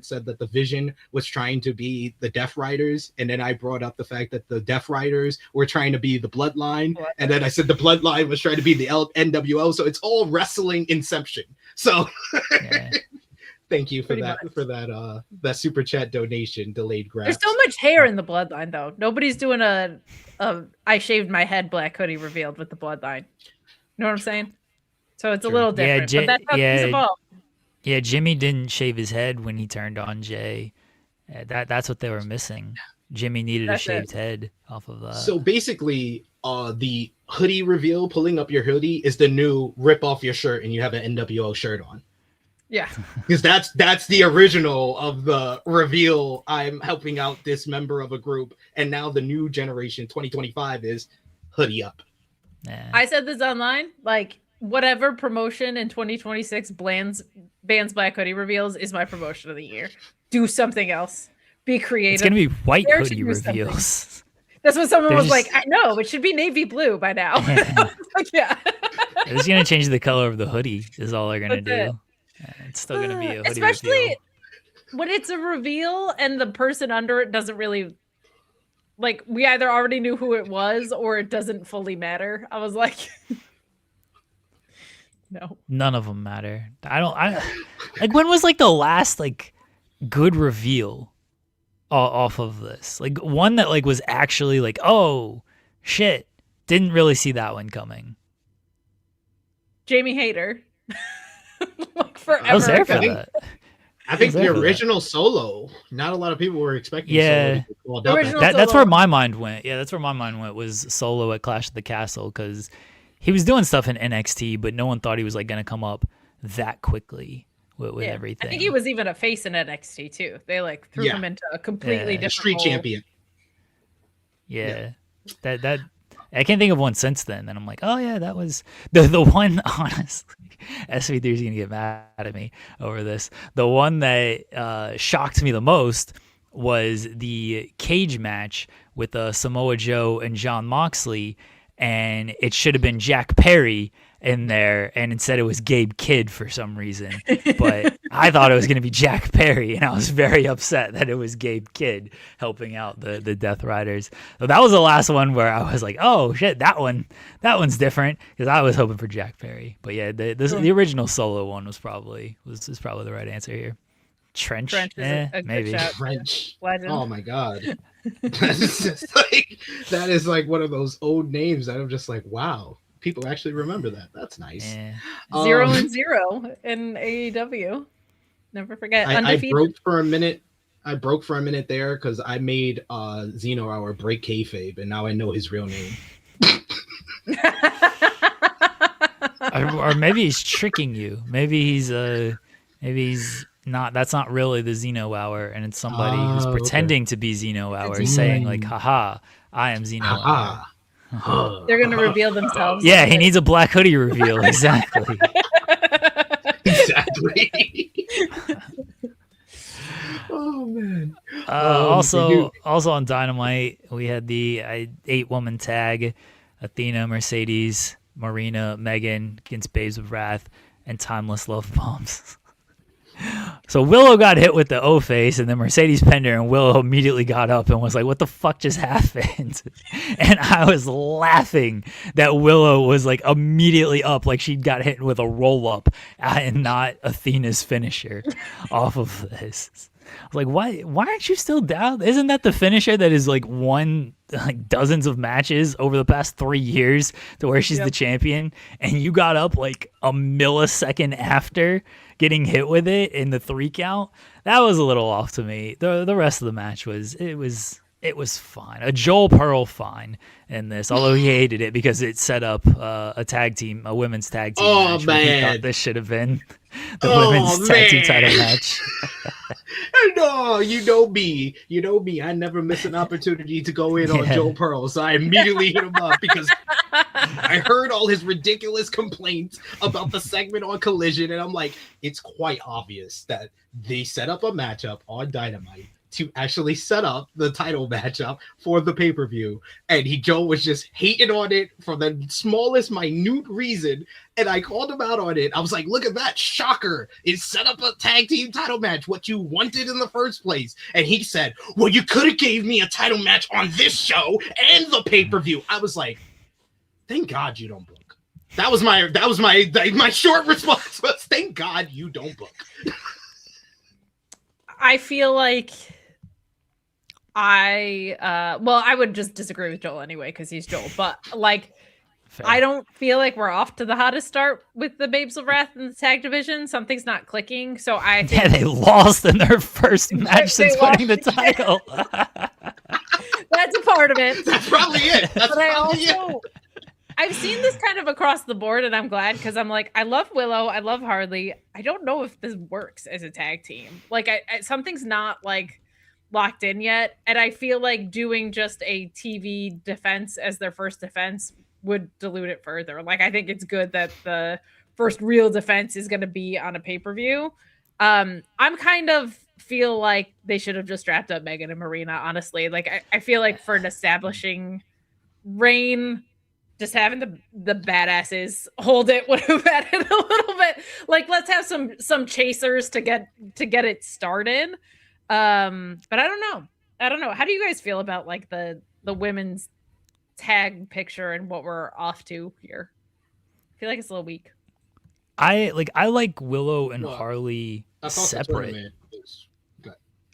said that the Vision was trying to be the Death Riders, and then I brought up the fact that the Death Riders were trying to be the Bloodline, and then I said the Bloodline was trying to be the NWO, so it's all wrestling inception. So Yeah. thank you for Pretty that much. that super chat donation, Delayed Graps. There's so much hair in the bloodline, though. Nobody's doing a I shaved my head black hoodie revealed with the bloodline. You know what I'm saying? So it's a little different. But that's how things evolve. Yeah, Jimmy didn't shave his head when he turned on Jay. That's what they were missing. Jimmy needed a shaved head off of that. So basically, the hoodie reveal, pulling up your hoodie, is the new rip off your shirt and you have an NWO shirt on. Yeah. Because that's the original of the reveal. I'm helping out this member of a group, and now the new generation 2025 is hoodie up. Yeah. I said this online, like whatever promotion in 2026 bans black hoodie reveals is my promotion of the year. Do something else. Be creative. It's gonna be white Dare to hoodie do reveals. That's what someone was like. I know it should be navy blue by now. Yeah. Like, yeah. They're just gonna change the color of the hoodie. Is all they're gonna That's do. It's still gonna be a hoodie especially reveal. when it's a reveal and the person under it doesn't really like. We either already knew who it was or it doesn't fully matter. I was like, no. None of them matter. I like when was like the last like good reveal off of this? Like one that like was actually like, oh shit, didn't really see that one coming. Jamie Hayter. Like forever. I was there for ago. that. I think was there the for that. original Solo. Not a lot of people were expecting. Yeah. Solo to be called up. Original- That's Solo. where my mind went. Yeah, that's where my mind went was Solo at Clash of the Castle because he was doing stuff in NXT, but no one thought he was like gonna come up that quickly with Yeah. everything. I think he was even a face in NXT too. They like threw him into a completely Yeah. different Street role. champion. Yeah. That I can't think of one since then. And I'm like, oh yeah, that was the one. Honestly, SP3 is gonna get mad at me over this. The one that shocked me the most was the cage match with Samoa Joe and Jon Moxley, and it should have been Jack Perry in there, and instead it was Gabe Kidd for some reason. But I thought it was going to be Jack Perry, and I was very upset that it was Gabe Kidd helping out the Death Riders. So that was the last one where I was like, oh shit, that one's different, because I was hoping for Jack Perry. But yeah, the original Solo one was probably the right answer here. Trench Trench is a good maybe. shout. French. Legend. Oh my god. That is like one of those old names that I'm just like, wow, people actually remember that. That's nice. Yeah. 0-0 in AEW. Never forget. I Undefeated. broke for a minute. I broke for a minute there because I made Xeno Hour break kayfabe, and now I know his real name. Or maybe he's tricking you. Maybe he's Maybe he's not. That's not really the Xeno Hour, and it's somebody who's pretending to be Xeno Hour, saying like, "Haha, I am Xeno Hour." They're gonna reveal themselves. Yeah, he needs a black hoodie reveal. Exactly. Exactly. Oh man. Also on Dynamite, we had the 8-woman tag: Athena, Mercedes, Marina, Megan against Babes of Wrath, and Timeless Love Bombs. So Willow got hit with the O face, and then Mercedes pinned her, and Willow immediately got up and was like, "What the fuck just happened?" And I was laughing that Willow was like immediately up, like she got hit with a roll up, and not Athena's finisher off of this. I was like, why aren't you still down? Isn't that the finisher that is like won like dozens of matches over the past 3 years to where she's the champion? And you got up like a millisecond after getting hit with it in the 3 count. That was a little off to me. The rest of the match was fine. A Joel Pearl fine in this, although he hated it because it set up a women's tag team match. Man. He thought this should have been the women's tag team title match. No, you know me. I never miss an opportunity to go in on Joe Pearl, so I immediately hit him up because I heard all his ridiculous complaints about the segment on Collision, and I'm like, it's quite obvious that they set up a matchup on Dynamite to actually set up the title matchup for the pay-per-view, and Joe was just hating on it for the smallest minute reason, and I called him out on it. I was like, look at that, shocker, it set up a tag team title match, what you wanted in the first place. And he said, well, you could have gave me a title match on this show and the pay-per-view. I was like, thank God you don't book. That was my short response was, thank God you don't book. I feel like I would just disagree with Joel anyway because he's Joel, but like fair. I don't feel like we're off to the hottest start with the Babes of Wrath in the tag division. Something's not clicking, so I think they lost in their first match since winning the title. That's a part of it. That's probably it. I've seen this kind of across the board, and I'm glad because I'm like, I love Willow, I love Harley. I don't know if this works as a tag team. Like, something's not like locked in yet, and I feel like doing just a TV defense as their first defense would dilute it further. Like, I think it's good that the first real defense is going to be on a pay-per-view. I'm kind of feel like they should have just strapped up Megan and Marina, honestly. Like, I feel like for an establishing reign, just having the badasses hold it would have added a little bit. Like, let's have some chasers to get it started. But I don't know. How do you guys feel about like the women's tag picture and what we're off to here? I feel like it's a little weak. I like Willow and Harley separate.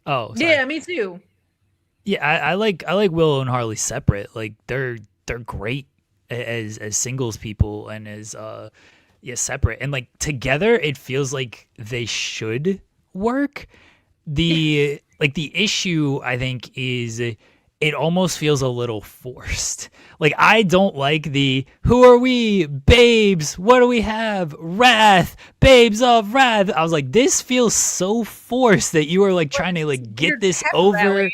Oh, sorry. Yeah, me too. Yeah, I like Willow and Harley separate. Like they're great as singles people and as separate, and like together it feels like they should work. The issue I think is it almost feels a little forced. Like, I don't like the, who are we? Babes. What do we have? Wrath. Babes of Wrath. I was like, this feels so forced that you are like trying to like get this over.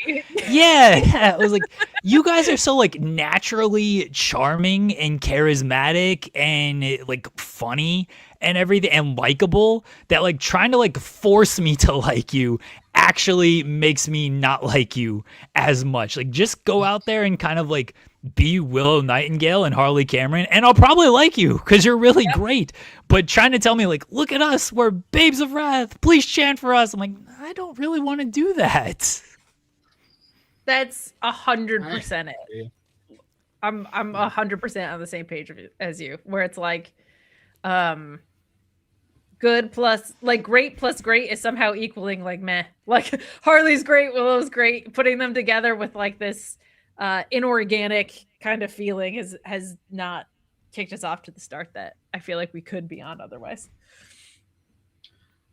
Yeah. I was like, you guys are so like naturally charming and charismatic and like funny and everything and likable that like trying to like force me to like you actually makes me not like you as much. Like, just go out there and kind of like be Willow Nightingale and Harley Cameron, and I'll probably like you because you're really great. But trying to tell me like, look at us, we're Babes of Wrath, please chant for us. I'm like, I don't really want to do that. That's 100% it. I'm 100% on the same page as you, where it's like, good plus like great plus great is somehow equaling like meh. Like Harley's great, Willow's great. Putting them together with like this inorganic kind of feeling has not kicked us off to the start that I feel like we could be on otherwise.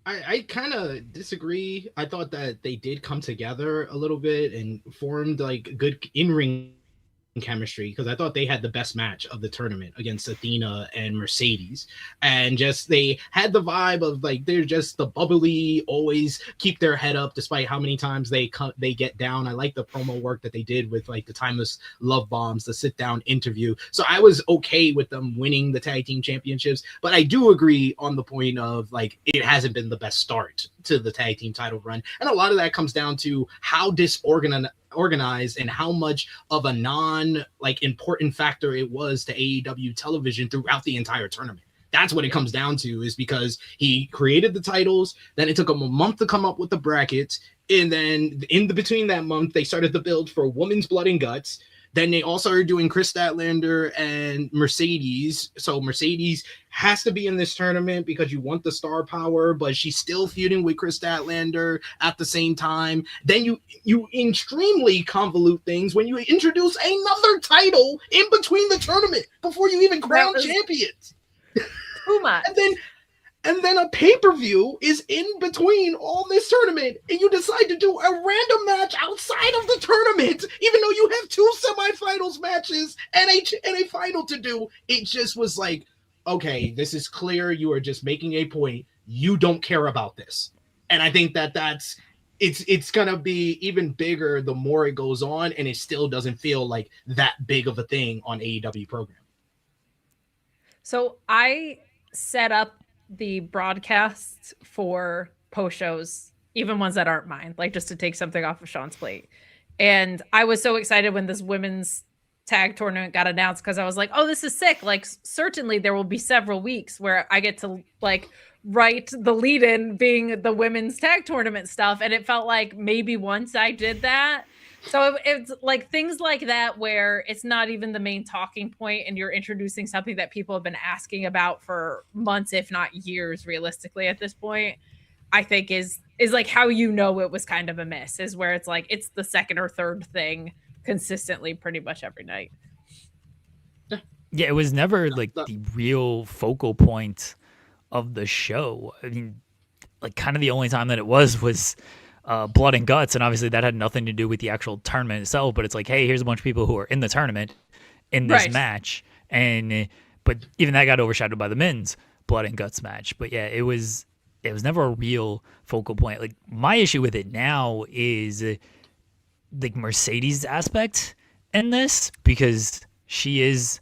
I kind of disagree. I thought that they did come together a little bit and formed like good in-ring chemistry because I thought they had the best match of the tournament against Athena and Mercedes, and just they had the vibe of like they're just the bubbly, always keep their head up despite how many times they get down. I like the promo work that they did with like the timeless love bombs, the sit down interview. So I was okay with them winning the tag team championships, but I do agree on the point of like it hasn't been the best start to the tag team title run, and a lot of that comes down to how disorganized and how much of a important factor it was to AEW television throughout the entire tournament. That's what it comes down to, is because he created the titles, then it took him a month to come up with the brackets, and then in between that month they started the build for Women's Blood and Guts. Then they also are doing Chris Statlander and Mercedes. So Mercedes has to be in this tournament because you want the star power, but she's still feuding with Chris Statlander at the same time. Then you extremely convolute things when you introduce another title in between the tournament before you even crown champions. Too much. And then a pay-per-view is in between all this tournament, and you decide to do a random match outside of the tournament, even though you have 2 semifinals matches and a final to do. It just was like, okay, this is clear. You are just making a point. You don't care about this. And I think it's going to be even bigger the more it goes on, and it still doesn't feel like that big of a thing on AEW program. So I set up the broadcasts for post shows, even ones that aren't mine, like just to take something off of Sean's plate. And I was so excited when this women's tag tournament got announced because I was like, oh, this is sick. Like, certainly there will be several weeks where I get to like write the lead in being the women's tag tournament stuff. And it felt like maybe once I did that. So it's like things like that where it's not even the main talking point and you're introducing something that people have been asking about for months, if not years, realistically at this point, I think is like how you know it was kind of a miss, is where it's like it's the second or third thing consistently pretty much every night. Yeah, it was never like the real focal point of the show. I mean, like kind of the only time that it was Blood and Guts, and obviously that had nothing to do with the actual tournament itself, but it's like, hey, here's a bunch of people who are in the tournament in this match, but even that got overshadowed by the men's Blood and Guts match. But yeah, it was never a real focal point. Like, my issue with it now is the Mercedes aspect in this, because she is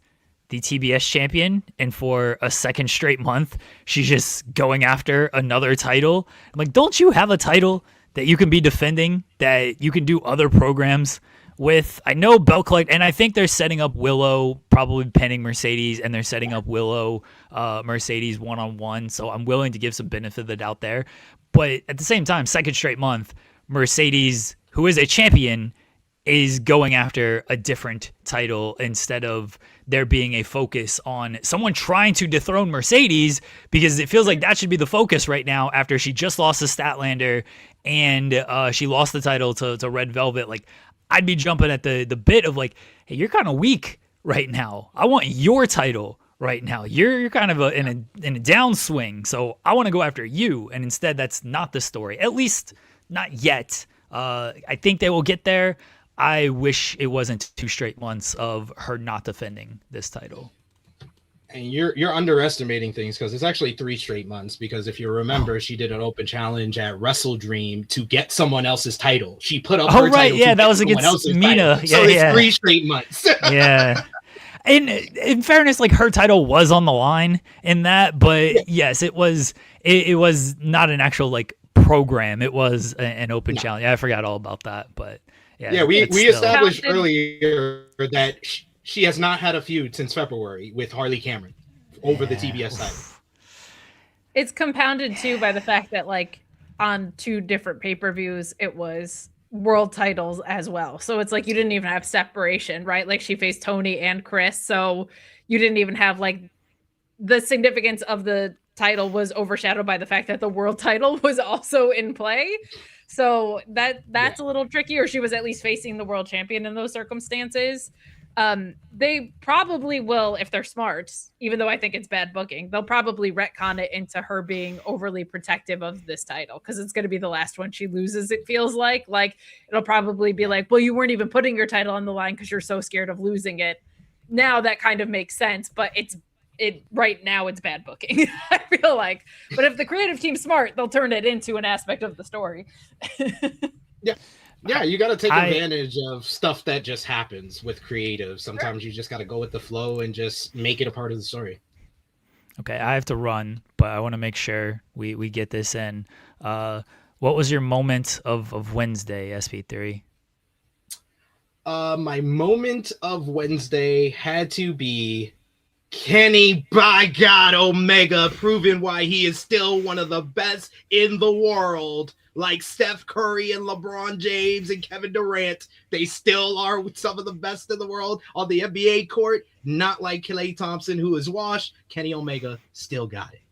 the TBS champion, and for a second straight month she's just going after another title. I'm like, don't you have a title that you can be defending, that you can do other programs with? I know Belt Collect, and I think they're setting up Willow probably pinning Mercedes, and they're setting up Willow Mercedes one-on-one, so I'm willing to give some benefit of the doubt there. But at the same time, second straight month, Mercedes, who is a champion, is going after a different title instead of there being a focus on someone trying to dethrone Mercedes, because it feels like that should be the focus right now after she just lost to Statlander and she lost the title to Red Velvet. Like, I'd be jumping at the bit of like, hey, you're kind of weak right now. I want your title right now. You're kind of in a downswing, so I want to go after you. And instead, that's not the story. At least not yet. I think they will get there. I wish it wasn't 2 straight months of her not defending this title. And you're underestimating things, because it's actually 3 straight months, because if you remember, she did an open challenge at Wrestle Dream to get someone else's title. She put up her title. Yeah, that was against Mina. Yeah, so it's 3 straight months. Yeah. And in fairness, like, her title was on the line in that, but yes, it was not an actual like program. It was an open challenge. Yeah, I forgot all about that, but yeah, we established earlier that she has not had a feud since February with Harley Cameron over the TBS title. It's compounded too by the fact that like on 2 different pay-per-views it was world titles as well. So it's like you didn't even have separation, right? Like she faced Tony and Chris, so you didn't even have like the significance of the title was overshadowed by the fact that the world title was also in play. So that's a little tricky, or she was at least facing the world champion in those circumstances. They probably will, if they're smart, even though I think it's bad booking, they'll probably retcon it into her being overly protective of this title because it's going to be the last one she loses, it feels like. Like, it'll probably be like, well, you weren't even putting your title on the line because you're so scared of losing it. Now that kind of makes sense, but right now it's bad booking, I feel like. But if the creative team's smart, they'll turn it into an aspect of the story. Yeah, you got to take advantage of stuff that just happens with creative. Sometimes you just got to go with the flow and just make it a part of the story. Okay, I have to run, but I want to make sure we get this in. What was your moment of Wednesday, SP3? My moment of Wednesday had to be Kenny, by God, Omega, proving why he is still one of the best in the world. Like Steph Curry and LeBron James and Kevin Durant, they still are some of the best in the world on the NBA court. Not like Klay Thompson, who is washed. Kenny Omega still got it.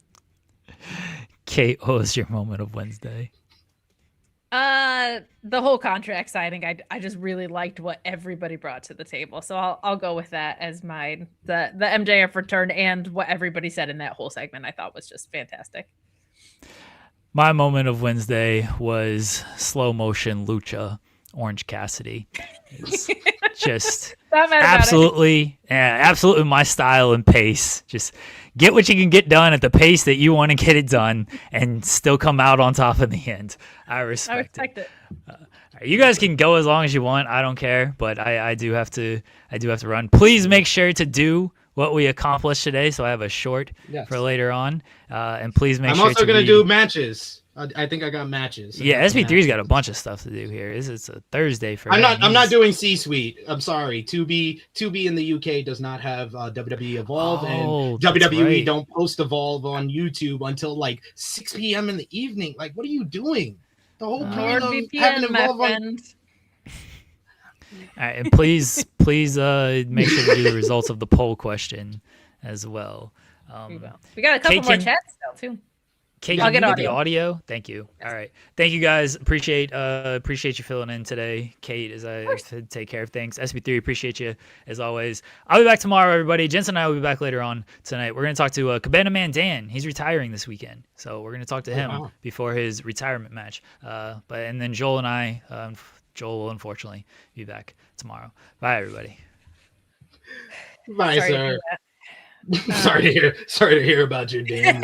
Kate, what was your moment of Wednesday? The whole contract signing, I just really liked what everybody brought to the table. So I'll go with that as mine. The MJF return and what everybody said in that whole segment I thought was just fantastic. My moment of Wednesday was slow motion lucha, Orange Cassidy. It's just absolutely my style and pace. Just get what you can get done at the pace that you want to get it done and still come out on top in the end. I respect it. You guys can go as long as you want. I don't care, but I do have to run. Please make sure to do what we accomplished today, so I have a short for later on. And please make sure. I'm also going to do matches. I think I got matches. Yeah, SP3's got a bunch of stuff to do here. It's a Thursday for him. I'm not doing C-Suite. I'm sorry. 2B in the UK does not have WWE Evolve, and WWE don't post Evolve on YouTube until like 6 p.m. in the evening. Like, what are you doing? The whole point of having Evolve on. All right, and please make sure to do the results of the poll question as well. We got a couple more chats still too. Kate, I'll get the audio. Thank you. All right, thank you guys. Appreciate you filling in today, Kate. As I take care of things. SP3, appreciate you as always. I'll be back tomorrow, everybody. Jensen and I will be back later on tonight. We're gonna talk to Cabana Man Dan. He's retiring this weekend, so we're gonna talk to him before his retirement match. And then Joel and I. Joel will unfortunately be back tomorrow. Bye, everybody. Bye, sir. Sorry to hear about your damn.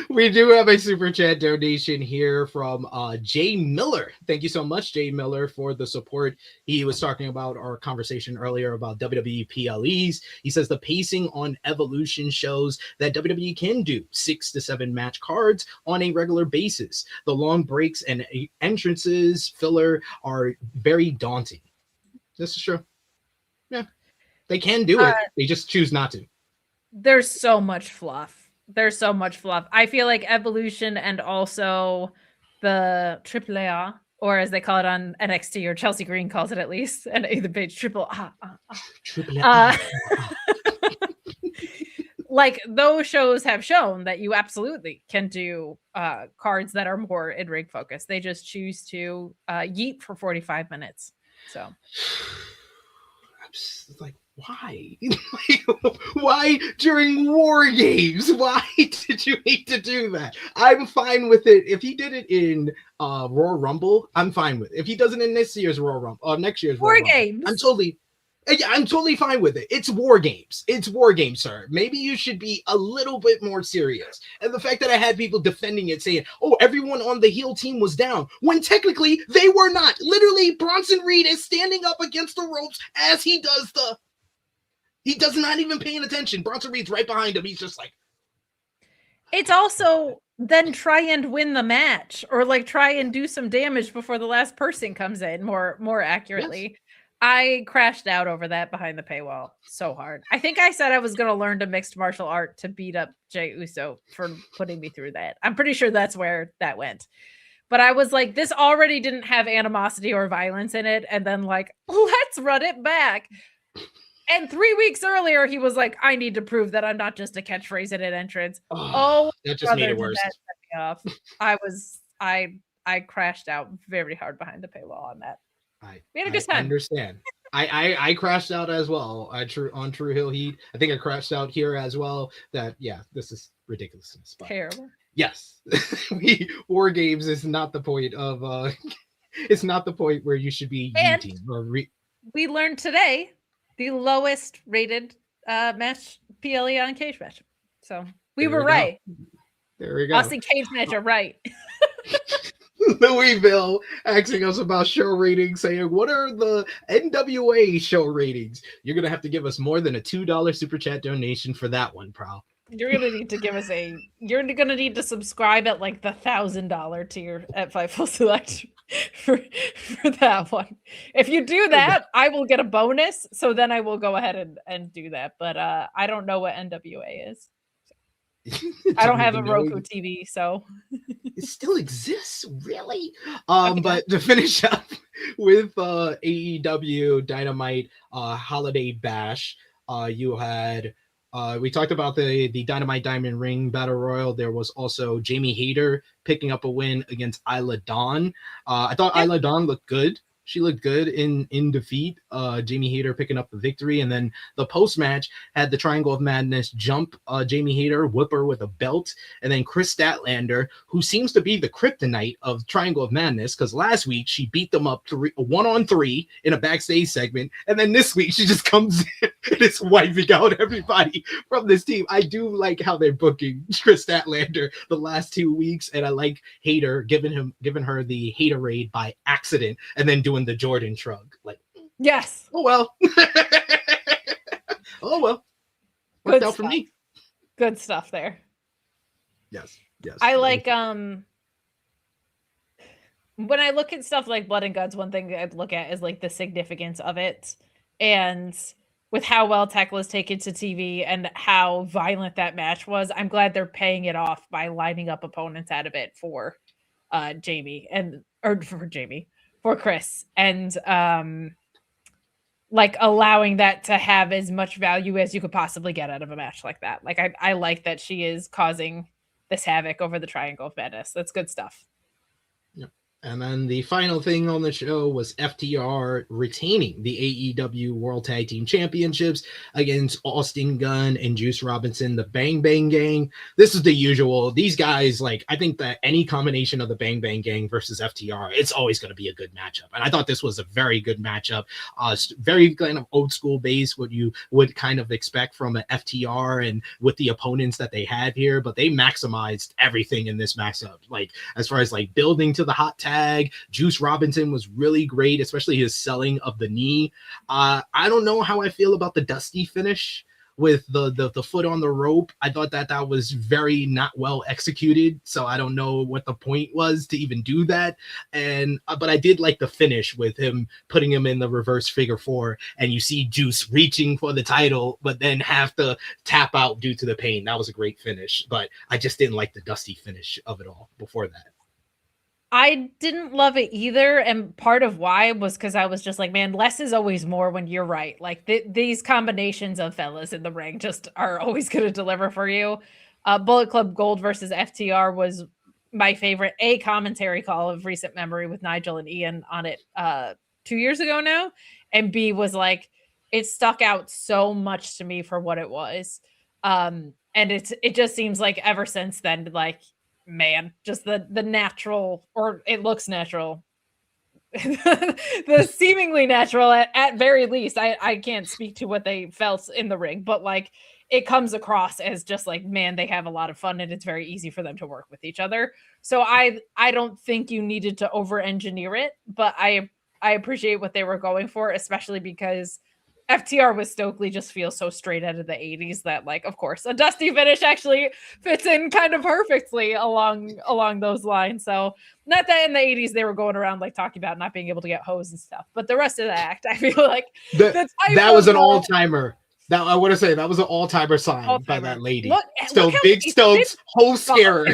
We do have a super chat donation here from Jay Miller. Thank you so much, Jay Miller, for the support. He was talking about our conversation earlier about WWE PLEs. He says the pacing on Evolution shows that WWE can do 6 to 7 match cards on a regular basis. The long breaks and entrances filler are very daunting. This is true. Yeah, they can do it. They just choose not to. There's so much fluff. I feel like Evolution and also the AAA, or as they call it on NXT, or Chelsea Green calls it at least, and the page triple like those shows have shown that you absolutely can do cards that are more in-ring focused. They just choose to yeet for 45 minutes. So I'm just like, why? Why during War Games? Why did you need to do that? I'm fine with it. If he did it in Royal Rumble, I'm fine with it. If he does it in this year's Royal Rumble, or next year's War Royal Games, Rumble, I'm totally fine with it. It's War Games. It's War Games, sir. Maybe you should be a little bit more serious. And the fact that I had people defending it, saying, oh, everyone on the heel team was down, when technically they were not. Literally, Bronson Reed is standing up against the ropes as he does he does not even paying attention. Bronson Reed's right behind him. He's just like. It's also then try and win the match, or like try and do some damage before the last person comes in more accurately. Yes. I crashed out over that behind the paywall so hard. I think I said I was going to learn to mixed martial art to beat up Jey Uso for putting me through that. I'm pretty sure that's where that went. But I was like, this already didn't have animosity or violence in it. And then like, let's run it back. And 3 weeks earlier, he was like, I need to prove that I'm not just a catchphrase at an entrance. Oh, that just made it worse. That set me off. I crashed out very hard behind the paywall on that. We had a I good time. understand. I crashed out as well. On True Hill Heat. I think I crashed out here as well. This is ridiculousness. But Terrible. yes, War Games is not the point of. It's not the point where you should be And yeeting we learned today the lowest rated match PLE on cage match. So we were right. There we go. Austin cage match are right. Louisville asking us about show ratings, saying, what are the NWA show ratings? You're going to have to give us more than a $2 super chat donation for that one, pal. You're going to need to give us you're going to need to subscribe at like the $1,000 tier at Fightful Select for that one. If you do that, I will get a bonus. So then I will go ahead and do that. But I don't know what NWA is. I don't have a Roku TV, so it still exists, really. But to finish up with AEW Dynamite Holiday Bash, you had we talked about the Dynamite Diamond Ring Battle Royal. There was also Jamie Hayter picking up a win against Isla Dawn. I thought Isla Dawn looked good. She looked good in defeat. Jamie Hayter picking up the victory. And then the post-match had the Triangle of Madness jump Jamie Hayter, whip her with a belt. And then Chris Statlander, who seems to be the kryptonite of Triangle of Madness, because last week she beat them up 1-on-3 in a backstage segment. And then this week she just comes in and is wiping out everybody from this team. I do like how they're booking Chris Statlander the last 2 weeks. And I like Hayter giving her the Haterade by accident and then doing the Jordan shrug. Like, yes. Oh well. Oh well. Worked out for me. Good stuff there. Yes. I like when I look at stuff like Blood and Guts, one thing I'd look at is like the significance of it. And with how well Tech was taken to TV and how violent that match was, I'm glad they're paying it off by lining up opponents out of it for for Chris, and like allowing that to have as much value as you could possibly get out of a match like that. Like I like that she is causing this havoc over the Triangle of Madness. That's good stuff. And then the final thing on the show was FTR retaining the AEW World Tag Team Championships against Austin Gunn and Juice Robinson, the Bang Bang Gang. This is the usual. These guys, like, I think that any combination of the Bang Bang Gang versus FTR, it's always going to be a good matchup. And I thought this was a very good matchup. Very kind of old school base, what you would kind of expect from an FTR and with the opponents that they had here. But they maximized everything in this matchup. Like, as far as like building to the hot tag, Juice Robinson was really great, especially his selling of the knee. I don't know how I feel about the Dusty finish with the foot on the rope. I thought that was very not well executed, so I don't know what the point was to even do that. And but I did like the finish with him putting him in the reverse figure four, and you see Juice reaching for the title, but then have to tap out due to the pain. That was a great finish, but I just didn't like the Dusty finish of it all before that. I didn't love it either, and part of why was because I was just like, man, less is always more when you're right. Like these combinations of fellas in the ring just are always going to deliver for you. Bullet Club Gold versus FTR was my favorite commentary call of recent memory with Nigel and Ian on it 2 years ago now, and B was like, it stuck out so much to me for what it was, and it just seems like ever since then, like, man, just the natural, or it looks natural, the seemingly natural at very least. I can't speak to what they felt in the ring, but like it comes across as just like, man, they have a lot of fun and it's very easy for them to work with each other. So I don't think you needed to over engineer it, but I appreciate what they were going for, especially because FTR with Stokely just feels so straight out of the 80s that, like, of course, a Dusty finish actually fits in kind of perfectly along those lines. So not that in the 80s they were going around like talking about not being able to get hosed and stuff, but the rest of the act, I feel like that was an all-timer. That I want to say that was an all-timer sign by that lady. Look Big Stokes host scare.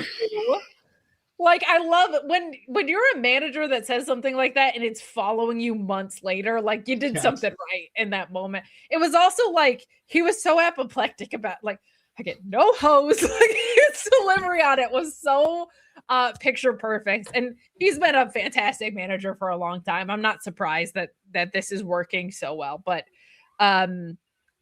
Like, I love it when you're a manager that says something like that and it's following you months later, like you did something right in that moment. It was also like, he was so apoplectic about like, I get no hose. Like, he was His delivery on it was so picture perfect, and he's been a fantastic manager for a long time. I'm not surprised that this is working so well, but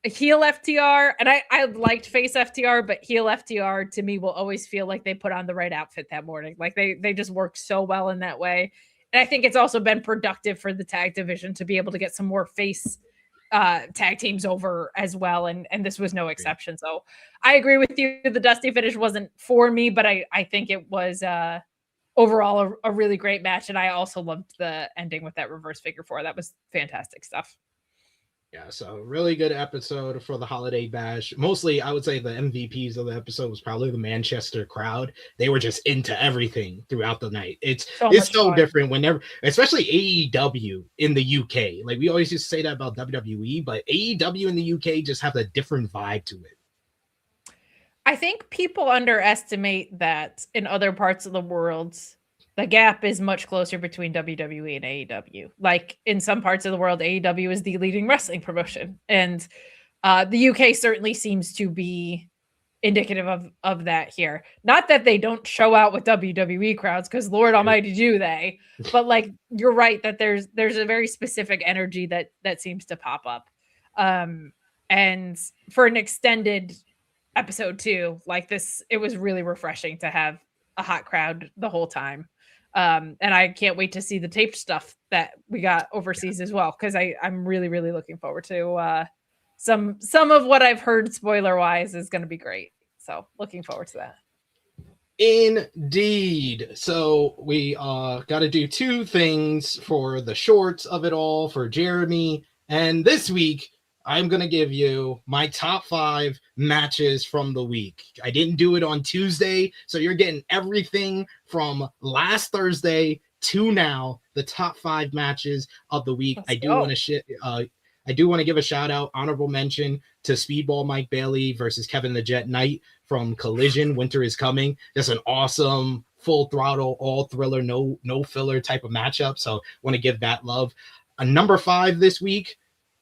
heel FTR, and I liked face FTR, but heel FTR to me will always feel like they put on the right outfit that morning. Like they just work so well in that way. And I think it's also been productive for the tag division to be able to get some more face tag teams over as well. And this was no exception. So I agree with you. The Dusty finish wasn't for me, but I think it was overall a really great match. And I also loved the ending with that reverse figure four. That was fantastic stuff. Yeah, so really good episode for the Holiday Bash. Mostly, I would say the MVPs of the episode was probably the Manchester crowd. They were just into everything throughout the night. It's so different whenever, especially AEW in the UK. Like we always used to say that about WWE, but AEW in the UK just have a different vibe to it. I think people underestimate that in other parts of the world, the gap is much closer between WWE and AEW. Like in some parts of the world, AEW is the leading wrestling promotion. And the UK certainly seems to be indicative of that here. Not that they don't show out with WWE crowds, because Lord Almighty do they. But like you're right that there's a very specific energy that seems to pop up. And for an extended episode 2 like this, it was really refreshing to have a hot crowd the whole time. And I can't wait to see the taped stuff that we got overseas as well, because I'm really, really looking forward to some of what I've heard spoiler wise is going to be great. So looking forward to that. Indeed. So we got to do 2 things for the shorts of it all for Jeremy. And this week, I'm going to give you my top 5 matches from the week. I didn't do it on Tuesday, so you're getting everything from last Thursday to now, the top 5 matches of the week. I do want to give a shout out, honorable mention to Speedball Mike Bailey versus Kevin the Jet Knight from Collision. Winter is Coming. Just an awesome full throttle, all thriller, no filler type of matchup. So want to give that love. Number 5 this week,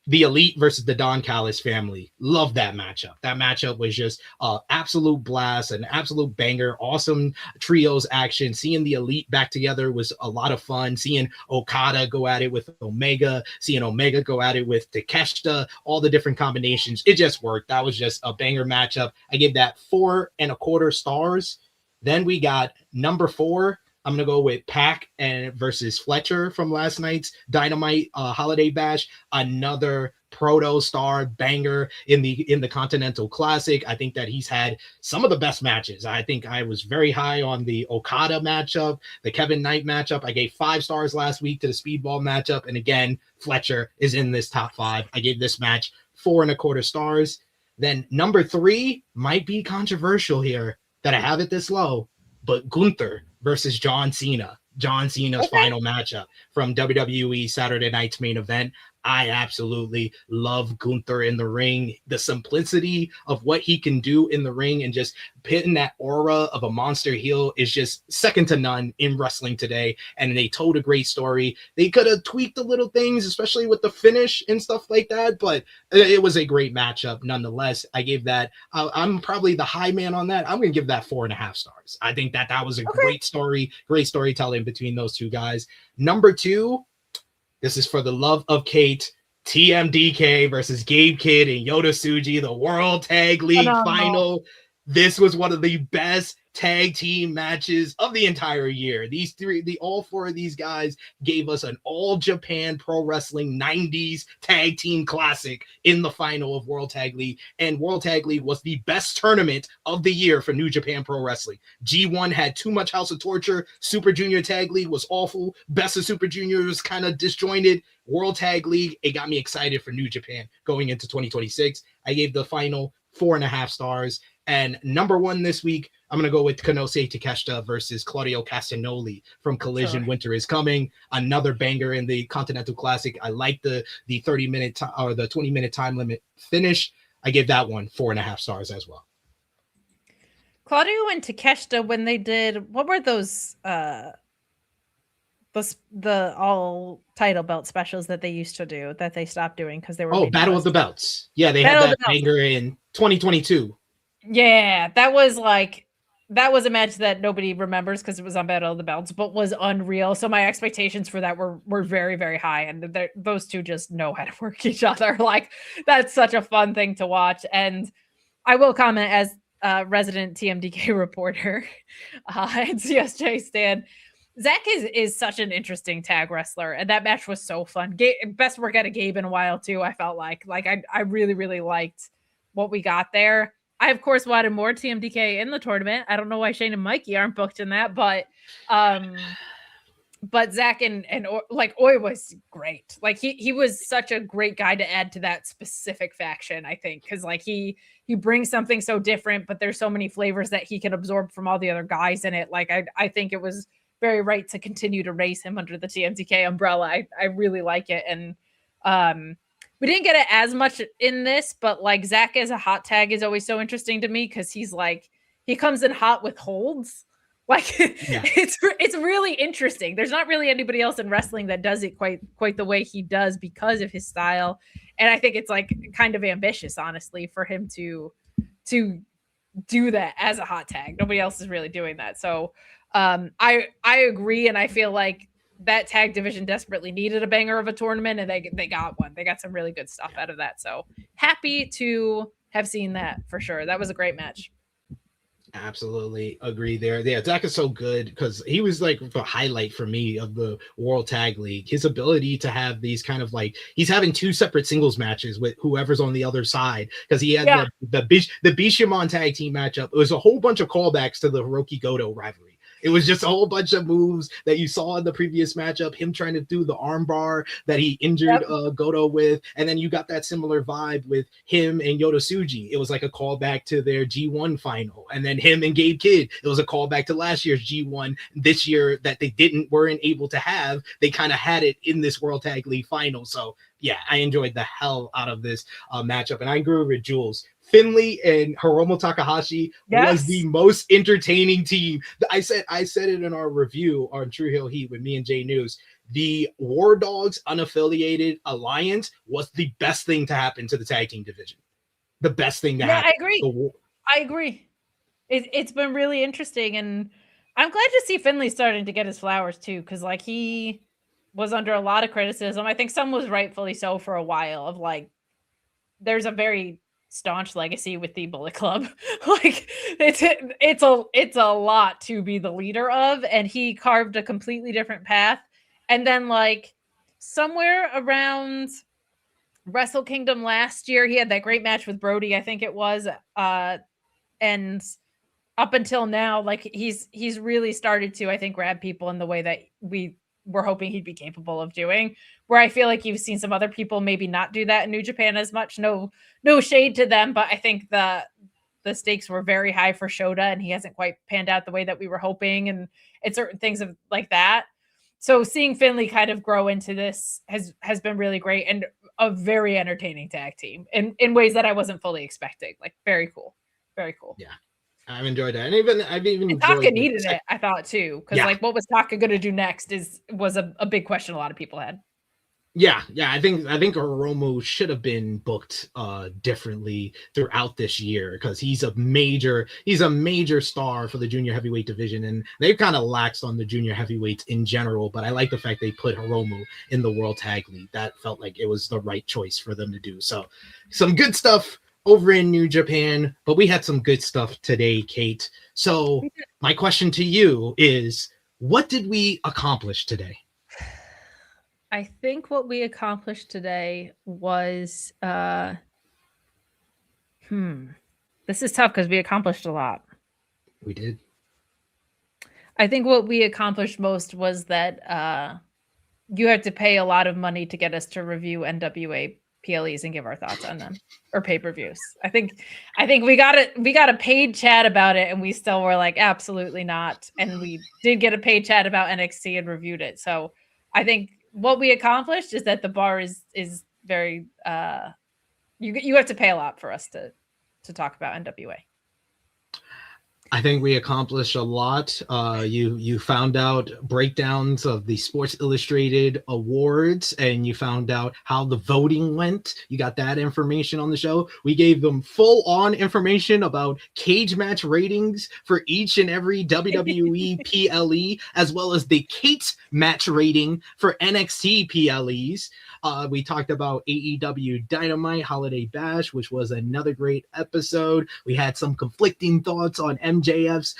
the Elite versus the Don Callis family. Love that matchup. That matchup was just absolute blast, an absolute banger, awesome trios action. Seeing the Elite back together was a lot of fun. Seeing Okada go at it with Omega, seeing Omega go at it with Takeshita, all the different combinations. It just worked. That was just a banger matchup. I give that 4.25 stars. Then we got number 4. I'm going to go with Pac and versus Fletcher from last night's Dynamite Holiday Bash. Another proto star banger in the Continental Classic. I think that he's had some of the best matches. I think I was very high on the Okada matchup, the Kevin Knight matchup. I gave 5 stars last week to the Speedball matchup. And again, Fletcher is in this top 5. I gave this match 4.25 stars. Then number 3 might be controversial here that I have it this low, but Gunther versus John Cena. John Cena's final matchup from WWE Saturday Night's Main Event. I absolutely love Gunther in the ring. The simplicity of what he can do in the ring and just pitting that aura of a monster heel is just second to none in wrestling today. And they told a great story. They could have tweaked the little things, especially with the finish and stuff like that, but it was a great matchup nonetheless. I gave that, I'm probably the high man on that. I'm going to give that 4.5 stars. I think that was a great story, great storytelling between those 2 guys. Number 2, this is for the love of Kate, TMDK versus Gabe Kidd and Yota Tsuji, the World Tag League final. This was one of the best tag team matches of the entire year. All 4 of these guys gave us an all Japan Pro Wrestling 90s tag team classic in the final of World Tag League. And World Tag League was the best tournament of the year for New Japan Pro Wrestling. G1 had too much House of Torture. Super Junior Tag League was awful. Best of Super Junior was kind of disjointed. World Tag League, it got me excited for New Japan going into 2026. I gave the final 4.5 stars. And number 1 this week, I'm going to go with Kanose Takeshita versus Claudio Castagnoli from Collision. Sure. Winter is Coming. Another banger in the Continental Classic. I like the 30-minute or the 20-minute time limit finish. I give that one 4.5 stars as well. Claudio and Takeshita, when they did, what were those the all title belt specials that they used to do that they stopped doing because they were Battle of the Belts. Yeah, they had that banger in 2022. Yeah, that was like that was a match that nobody remembers because it was on Battle of the Belts, but was unreal. So my expectations for that were very, very high. And those two just know how to work each other. Like, that's such a fun thing to watch. And I will comment as a resident TMDK reporter and CSJ stan. Zach is such an interesting tag wrestler, and that match was so fun. Best work out of Gabe in a while too. I felt like I really, really liked what we got there. I, of course, wanted more TMDK in the tournament. I don't know why Shane and Mikey aren't booked in that, but Zach and like Oi was great. Like he was such a great guy to add to that specific faction, I think, because like he brings something so different, but there's so many flavors that he can absorb from all the other guys in it. Like I think it was very right to continue to raise him under the TMDK umbrella. I really like it. And we didn't get it as much in this, but like Zach as a hot tag is always so interesting to me because he's like, he comes in hot with holds. Like it's really interesting. There's not really anybody else in wrestling that does it quite the way he does because of his style. And I think it's like kind of ambitious, honestly, for him to do that as a hot tag. Nobody else is really doing that. So I agree. And I feel like that tag division desperately needed a banger of a tournament, and they got one. They got some really good stuff out of that. So happy to have seen that for sure. That was a great match. Absolutely agree there. Yeah, Zach is so good because he was like the highlight for me of the World Tag League. His ability to have these kind of like, he's having two separate singles matches with whoever's on the other side, because he had the Bishamon tag team matchup. It was a whole bunch of callbacks to the Hiroki Goto rivalry. It was just a whole bunch of moves that you saw in the previous matchup, him trying to do the arm bar that he injured Goto with. And then you got that similar vibe with him and Yota Tsuji. It was like a callback to their G1 final. And then him and Gabe Kidd, it was a callback to last year's G1 this year that they weren't able to have. They kind of had it in this World Tag League final. So yeah, I enjoyed the hell out of this matchup. And I agree with Jules. Finley and Hiromu Takahashi was the most entertaining team. I said it in our review on True Hill Heat with me and Jay News. The War Dogs unaffiliated alliance was the best thing to happen to the tag team division. The best thing to happen. I agree. It's been really interesting, and I'm glad to see Finley starting to get his flowers too, because like he was under a lot of criticism. I think some was rightfully so for a while. Of like, there's a very staunch legacy with the Bullet Club. Like it's a lot to be the leader of, and he carved a completely different path. And then like somewhere around Wrestle Kingdom last year, he had that great match with Brody, I think it was, and up until now, like he's really started to, I think, grab people in the way that we were hoping he'd be capable of doing, where I feel like you've seen some other people maybe not do that in New Japan as much. No shade to them, but I think the stakes were very high for Shota, and he hasn't quite panned out the way that we were hoping, and it's certain things of like that. So seeing Finley kind of grow into this has been really great, and a very entertaining tag team in ways that I wasn't fully expecting. Like very cool. Very cool. Yeah. I've enjoyed that. And I've even Taka needed it, I thought too. Because like what was Taka gonna do next was a big question a lot of people had. Yeah. I think Hiromu should have been booked differently throughout this year, because he's a major star for the junior heavyweight division, and they've kind of laxed on the junior heavyweights in general. But I like the fact they put Hiromu in the World Tag League. That felt like it was the right choice for them to do. So some good stuff over in New Japan, but we had some good stuff today, Kate. So my question to you is, what did we accomplish today? I think what we accomplished today was this is tough because we accomplished a lot. We did. I think what we accomplished most was that you had to pay a lot of money to get us to review NWA PLEs and give our thoughts on them, or pay-per-views. I think we got a paid chat about it, and we still were like, absolutely not. And we did get a paid chat about NXT and reviewed it. So I think what we accomplished is that the bar is very you have to pay a lot for us to talk about NWA. I think we accomplished a lot. You found out breakdowns of the Sports Illustrated awards, and you found out how the voting went. You got that information on the show. We gave them full-on information about cage match ratings for each and every WWE PLE, as well as the Kate match rating for NXT PLEs. We talked about AEW Dynamite Holiday Bash, which was another great episode. We had some conflicting thoughts on MJF's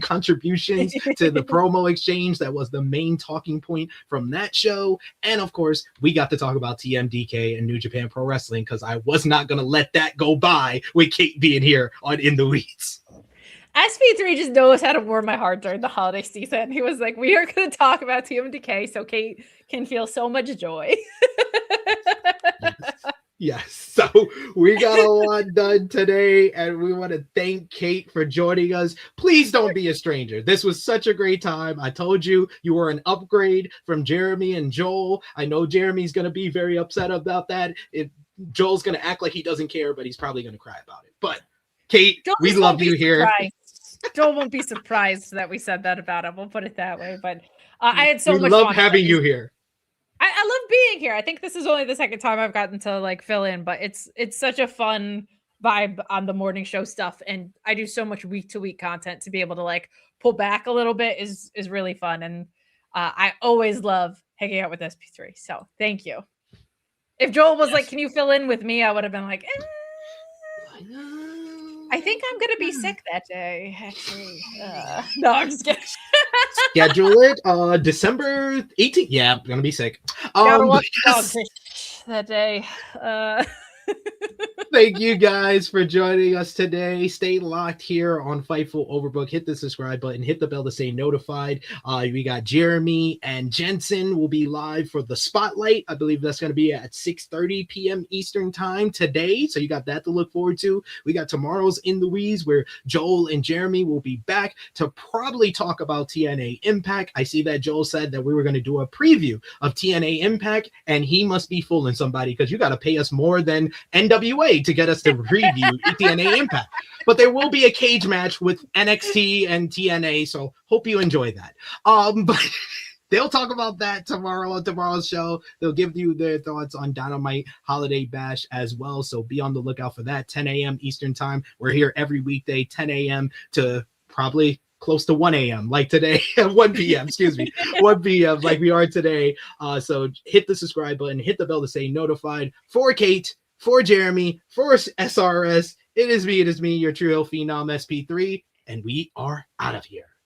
contributions to the promo exchange. That was the main talking point from that show. And of course, we got to talk about TMDK and New Japan Pro Wrestling, because I was not going to let that go by with Kate being here on In the Weeds. SP3 just knows how to warm my heart during the holiday season. He was like, we are going to talk about TMDK so Kate can feel so much joy. Yes. So we got a lot done today, and we want to thank Kate for joining us. Please don't be a stranger. This was such a great time. I told you you were an upgrade from Jeremy and Joel. I know Jeremy's going to be very upset about that. Joel's going to act like he doesn't care, but he's probably going to cry about it. But Kate, Joel we love you here. Joel won't be surprised that we said that about him. We'll put it that way. But I had so much fun. We love fun having you here. I love being here. I think this is only the second time I've gotten to like fill in, but it's such a fun vibe on the morning show stuff. And I do so much week to week content to be able to like pull back a little bit is really fun. And I always love hanging out with SP3. So thank you. If Joel was like, can you fill in with me? I would have been like, I think I'm going to be sick that day, actually. No, I'm just kidding. Schedule it December 18th. Yeah, I'm going to be sick. Gotta watch that day. Thank you guys for joining us today. Stay locked here on Fightful Overbook. Hit the subscribe button. Hit the bell to stay notified. We got Jeremy and Jensen will be live for the Spotlight. I believe that's going to be at 6:30 p.m. Eastern time today. So you got that to look forward to. We got tomorrow's In the Weeds, where Joel and Jeremy will be back to probably talk about TNA Impact. I see that Joel said that we were going to do a preview of TNA Impact, and he must be fooling somebody, because you got to pay us more than NWA to get us to review TNA Impact. But there will be a cage match with NXT and TNA, so hope you enjoy that. But they'll talk about that tomorrow on tomorrow's show. They'll give you their thoughts on Dynamite Holiday Bash as well, so be on the lookout for that. 10 a.m. Eastern time. We're here every weekday, 10 a.m. to probably close to 1 a.m. like today, 1 p.m. excuse me, 1 p.m. like we are today. So hit the subscribe button, hit the bell to stay notified. For Kate, for Jeremy, for SRS, it is me, your True Hill Phenom SP3, and we are out of here.